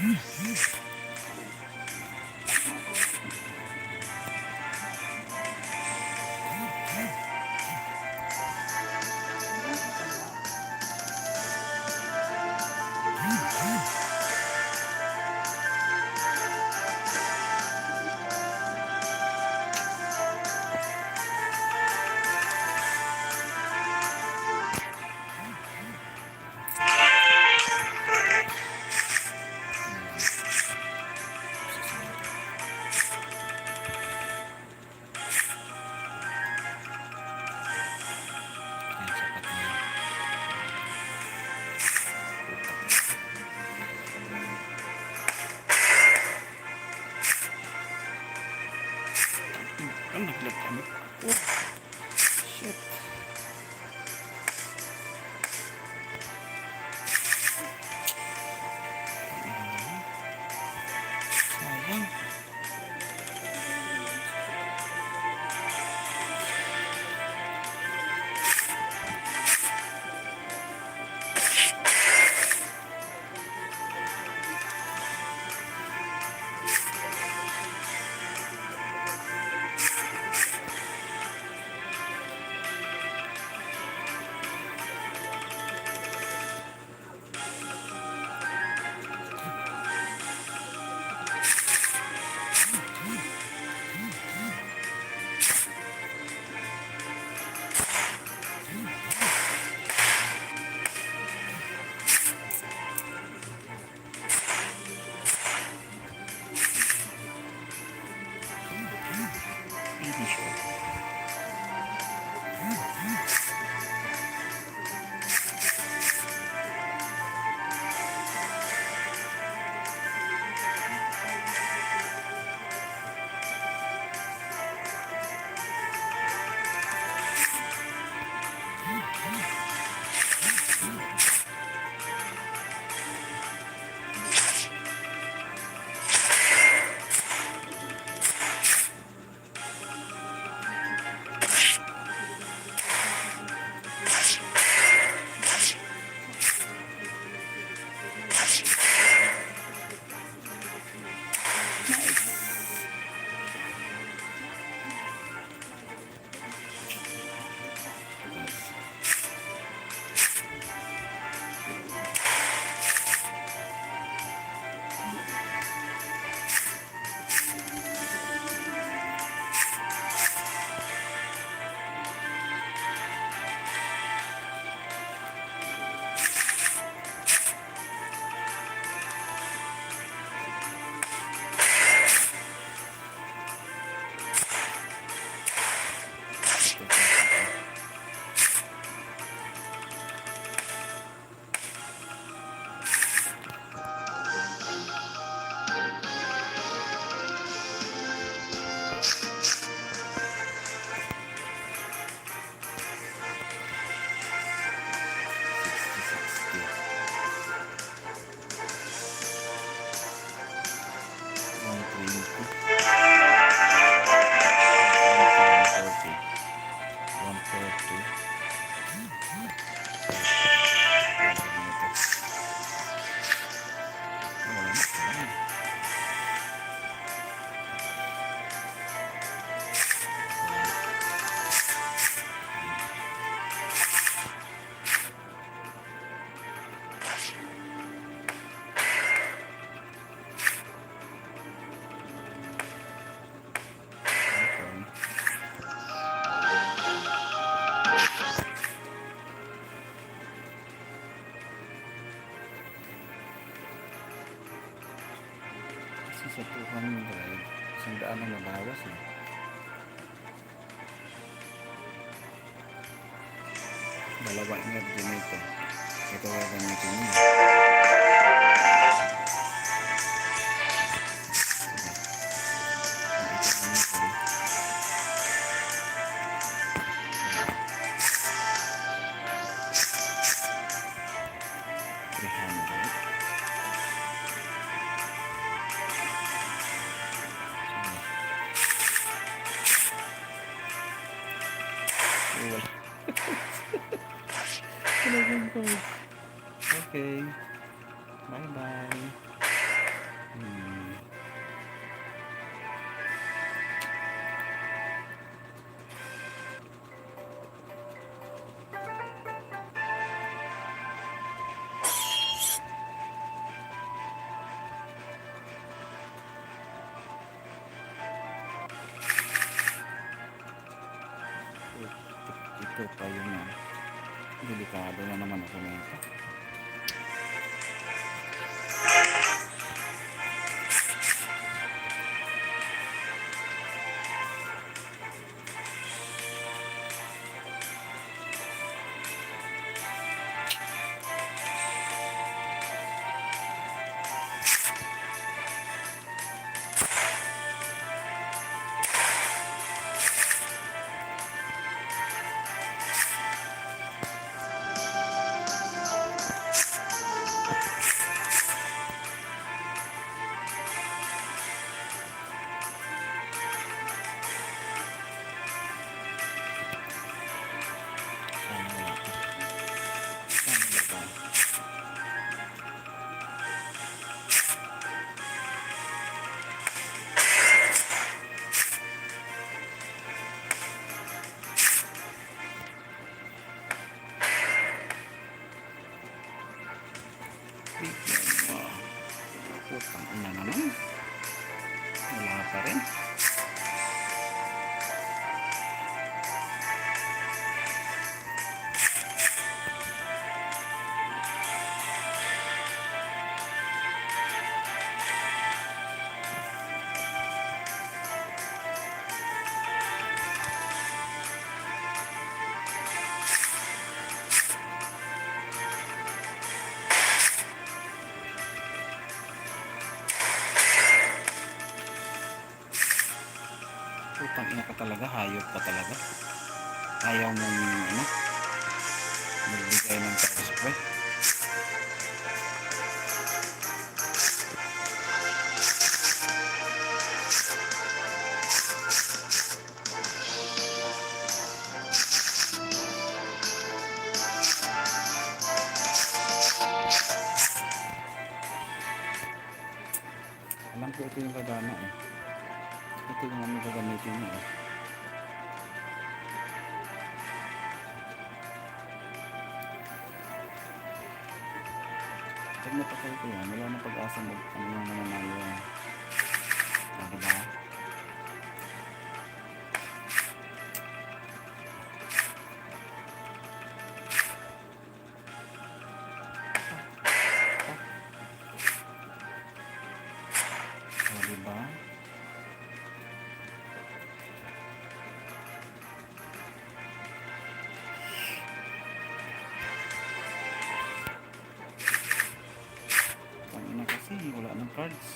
Yan, sapat na yan. Ang naglag kami. Oh, shit. Sayang. Hindi sure. Sa 200, isang daan na nabawas eh. Dalawang energy nito. Ito gagamitin niya. Okay. Bye-bye. ito pa yun na. Delikado na naman ako nito. Sana wala pa. Sana wala pa. Bigyan mo. Putang ina naman. Wala pa rin. Putang ina ka talaga, hayop ka talaga. Ayaw mong ano, magbigay ng pepper spray. Alam ko ito yung kagana eh. Ito yung ano gagamitin mo eh. Pag napakal ko yan, wala na pag-asa mag ano yung mananalo yan. Diba? O diba? Ang ina kasi, wala ng cards.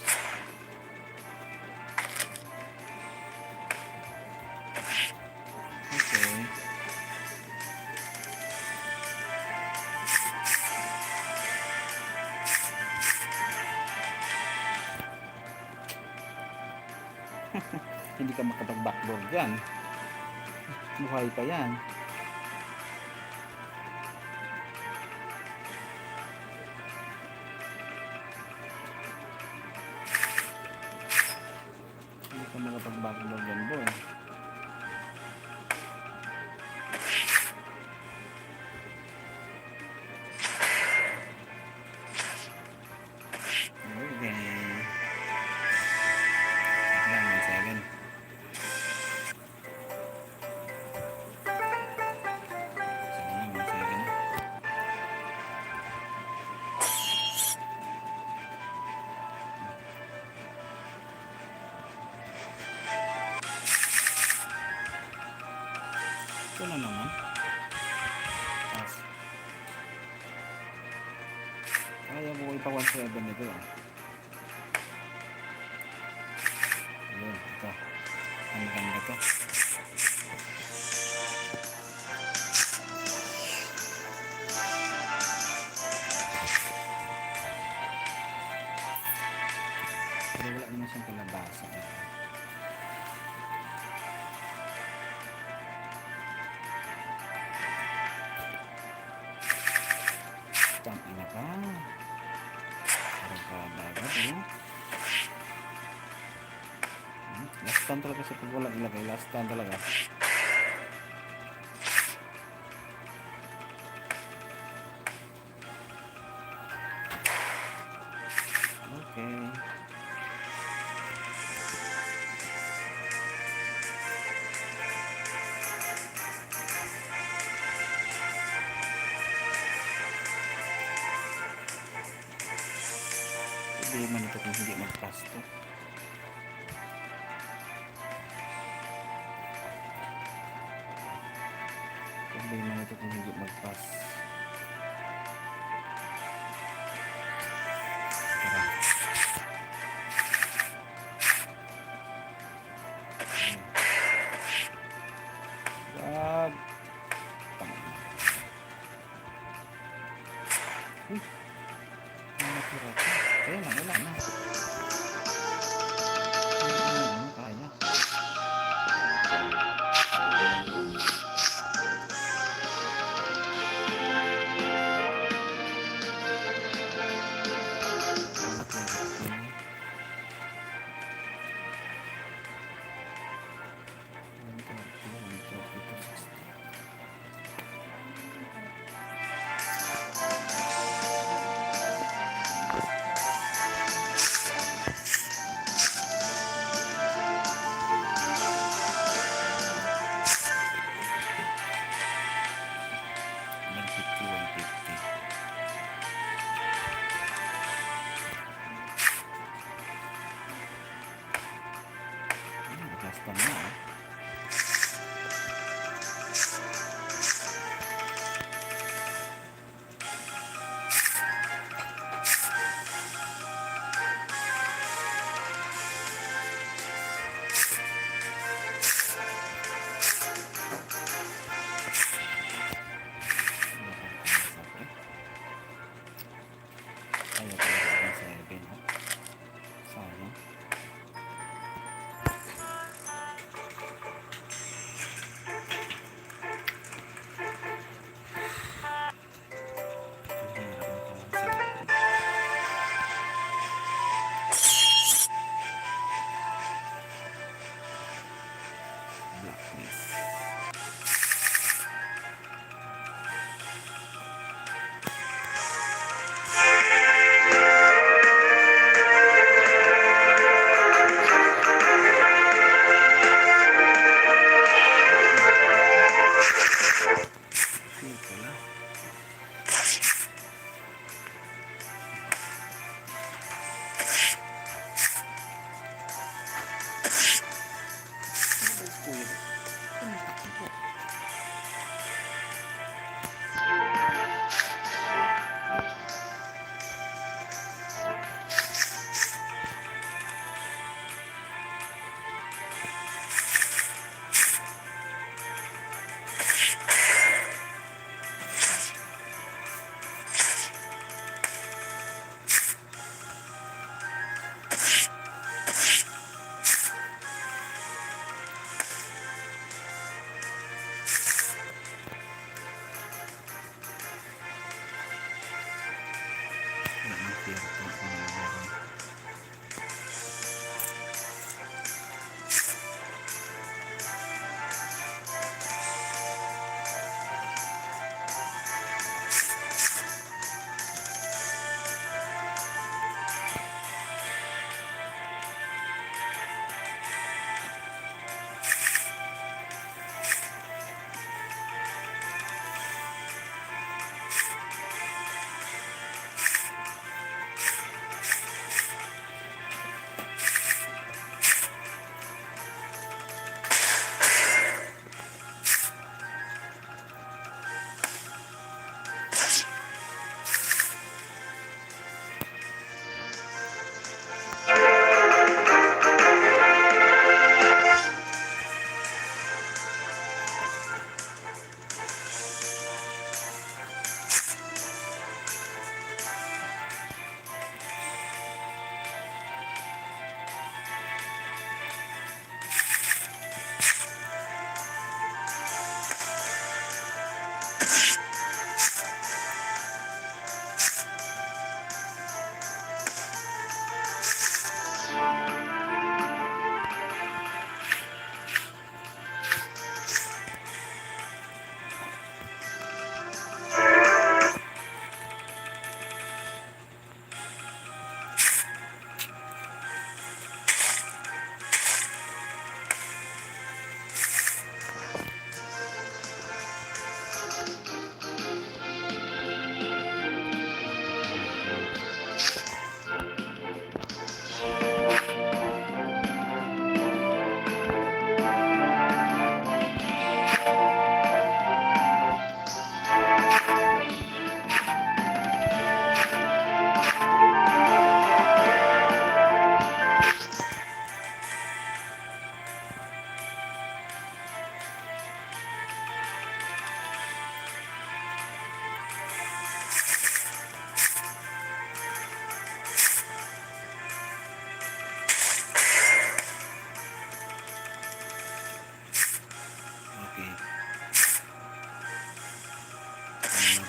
Okay. Hindi ka makapag-backboard dyan. Buhay pa yan. Hindi ka makapag-backboard dyan, boy. Okay. Yan, 1-7. Sana 1-7. Ito na naman. Pass. Kaya buhay pa 1-7 nito ah. Ayun, ito. Ang ganda to. Pero wala naman siyang kalabasa. Tangina ka. Parang kadagat, no? Last time talaga sa pag wala ilagay. Last time talaga. Okay. Problema nito kung hindi magpasto. Problema nito kung hindi magpas. Tara. Wag. Uy. Ang natira ko. Kaya lang, wala na. Kaya. Basta na. Ayaw talaga ng 7. Sayang.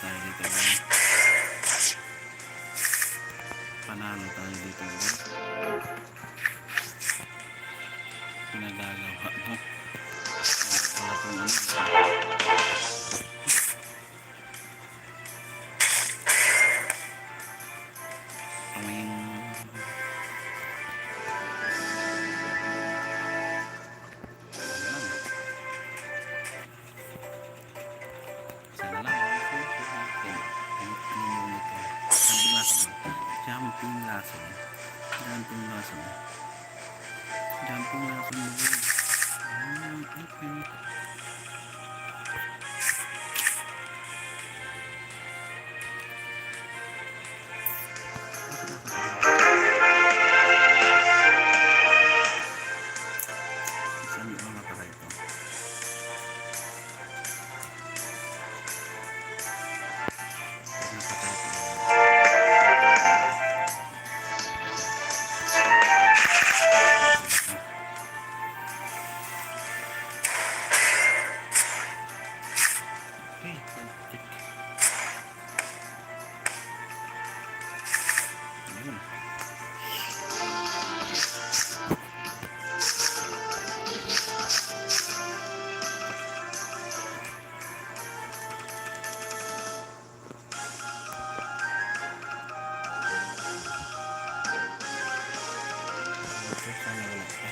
tayo dito guys. Panalo tayo dito guys. Pinagagawa mo. Wala kung ano. Kaming sana lang. Jumping lesson. Jumping lesson. Jumping lesson. Okay. Saan yung mga taray ito? Okay, check. Ayun. Okay, sana wala pa.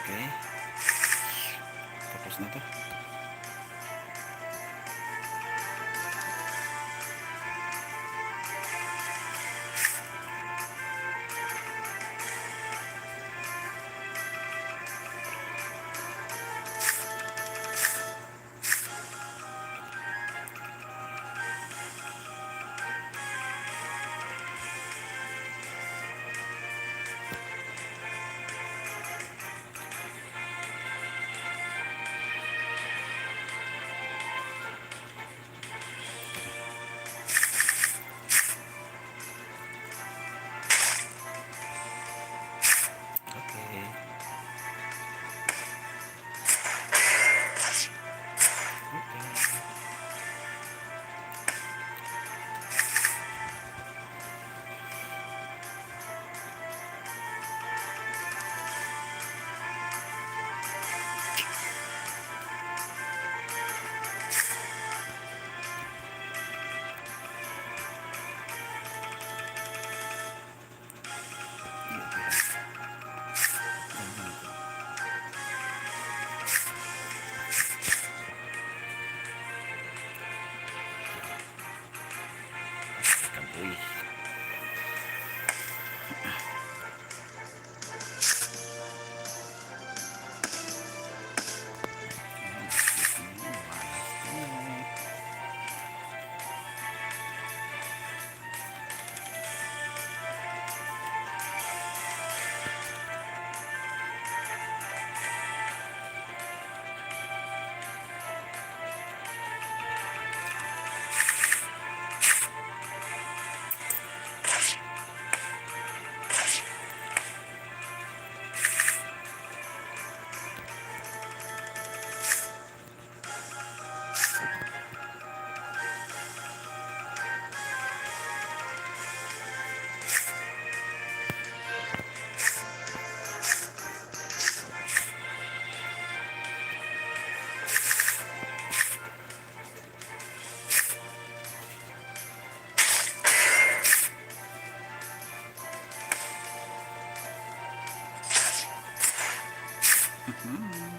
Okay. Tapos na to. Okay. Okay. Kaboy. Hmm.